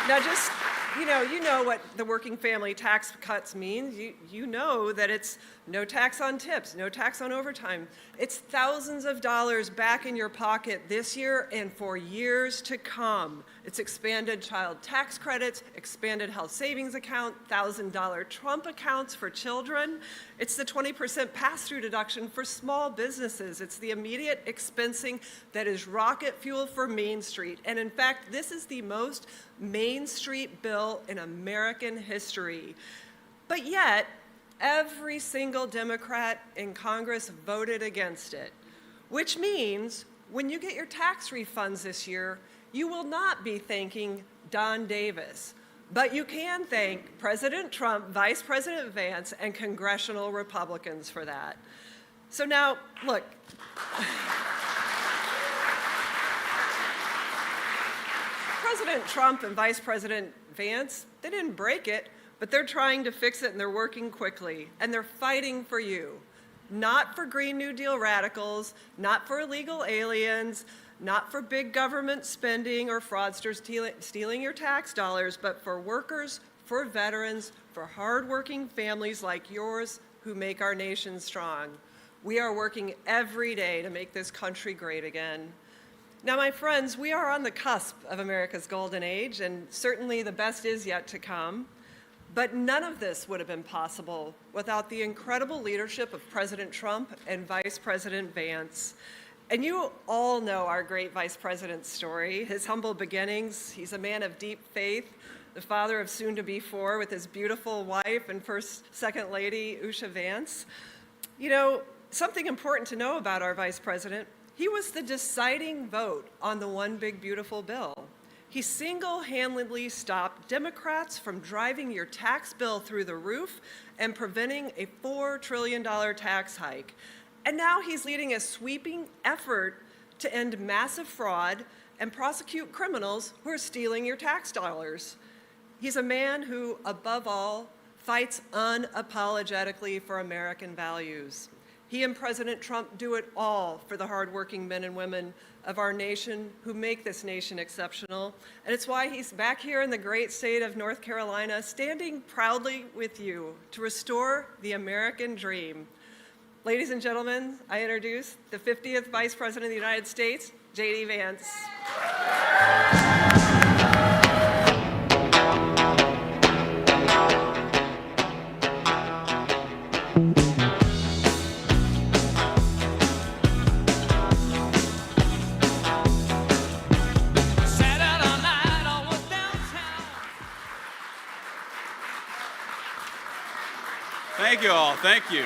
Now, just, you know what the working family tax cuts mean. You know that it's no tax on tips, no tax on overtime. It's thousands of dollars back in your pocket this year and for years to come. It's expanded child tax credits, expanded health savings account, $1,000 Trump accounts for children. It's the 20% pass-through deduction for small businesses. It's the immediate expensing that is rocket fuel for Main Street. And in fact, this is the most Main Street bill in American history. But yet, every single Democrat in Congress voted against it, which means when you get your tax refunds this year, you will not be thanking Don Davis, but you can thank President Trump, Vice President Vance, and congressional Republicans for that. So now, look. President Trump and Vice President Vance, they didn't break it, but they're trying to fix it and they're working quickly. And they're fighting for you. Not for Green New Deal radicals, not for illegal aliens, not for big government spending or fraudsters stealing your tax dollars, but for workers, for veterans, for hardworking families like yours who make our nation strong. We are working every day to make this country great again. Now, my friends, we are on the cusp of America's golden age, and certainly the best is yet to come. But none of this would have been possible without the incredible leadership of President Trump and Vice President Vance. And you all know our great Vice President's story, his humble beginnings. He's a man of deep faith, the father of soon-to-be 4 with his beautiful wife and Second Lady, Usha Vance. You know, something important to know about our Vice President, he was the deciding vote on the One Big Beautiful Bill. He single-handedly stopped Democrats from driving your tax bill through the roof and preventing a $4 trillion tax hike. And now he's leading a sweeping effort to end massive fraud and prosecute criminals who are stealing your tax dollars. He's a man who, above all, fights unapologetically for American values. He and President Trump do it all for the hardworking men and women of our nation who make this nation exceptional. And it's why he's back here in the great state of North Carolina, standing proudly with you to restore the American dream. Ladies and gentlemen, I introduce the 50th Vice President of the United States, J.D. Vance. Thank you all. Thank you.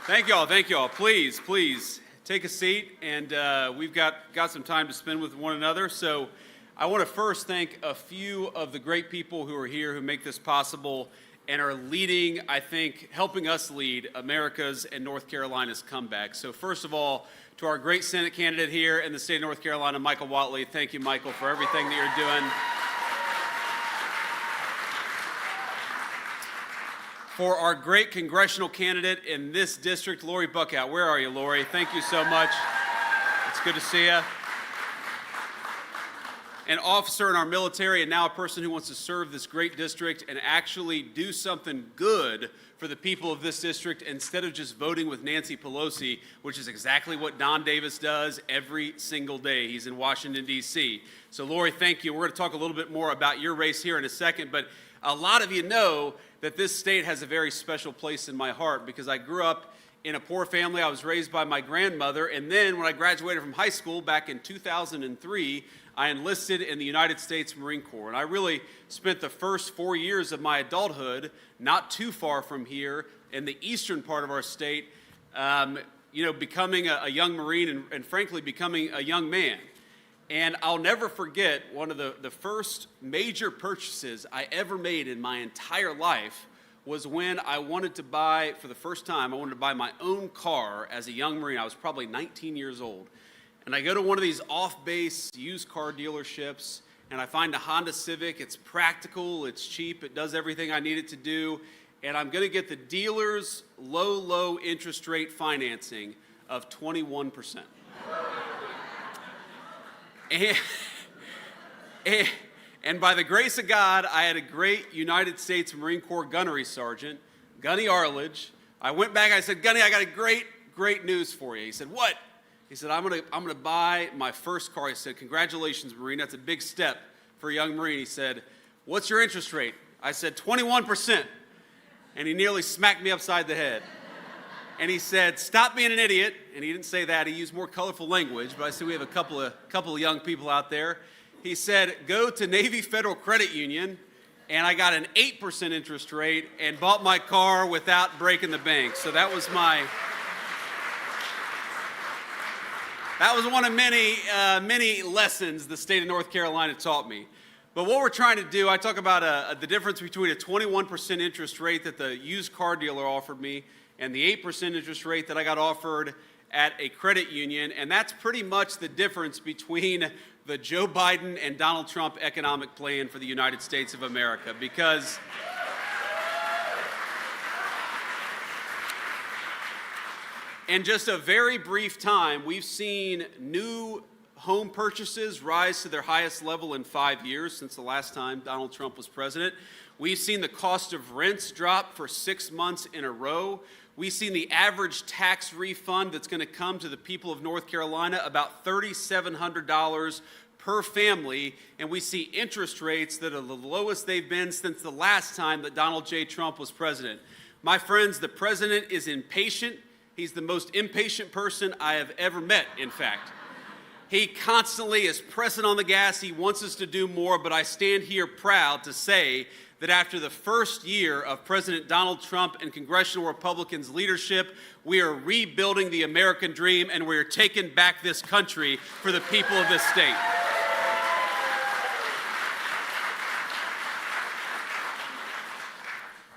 Thank you all. Thank you all. Please, please take a seat, and we've got some time to spend with one another. So I want to first thank a few of the great people who are here who make this possible and are leading, I think, helping us lead America's and North Carolina's comeback. So first of all, to our great Senate candidate here in the state of North Carolina, Michael Whatley. Thank you, Michael, for everything that you're doing. For our great congressional candidate in this district, Lori Buckout. Where are you, Lori? Thank you so much. It's good to see you. An officer in our military and now a person who wants to serve this great district and actually do something good for the people of this district instead of just voting with Nancy Pelosi, which is exactly what Don Davis does every single day. He's in Washington, D.C. So, Lori, thank you. We're going to talk a little bit more about your race here in a second, but a lot of you know that this state has a very special place in my heart because I grew up in a poor family. I was raised by my grandmother, and then when I graduated from high school back in 2003, I enlisted in the United States Marine Corps, and I really spent the first 4 years of my adulthood not too far from here in the eastern part of our state, becoming a young Marine and frankly becoming a young man. And I'll never forget one of the first major purchases I ever made in my entire life was when I wanted to buy, for the first time, I wanted to buy my own car as a young Marine. I was probably 19 years old. And I go to one of these off-base used car dealerships, and I find a Honda Civic. It's practical, it's cheap, it does everything I need it to do, and I'm going to get the dealer's low interest rate financing of 21%. And by the grace of God, I had a great United States Marine Corps gunnery sergeant, Gunny Arledge. I went back, I said, Gunny, I got a great news for you. He said, what? He said, I'm gonna buy my first car. He said, congratulations, Marine. That's a big step for a young Marine. He said, what's your interest rate? I said, 21%. And he nearly smacked me upside the head. And he said, stop being an idiot. And he didn't say that. He used more colorful language, but I said, we have a couple of young people out there. He said, go to Navy Federal Credit Union. And I got an 8% interest rate and bought my car without breaking the bank. So that was one of many lessons the state of North Carolina taught me. But what we're trying to do, I talk about the difference between a 21% interest rate that the used car dealer offered me and the 8% interest rate that I got offered at a credit union. And that's pretty much the difference between the Joe Biden and Donald Trump economic plan for the United States of America. Because in just a very brief time, we've seen new home purchases rise to their highest level in 5 years since the last time Donald Trump was president. We've seen the cost of rents drop for 6 months in a row. We've seen the average tax refund that's going to come to the people of North Carolina about $3,700 per family, and we see interest rates that are the lowest they've been since the last time that Donald J. Trump was president. My friends, the president is impatient. He's the most impatient person I have ever met, in fact. He constantly is pressing on the gas. He wants us to do more, but I stand here proud to say that after the first year of President Donald Trump and congressional Republicans' leadership, we are rebuilding the American dream, and we are taking back this country for the people of this state.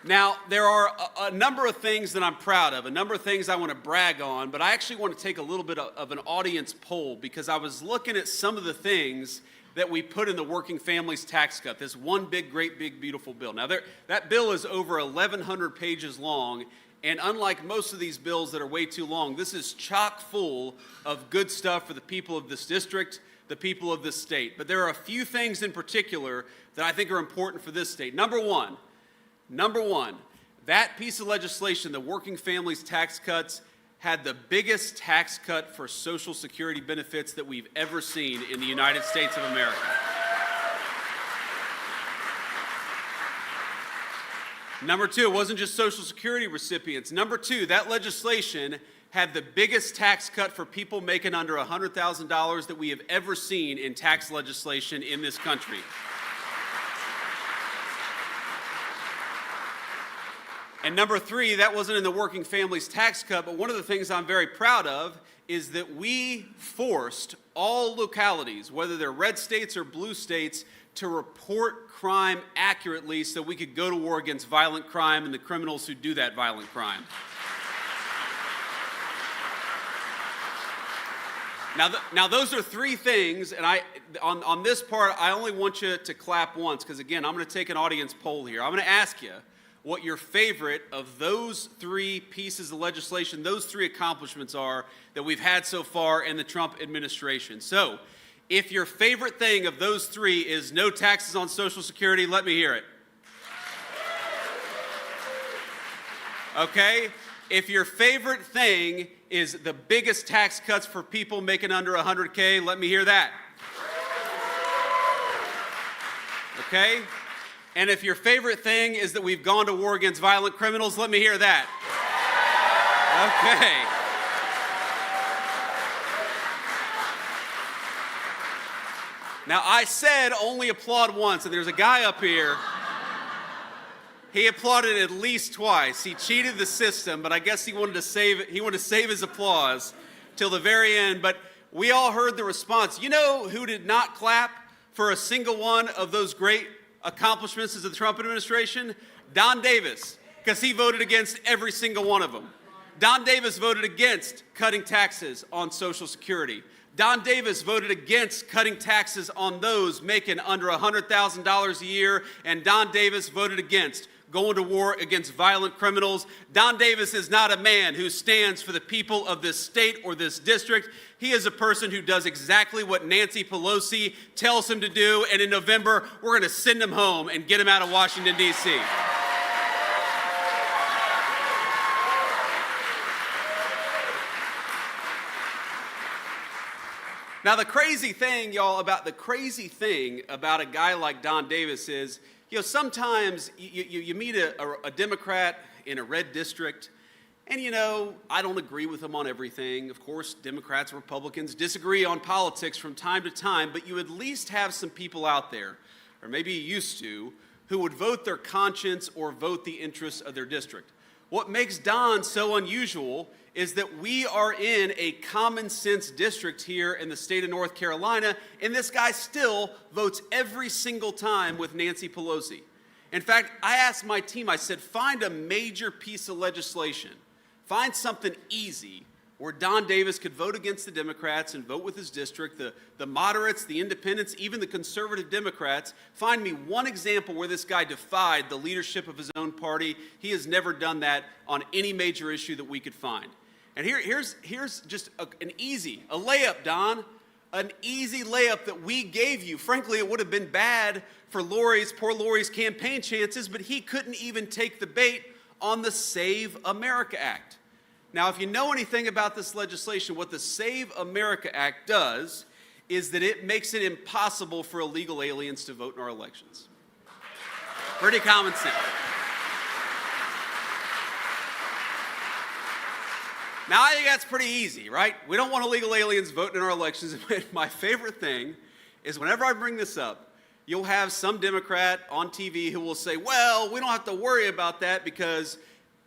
Now, there are a number of things that I'm proud of, a number of things I want to brag on, but I actually want to take a little bit of an audience poll, because I was looking at some of the things that we put in the working families tax cut, this one big, great, big, beautiful bill. Now, that bill is over 1,100 pages long, and unlike most of these bills that are way too long, this is chock full of good stuff for the people of this district, the people of this state. But there are a few things in particular that I think are important for this state. Number one, that piece of legislation, the working families tax cuts, had the biggest tax cut for Social Security benefits that we've ever seen in the United States of America. Number two, it wasn't just Social Security recipients. Number two, that legislation had the biggest tax cut for people making under $100,000 that we have ever seen in tax legislation in this country. And number three, that wasn't in the working families tax cut, but one of the things I'm very proud of is that we forced all localities, whether they're red states or blue states, to report crime accurately so we could go to war against violent crime and the criminals who do that violent crime. Now those are three things, and on this part, I only want you to clap once, because again, I'm going to take an audience poll here. I'm going to ask you what your favorite of those three pieces of legislation, those three accomplishments are that we've had so far in the Trump administration. So, if your favorite thing of those three is no taxes on Social Security, let me hear it. Okay? If your favorite thing is the biggest tax cuts for people making under $100K, let me hear that. Okay? And if your favorite thing is that we've gone to war against violent criminals, let me hear that. Okay. Now, I said only applaud once, and there's a guy up here. He applauded at least twice. He cheated the system, but I guess he wanted to save his applause till the very end. But we all heard the response. You know who did not clap for a single one of those great accomplishments of the Trump administration? Don Davis, because he voted against every single one of them. Don Davis voted against cutting taxes on Social Security. Don Davis voted against cutting taxes on those making under $100,000 a year, and Don Davis voted against going to war against violent criminals. Don Davis is not a man who stands for the people of this state or this district. He is a person who does exactly what Nancy Pelosi tells him to do, and in November, we're going to send him home and get him out of Washington, D.C. Now, the crazy thing, y'all, about a guy like Don Davis is, sometimes you meet a Democrat in a red district, and, I don't agree with him on everything. Of course, Democrats and Republicans disagree on politics from time to time, but you at least have some people out there, or maybe you used to, who would vote their conscience or vote the interests of their district. What makes Don so unusual is that we are in a common sense district here in the state of North Carolina, and this guy still votes every single time with Nancy Pelosi. In fact, I asked my team, I said, find a major piece of legislation Find something easy where Don Davis could vote against the Democrats and vote with his district, the moderates, the independents, even the conservative Democrats. Find me one example where this guy defied the leadership of his own party. He has never done that on any major issue that we could find. And here's just a layup, Don, an easy layup that we gave you. Frankly, it would have been bad for poor Lori's campaign chances, but he couldn't even take the bait on the Save America Act. Now, if you know anything about this legislation, what the Save America Act does is that it makes it impossible for illegal aliens to vote in our elections. Pretty common sense. Now, I think that's pretty easy, right? We don't want illegal aliens voting in our elections. My favorite thing is whenever I bring this up, you'll have some Democrat on TV who will say, well, we don't have to worry about that because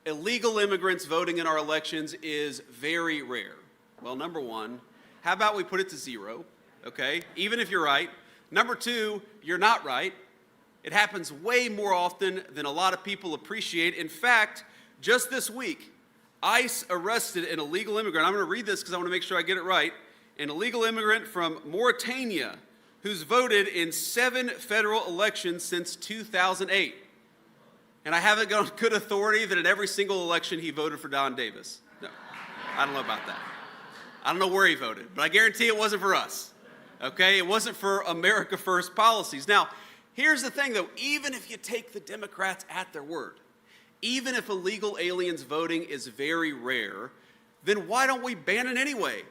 illegal immigrants voting in our elections is very rare. Well, number one, how about we put it to 0, okay? Even if you're right. Number two, you're not right. It happens way more often than a lot of people appreciate. In fact, just this week, ICE arrested an illegal immigrant. I'm going to read this because I want to make sure I get it right. An illegal immigrant from Mauritania who's voted in 7 federal elections since 2008. And I have it on good authority that in every single election he voted for Don Davis. No, I don't know about that. I don't know where he voted, but I guarantee it wasn't for us. Okay? It wasn't for America First policies. Now, here's the thing, though. Even if you take the Democrats at their word, even if illegal aliens voting is very rare, then why don't we ban it anyway?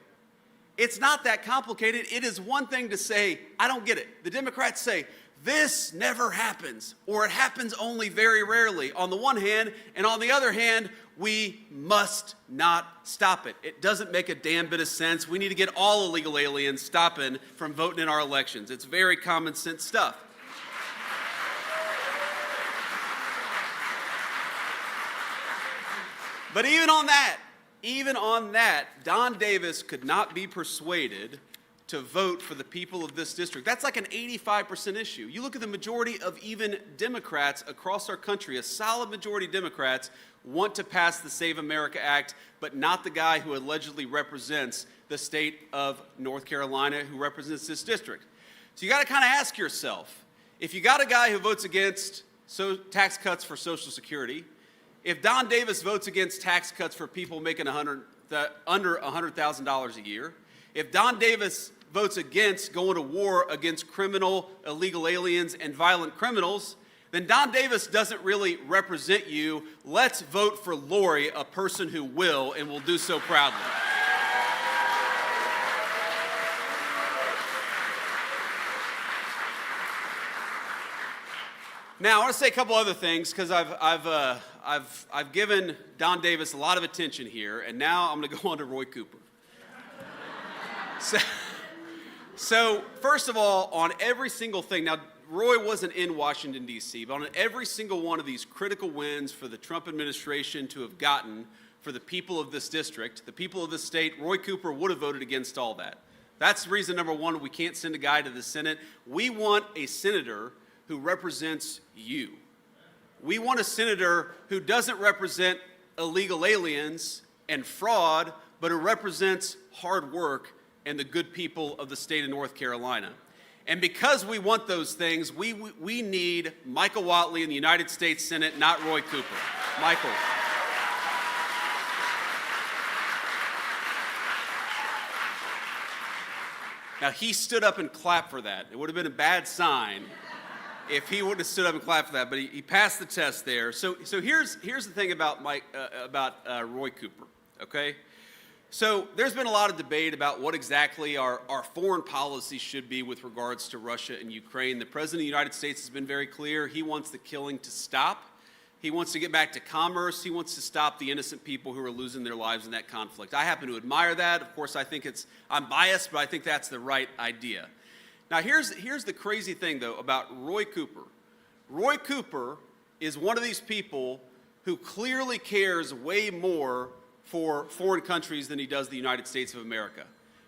It's not that complicated. It is one thing to say, I don't get it. The Democrats say, this never happens, or it happens only very rarely on the one hand, and on the other hand, we must not stop it. It doesn't make a damn bit of sense. We need to get all illegal aliens stopping from voting in our elections. It's very common sense stuff. But even on that, Don Davis could not be persuaded to vote for the people of this district. That's like an 85% issue. You look at the majority of even Democrats across our country, a solid majority of Democrats want to pass the Save America Act, but not the guy who allegedly represents the state of North Carolina, who represents this district. So you got to kind of ask yourself, if you got a guy who votes against tax cuts for Social Security, if Don Davis votes against tax cuts for people making under $100,000 a year, if Don Davis votes against going to war against criminal, illegal aliens, and violent criminals, then Don Davis doesn't really represent you. Let's vote for Lori, a person who will, and will do so proudly. Now, I want to say a couple other things because I've given Don Davis a lot of attention here, and now I'm going to go on to Roy Cooper. So first of all, on every single thing, now Roy wasn't in Washington, D.C., but on every single one of these critical wins for the Trump administration to have gotten for the people of this district, the people of this state, Roy Cooper would have voted against all that. That's reason number one, we can't send a guy to the Senate. We want a senator who represents you. We want a senator who doesn't represent illegal aliens and fraud, but who represents hard work and the good people of the state of North Carolina. And because we want those things, we need Michael Whatley in the United States Senate, not Roy Cooper. Michael. Now, he stood up and clapped for that. It would have been a bad sign if he wouldn't have stood up and clapped for that, but he passed the test there. So here's the thing about Roy Cooper, okay? So there's been a lot of debate about what exactly our foreign policy should be with regards to Russia and Ukraine. The President of the United States has been very clear. He wants the killing to stop. He wants to get back to commerce. He wants to stop the innocent people who are losing their lives in that conflict. I happen to admire that. Of course, I'm biased, but I think that's the right idea. Now, here's the crazy thing, though, about Roy Cooper. Roy Cooper is one of these people who clearly cares way more for foreign countries than he does the United States of America.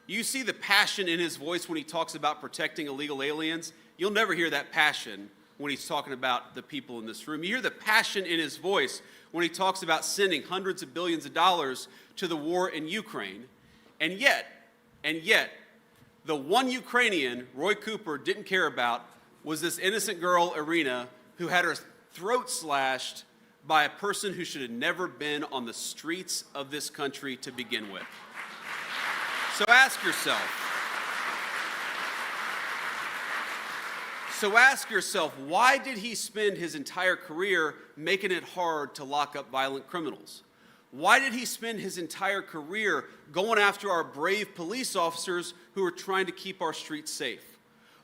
You see the passion in his voice when he talks about protecting illegal aliens. You'll never hear that passion when he's talking about the people in this room. You hear the passion in his voice when he talks about sending hundreds of billions of dollars to the war in Ukraine. And yet, the one Ukrainian Roy Cooper didn't care about was this innocent girl, Irina, who had her throat slashed by a person who should have never been on the streets of this country to begin with. So ask yourself, why did he spend his entire career making it hard to lock up violent criminals? Why did he spend his entire career going after our brave police officers who are trying to keep our streets safe?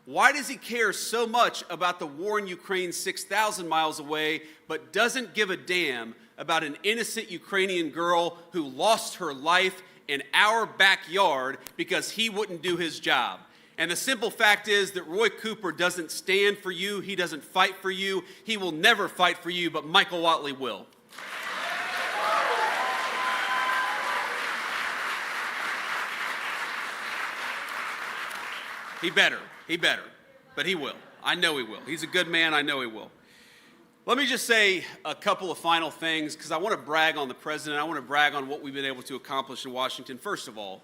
Why does he care so much about the war in Ukraine 6,000 miles away, but doesn't give a damn about an innocent Ukrainian girl who lost her life in our backyard because he wouldn't do his job? And the simple fact is that Roy Cooper doesn't stand for you. He doesn't fight for you. He will never fight for you, but Michael Whatley will. He better, but he will. I know he will. He's a good man. I know he will. Let me just say a couple of final things because I want to brag on the president. I want to brag on what we've been able to accomplish in Washington. First of all,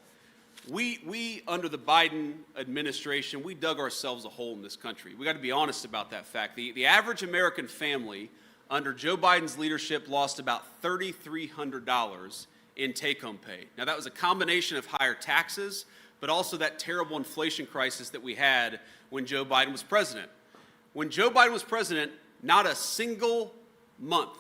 we under the Biden administration, we dug ourselves a hole in this country. We got to be honest about that fact. The average American family under Joe Biden's leadership lost about $3,300 in take-home pay. Now, that was a combination of higher taxes, but also that terrible inflation crisis that we had when Joe Biden was president. When Joe Biden was president, not a single month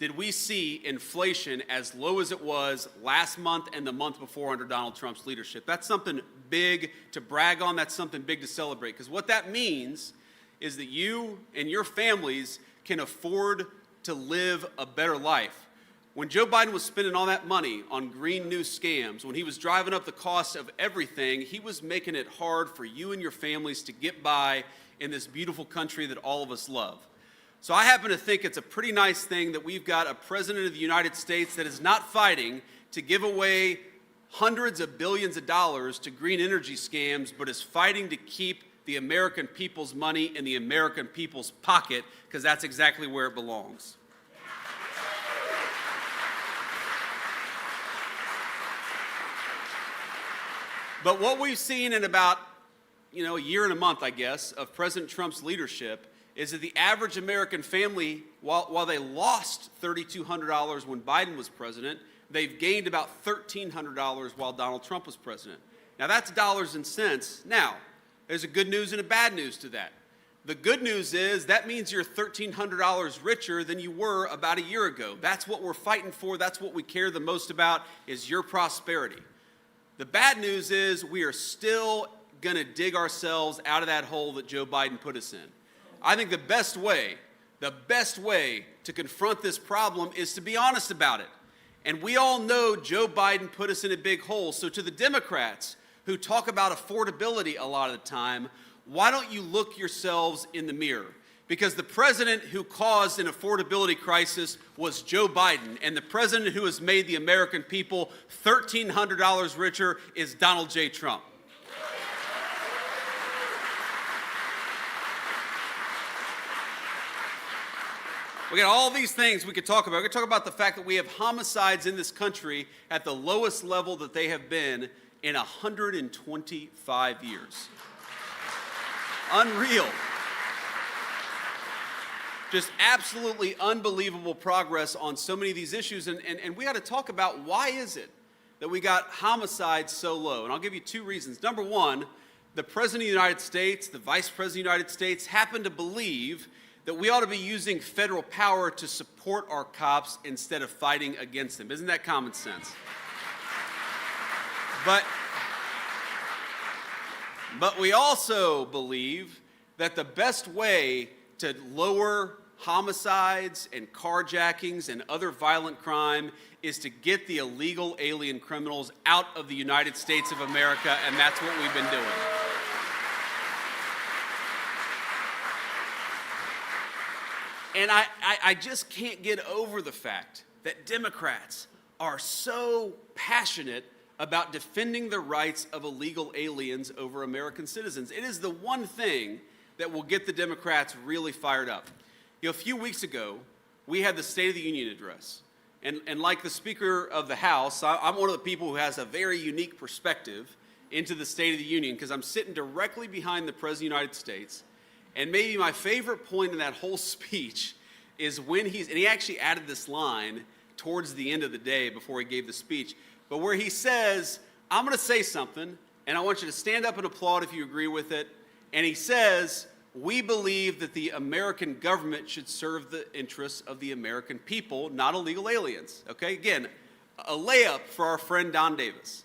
did we see inflation as low as it was last month and the month before under Donald Trump's leadership. That's something big to brag on. That's something big to celebrate. Because what that means is that you and your families can afford to live a better life. When Joe Biden was spending all that money on green new scams, when he was driving up the cost of everything, he was making it hard for you and your families to get by in this beautiful country that all of us love. So I happen to think it's a pretty nice thing that we've got a president of the United States that is not fighting to give away hundreds of billions of dollars to green energy scams, but is fighting to keep the American people's money in the American people's pocket, because that's exactly where it belongs. But what we've seen in about, a year and a month, I guess, of President Trump's leadership is that the average American family, while they lost $3,200 when Biden was president, they've gained about $1,300 while Donald Trump was president. Now, that's dollars and cents. Now, there's a good news and a bad news to that. The good news is that means you're $1,300 richer than you were about a year ago. That's what we're fighting for. That's what we care the most about, is your prosperity. The bad news is we are still going to dig ourselves out of that hole that Joe Biden put us in. I think the best way to confront this problem is to be honest about it. And we all know Joe Biden put us in a big hole. So to the Democrats who talk about affordability a lot of the time, why don't you look yourselves in the mirror? Because the president who caused an affordability crisis was Joe Biden, and the president who has made the American people $1,300 richer is Donald J. Trump. We got all these things we could talk about. We could talk about the fact that we have homicides in this country at the lowest level that they have been in 125 years. Unreal. Just absolutely unbelievable progress on so many of these issues. And we got to talk about why is it that we got homicides so low? And I'll give you two reasons. Number one, the President of the United States, the Vice President of the United States happen to believe that we ought to be using federal power to support our cops instead of fighting against them. Isn't that common sense? But we also believe that the best way to lower homicides and carjackings and other violent crime is to get the illegal alien criminals out of the United States of America, and that's what we've been doing. And I just can't get over the fact that Democrats are so passionate about defending the rights of illegal aliens over American citizens. It is the one thing that will get the Democrats really fired up. You know, a few weeks ago, we had the State of the Union address. And like the Speaker of the House, I'm one of the people who has a very unique perspective into the State of the Union because I'm sitting directly behind the President of the United States. And maybe my favorite point in that whole speech is when and he actually added this line towards the end of the day before he gave the speech, but where he says, I'm going to say something, and I want you to stand up and applaud if you agree with it. And he says, we believe that the American government should serve the interests of the American people, not illegal aliens. Okay, again, a layup for our friend Don Davis.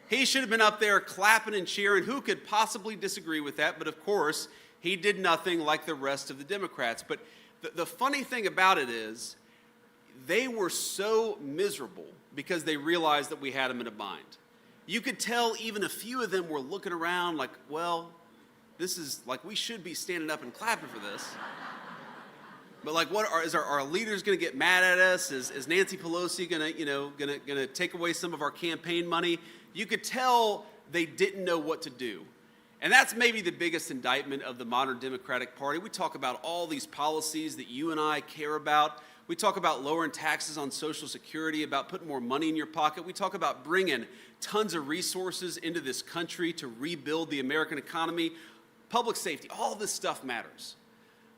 He should have been up there clapping and cheering. Who could possibly disagree with that? But of course, he did nothing like the rest of the Democrats. But the funny thing about it is, they were so miserable because they realized that we had them in a bind. You could tell even a few of them were looking around like, well, this is like, we should be standing up and clapping for this. But like, is our leaders going to get mad at us? Is Nancy Pelosi going to take away some of our campaign money? You could tell they didn't know what to do. And that's maybe the biggest indictment of the modern Democratic Party. We talk about all these policies that you and I care about. We talk about lowering taxes on Social Security, about putting more money in your pocket. We talk about bringing tons of resources into this country to rebuild the American economy. Public safety, all this stuff matters.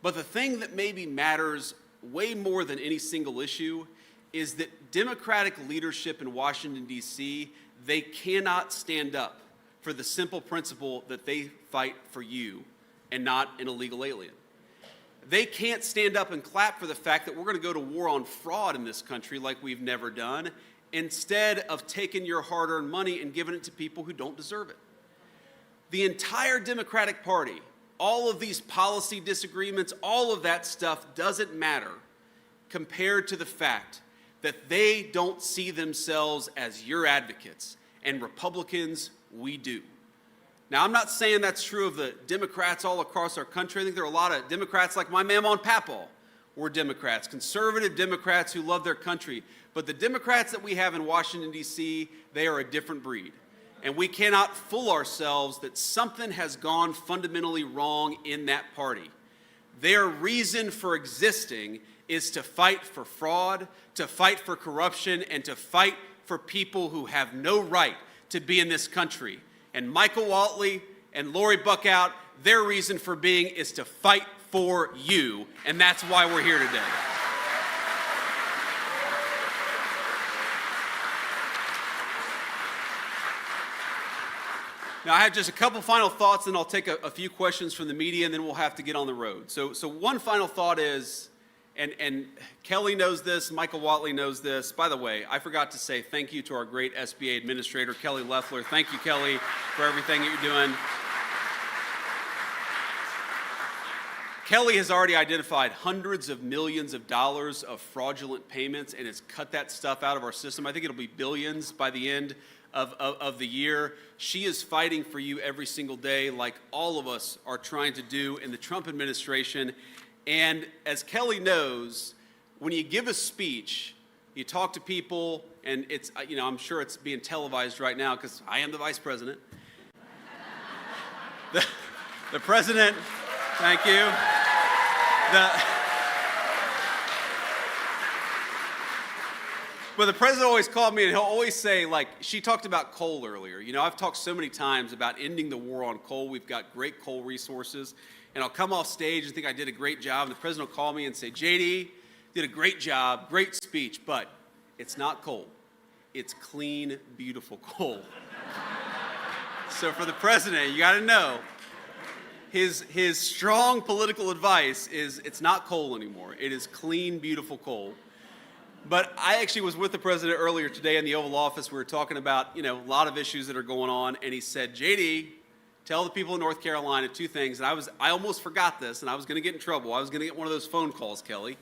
But the thing that maybe matters way more than any single issue is that Democratic leadership in Washington, D.C., they cannot stand up for the simple principle that they fight for you and not an illegal alien. They can't stand up and clap for the fact that we're going to go to war on fraud in this country like we've never done, instead of taking your hard-earned money and giving it to people who don't deserve it. The entire Democratic Party, all of these policy disagreements, all of that stuff doesn't matter compared to the fact that they don't see themselves as your advocates, and Republicans, we do. Now, I'm not saying that's true of the Democrats all across our country. I think there are a lot of Democrats like my man on Papal were Democrats, conservative Democrats who love their country. But the Democrats that we have in Washington, D.C., they are a different breed. And we cannot fool ourselves that something has gone fundamentally wrong in that party. Their reason for existing is to fight for fraud, to fight for corruption, and to fight for people who have no right to be in this country. And Michael Whatley and Lori Buckout, their reason for being is to fight for you, and that's why we're here today. Now, I have just a couple final thoughts, and I'll take a few questions from the media, and then we'll have to get on the road. So one final thought is, and Kelly knows this, Michael Whatley knows this. By the way, I forgot to say thank you to our great SBA administrator, Kelly Loeffler. Thank you, Kelly, for everything that you're doing. Kelly has already identified hundreds of millions of dollars of fraudulent payments and has cut that stuff out of our system. I think it'll be billions by the end of the year. She is fighting for you every single day, like all of us are trying to do in the Trump administration. And as Kelly knows, when you give a speech, you talk to people, and it's, I'm sure it's being televised right now because I am the vice president. The president, thank you. But the president always called me, and he'll always say, like, she talked about coal earlier. I've talked so many times about ending the war on coal. We've got great coal resources. And I'll come off stage and think I did a great job, and the president will call me and say, JD, did a great job, great speech, but it's not coal. It's clean, beautiful coal. So for the president, you got to know, his strong political advice is it's not coal anymore. It is clean, beautiful coal. But I actually was with the president earlier today in the Oval Office. We were talking about, a lot of issues that are going on, and he said, JD, tell the people in North Carolina two things. And I almost forgot this, and I was going to get in trouble. I was going to get one of those phone calls, Kelly.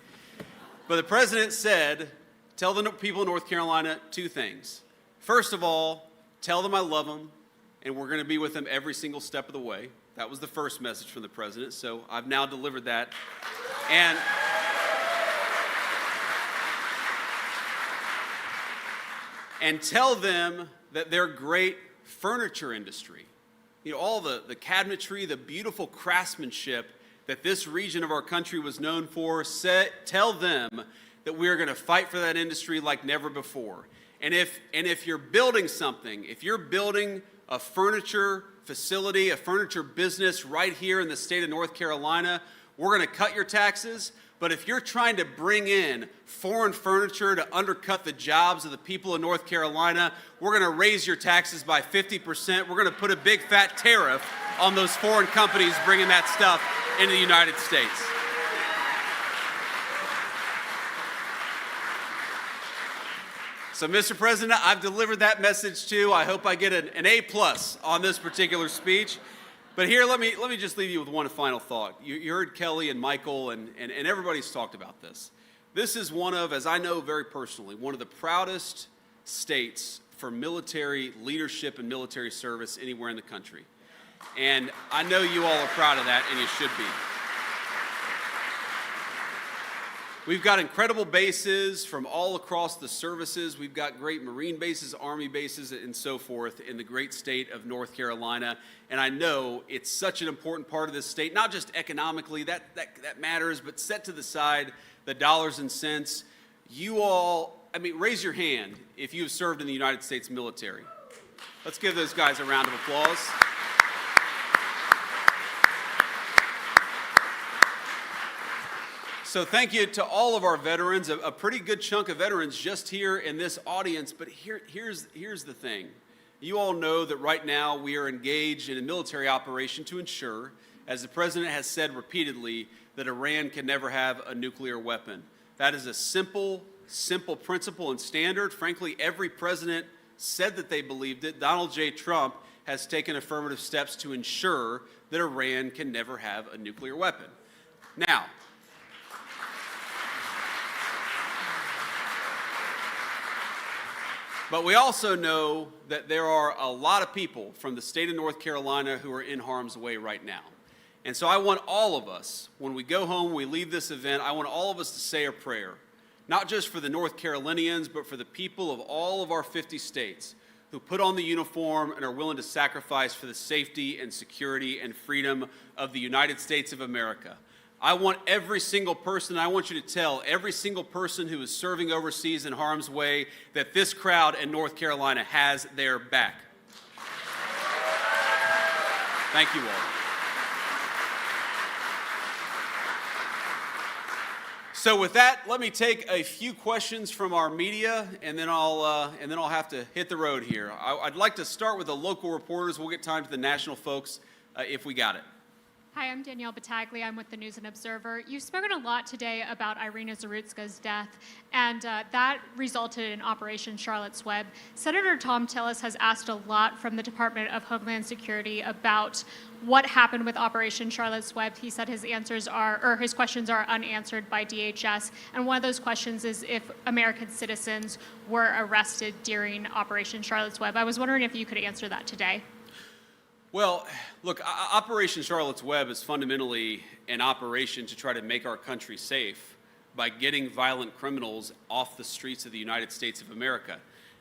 But the president said, tell the people in North Carolina two things. First of all, tell them I love them, and we're going to be with them every single step of the way. That was the first message from the president, so I've now delivered that. And tell them that their great furniture industry, all the cabinetry, the beautiful craftsmanship that this region of our country was known for, tell them that we are going to fight for that industry like never before. And if you're building something, if you're building a furniture facility, a furniture business right here in the state of North Carolina, we're going to cut your taxes. But if you're trying to bring in foreign furniture to undercut the jobs of the people of North Carolina, we're going to raise your taxes by 50%. We're going to put a big fat tariff on those foreign companies bringing that stuff into the United States. So, Mr. President, I've delivered that message too. I hope I get an A+ on this particular speech. But here, let me just leave you with one final thought. You heard Kelly and Michael, and everybody's talked about this. This is one of, as I know very personally, one of the proudest states for military leadership and military service anywhere in the country. And I know you all are proud of that, and you should be. We've got incredible bases from all across the services. We've got great Marine bases, Army bases, and so forth in the great state of North Carolina. And I know it's such an important part of this state, not just economically, that matters, but set to the side the dollars and cents. You all, raise your hand if you have served in the United States military. Let's give those guys a round of applause. So thank you to all of our veterans, a pretty good chunk of veterans just here in this audience. But here's the thing. You all know that right now we are engaged in a military operation to ensure, as the President has said repeatedly, that Iran can never have a nuclear weapon. That is a simple principle and standard. Frankly, every president said that they believed it. Donald J. Trump has taken affirmative steps to ensure that Iran can never have a nuclear weapon. Now, but we also know that there are a lot of people from the state of North Carolina who are in harm's way right now. And so I want all of us, when we go home, we leave this event, I want all of us to say a prayer, not just for the North Carolinians, but for the people of all of our 50 states who put on the uniform and are willing to sacrifice for the safety and security and freedom of the United States of America. I want every single person, I want you to tell every single person who is serving overseas in harm's way that this crowd in North Carolina has their back. Thank you all. So with that, let me take a few questions from our media, and then I'll have to hit the road here. I'd like to start with the local reporters. We'll get time to the national folks if we got it. Hi, I'm Danielle Battaglia. I'm with the News and Observer. You've spoken a lot today about Irina Zarutska's death, and that resulted in Operation Charlotte's Web. Senator Tom Tillis has asked a lot from the Department of Homeland Security about what happened with Operation Charlotte's Web. He said his questions are unanswered by DHS, and one of those questions is if American citizens were arrested during Operation Charlotte's Web. I was wondering if you could answer that today. Well, look, Operation Charlotte's Web is fundamentally an operation to try to make our country safe by getting violent criminals off the streets of the United States of America.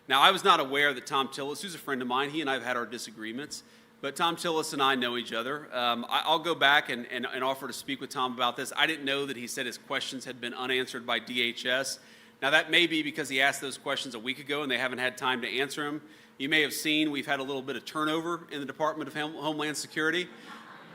Now, I was not aware that Tom Tillis, who's a friend of mine, he and I have had our disagreements, but Tom Tillis and I know each other. I'll go back and offer to speak with Tom about this. I didn't know that he said his questions had been unanswered by DHS. Now, that may be because he asked those questions a week ago and they haven't had time to answer them. You may have seen we've had a little bit of turnover in the Department of Homeland Security.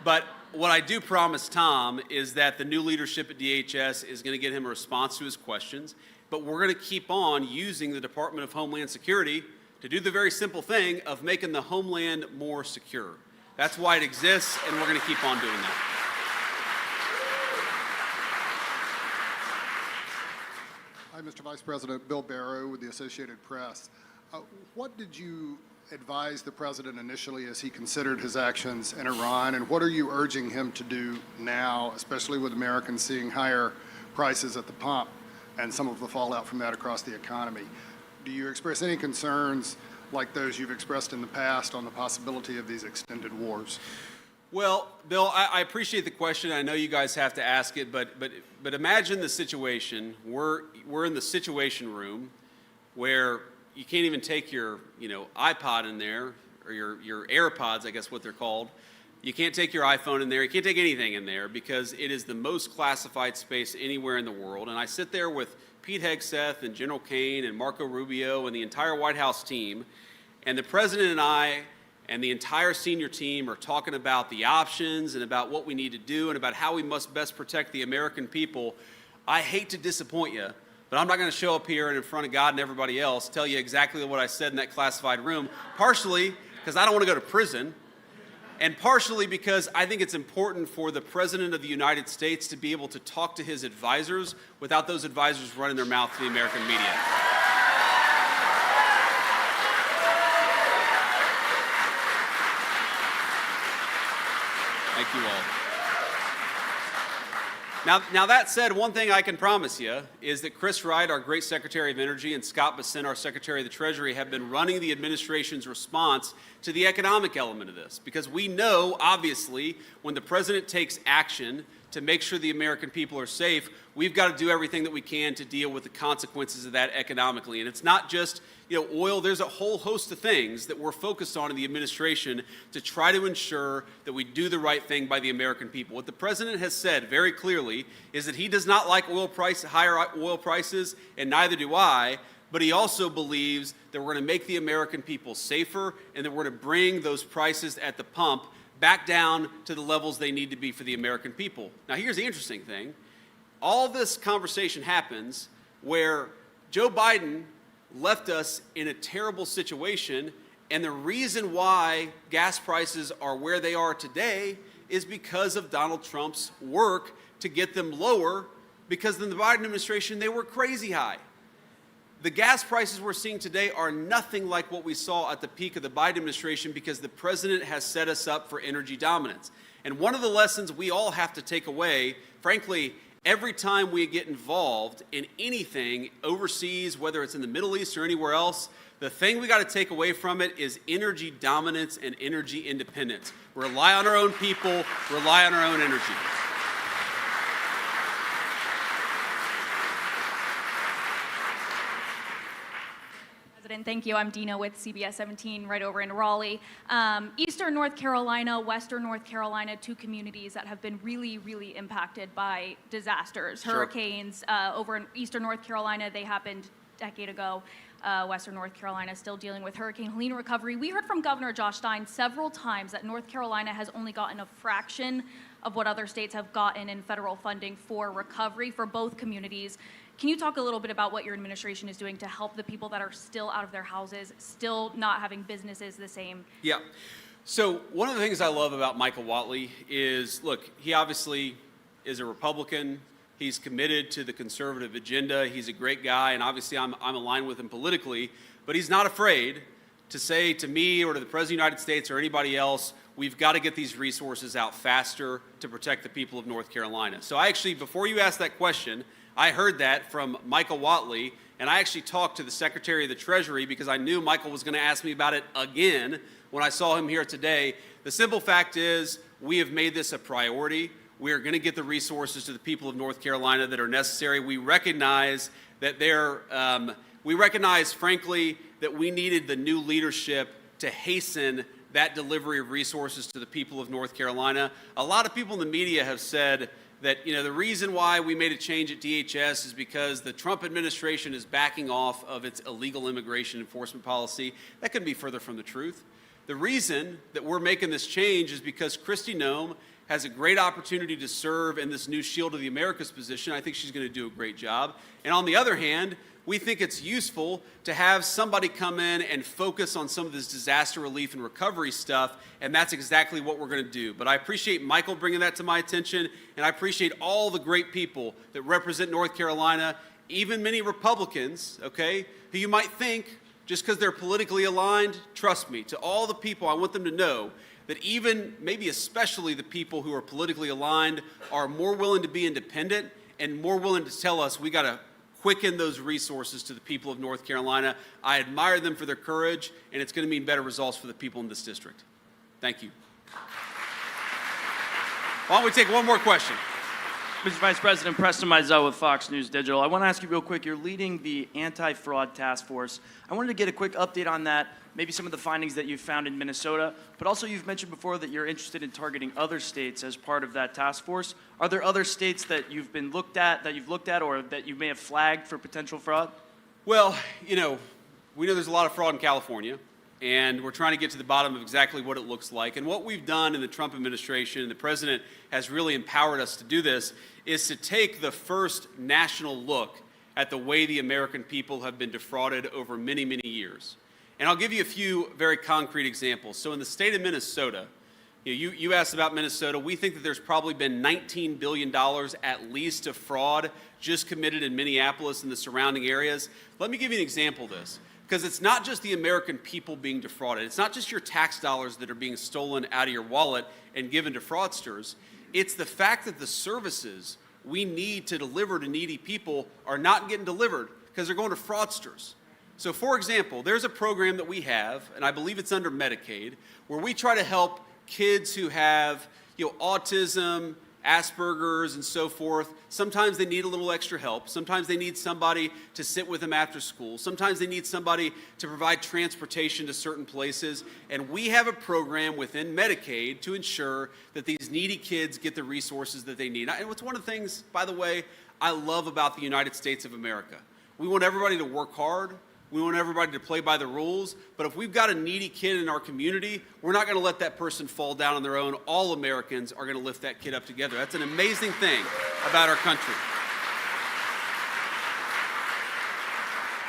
But what I do promise Tom is that the new leadership at DHS is going to get him a response to his questions. But we're going to keep on using the Department of Homeland Security to do the very simple thing of making the homeland more secure. That's why it exists, and we're going to keep on doing that. Hi, Mr. Vice President. Bill Barrow with the Associated Press. What did you advise the president initially as he considered his actions in Iran, and what are you urging him to do now, especially with Americans seeing higher prices at the pump and some of the fallout from that across the economy? Do you express any concerns like those you've expressed in the past on the possibility of these extended wars? Well, Bill, I appreciate the question. I know you guys have to ask it, but imagine the situation. We're in the Situation Room where you can't even take your iPod in there, or your AirPods, I guess what they're called, You can't take your iPhone in there. You can't take anything in there because it is the most classified space anywhere in the world. And I sit there with Pete Hegseth and General Kane and Marco Rubio and the entire White House team, and the president and I and the entire senior team are talking about the options and about what we need to do and about how we must best protect the American people. I hate to disappoint you, but I'm not going to show up here and in front of God and everybody else tell you exactly what I said in that classified room, partially because I don't want to go to prison, and partially because I think it's important for the President of the United States to be able to talk to his advisors without those advisors running their mouth to the American media. Thank you all. Now that said, one thing I can promise you is that Chris Wright, our great Secretary of Energy, and Scott Bessent, our Secretary of the Treasury, have been running the administration's response to the economic element of this. Because we know, obviously, when the president takes action to make sure the American people are safe, we've got to do everything that we can to deal with the consequences of that economically. And it's not just oil. There's a whole host of things that we're focused on in the administration to try to ensure that we do the right thing by the American people. What the president has said very clearly is that he does not like higher oil prices, and neither do I, but he also believes that we're going to make the American people safer and that we're going to bring those prices at the pump back down to the levels they need to be for the American people. Now, here's the interesting thing. All this conversation happens where Joe Biden left us in a terrible situation, and the reason why gas prices are where they are today is because of Donald Trump's work to get them lower, because in the Biden administration, they were crazy high. The gas prices we're seeing today are nothing like what we saw at the peak of the Biden administration because the president has set us up for energy dominance. And one of the lessons we all have to take away, frankly, every time we get involved in anything overseas, whether it's in the Middle East or anywhere else, the thing we got to take away from it is energy dominance and energy independence. Rely on our own people, rely on our own energy. Thank you. I'm Dina with CBS 17 right over in Raleigh. Eastern North Carolina, Western North Carolina, two communities that have been really, really impacted by disasters. Sure. Hurricanes over in Eastern North Carolina, they happened a decade ago. Western North Carolina still dealing with Hurricane Helene recovery. We heard from Governor Josh Stein several times that North Carolina has only gotten a fraction of what other states have gotten in federal funding for recovery for both communities. Can you talk a little bit about what your administration is doing to help the people that are still out of their houses, still not having businesses the same? Yeah. So one of the things I love about Michael Whatley is, look, he obviously is a Republican. He's committed to the conservative agenda. He's a great guy, and obviously I'm aligned with him politically. But he's not afraid to say to me or to the President of the United States or anybody else, we've got to get these resources out faster to protect the people of North Carolina. So I actually, before you asked that question, I heard that from Michael Whatley, and I actually talked to the Secretary of the Treasury because I knew Michael was going to ask me about it again when I saw him here today. The simple fact is we have made this a priority. We are going to get the resources to the people of North Carolina that are necessary. We recognize that frankly, that we needed the new leadership to hasten that delivery of resources to the people of North Carolina. A lot of people in the media have said that the reason why we made a change at DHS is because the Trump administration is backing off of its illegal immigration enforcement policy. That couldn't be further from the truth. The reason that we're making this change is because Kristi Noem has a great opportunity to serve in this new Shield of the Americas position. I think she's going to do a great job. And on the other hand, we think it's useful to have somebody come in and focus on some of this disaster relief and recovery stuff, and that's exactly what we're going to do. But I appreciate Michael bringing that to my attention, and I appreciate all the great people that represent North Carolina, even many Republicans, okay, who you might think, just because they're politically aligned, trust me, to all the people, I want them to know that even, maybe especially the people who are politically aligned, are more willing to be independent and more willing to tell us we got to quicken those resources to the people of North Carolina. I admire them for their courage, and it's going to mean better results for the people in this district. Thank you. Why don't we take one more question? Mr. Vice President, Preston Mizell with Fox News Digital. I want to ask you real quick, you're leading the anti-fraud task force. I wanted to get a quick update on that, maybe some of the findings that you've found in Minnesota, but also you've mentioned before that you're interested in targeting other states as part of that task force. Are there other states that you've looked at, or that you may have flagged for potential fraud? Well, we know there's a lot of fraud in California, and we're trying to get to the bottom of exactly what it looks like. And what we've done in the Trump administration, and the president has really empowered us to do this, is to take the first national look at the way the American people have been defrauded over many, many years. And I'll give you a few very concrete examples. So in the state of Minnesota, you asked about Minnesota. We think that there's probably been $19 billion at least of fraud just committed in Minneapolis and the surrounding areas. Let me give you an example of this, because it's not just the American people being defrauded. It's not just your tax dollars that are being stolen out of your wallet and given to fraudsters. It's the fact that the services we need to deliver to needy people are not getting delivered because they're going to fraudsters. So, for example, there's a program that we have, and I believe it's under Medicaid, where we try to help kids who have autism, Asperger's, and so forth. Sometimes they need a little extra help. Sometimes they need somebody to sit with them after school. Sometimes they need somebody to provide transportation to certain places. And we have a program within Medicaid to ensure that these needy kids get the resources that they need. And it's one of the things, by the way, I love about the United States of America. We want everybody to work hard. We want everybody to play by the rules, but if we've got a needy kid in our community, we're not going to let that person fall down on their own. All Americans are going to lift that kid up together. That's an amazing thing about our country.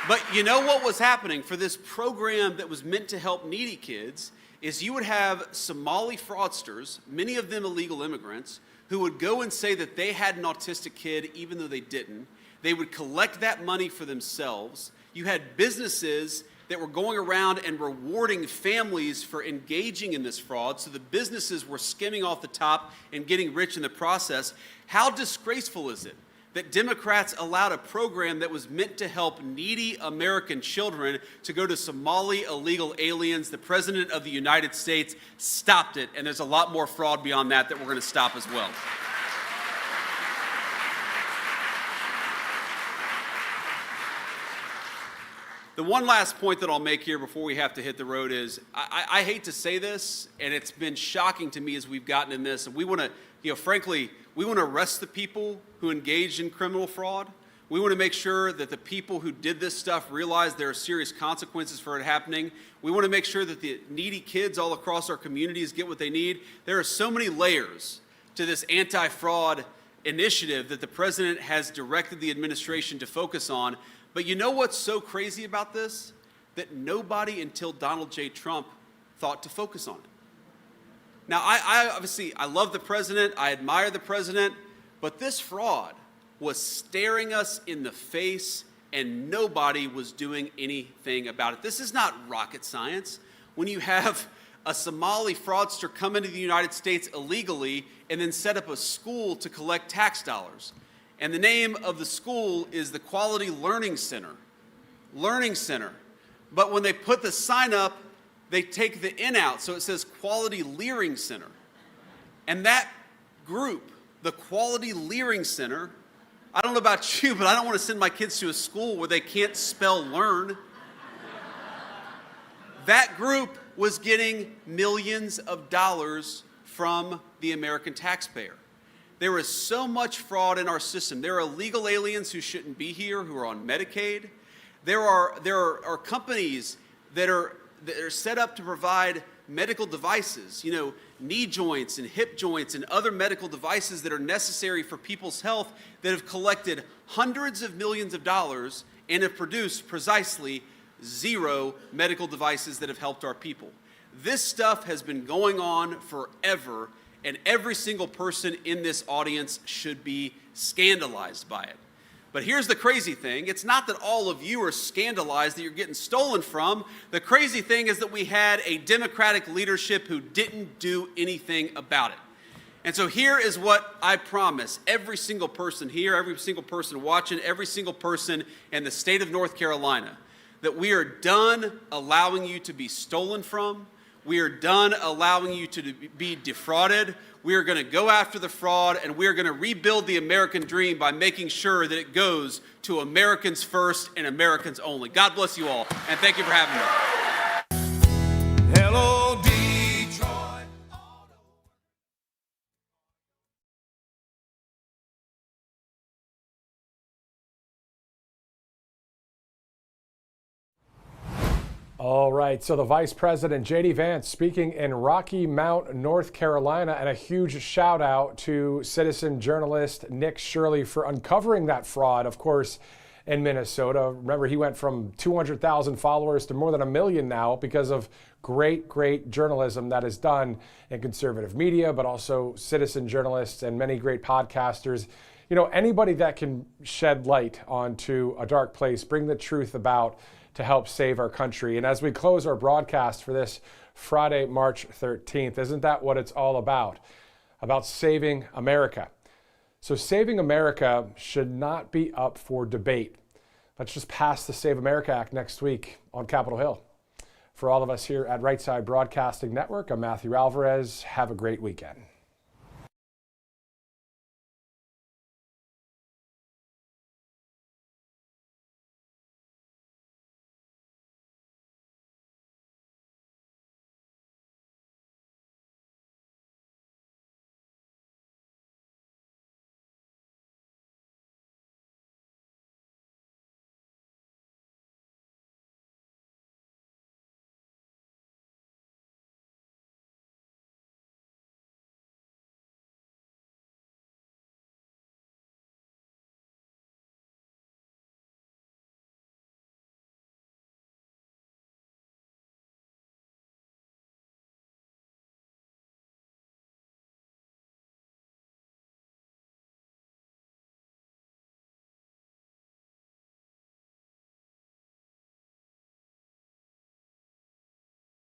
But you know what was happening for this program that was meant to help needy kids is you would have Somali fraudsters, many of them illegal immigrants, who would go and say that they had an autistic kid even though they didn't. They would collect that money for themselves. You had businesses that were going around and rewarding families for engaging in this fraud, so the businesses were skimming off the top and getting rich in the process. How disgraceful is it that Democrats allowed a program that was meant to help needy American children to go to Somali illegal aliens? The President of the United States stopped it, and there's a lot more fraud beyond that we're going to stop as well. The one last point that I'll make here before we have to hit the road is, I hate to say this, and it's been shocking to me as we've gotten in this, and we want to, frankly, we want to arrest the people who engaged in criminal fraud. We want to make sure that the people who did this stuff realize there are serious consequences for it happening. We want to make sure that the needy kids all across our communities get what they need. There are so many layers to this anti-fraud initiative that the president has directed the administration to focus on. But you know what's so crazy about this? That nobody until Donald J. Trump thought to focus on it. Now, I obviously love the president, I admire the president, but this fraud was staring us in the face and nobody was doing anything about it. This is not rocket science. When you have a Somali fraudster come into the United States illegally and then set up a school to collect tax dollars. And the name of the school is the Quality Learning Center. Learning Center. But when they put the sign up, they take the N out, so it says Quality Leering Center. And that group, the Quality Leering Center, I don't know about you, but I don't want to send my kids to a school where they can't spell learn. That group was getting millions of dollars from the American taxpayer. There is so much fraud in our system. There are illegal aliens who shouldn't be here, who are on Medicaid. There are companies that are set up to provide medical devices, knee joints and hip joints and other medical devices that are necessary for people's health, that have collected hundreds of millions of dollars and have produced precisely 0 medical devices that have helped our people. This stuff has been going on forever, and every single person in this audience should be scandalized by it. But here's the crazy thing. It's not that all of you are scandalized that you're getting stolen from. The crazy thing is that we had a Democratic leadership who didn't do anything about it. And so here is what I promise every single person here, every single person watching, every single person in the state of North Carolina, that we are done allowing you to be stolen from. We are done allowing you to be defrauded. We are going to go after the fraud, and we are going to rebuild the American dream by making sure that it goes to Americans first and Americans only. God bless you all, and thank you for having me. Hello, Detroit. All right, so the Vice President, J.D. Vance, speaking in Rocky Mount, North Carolina, and a huge shout out to citizen journalist Nick Shirley for uncovering that fraud, of course, in Minnesota. Remember, he went from 200,000 followers to more than 1 million now because of great journalism that is done in conservative media, but also citizen journalists and many great podcasters. You know, anybody that can shed light onto a dark place, bring the truth about to help save our country. And as we close our broadcast for this Friday, March 13th, isn't that what it's all about? About saving America. So saving America should not be up for debate. Let's just pass the Save America Act next week on Capitol Hill. For all of us here at Right Side Broadcasting Network, I'm Matthew Alvarez. Have a great weekend.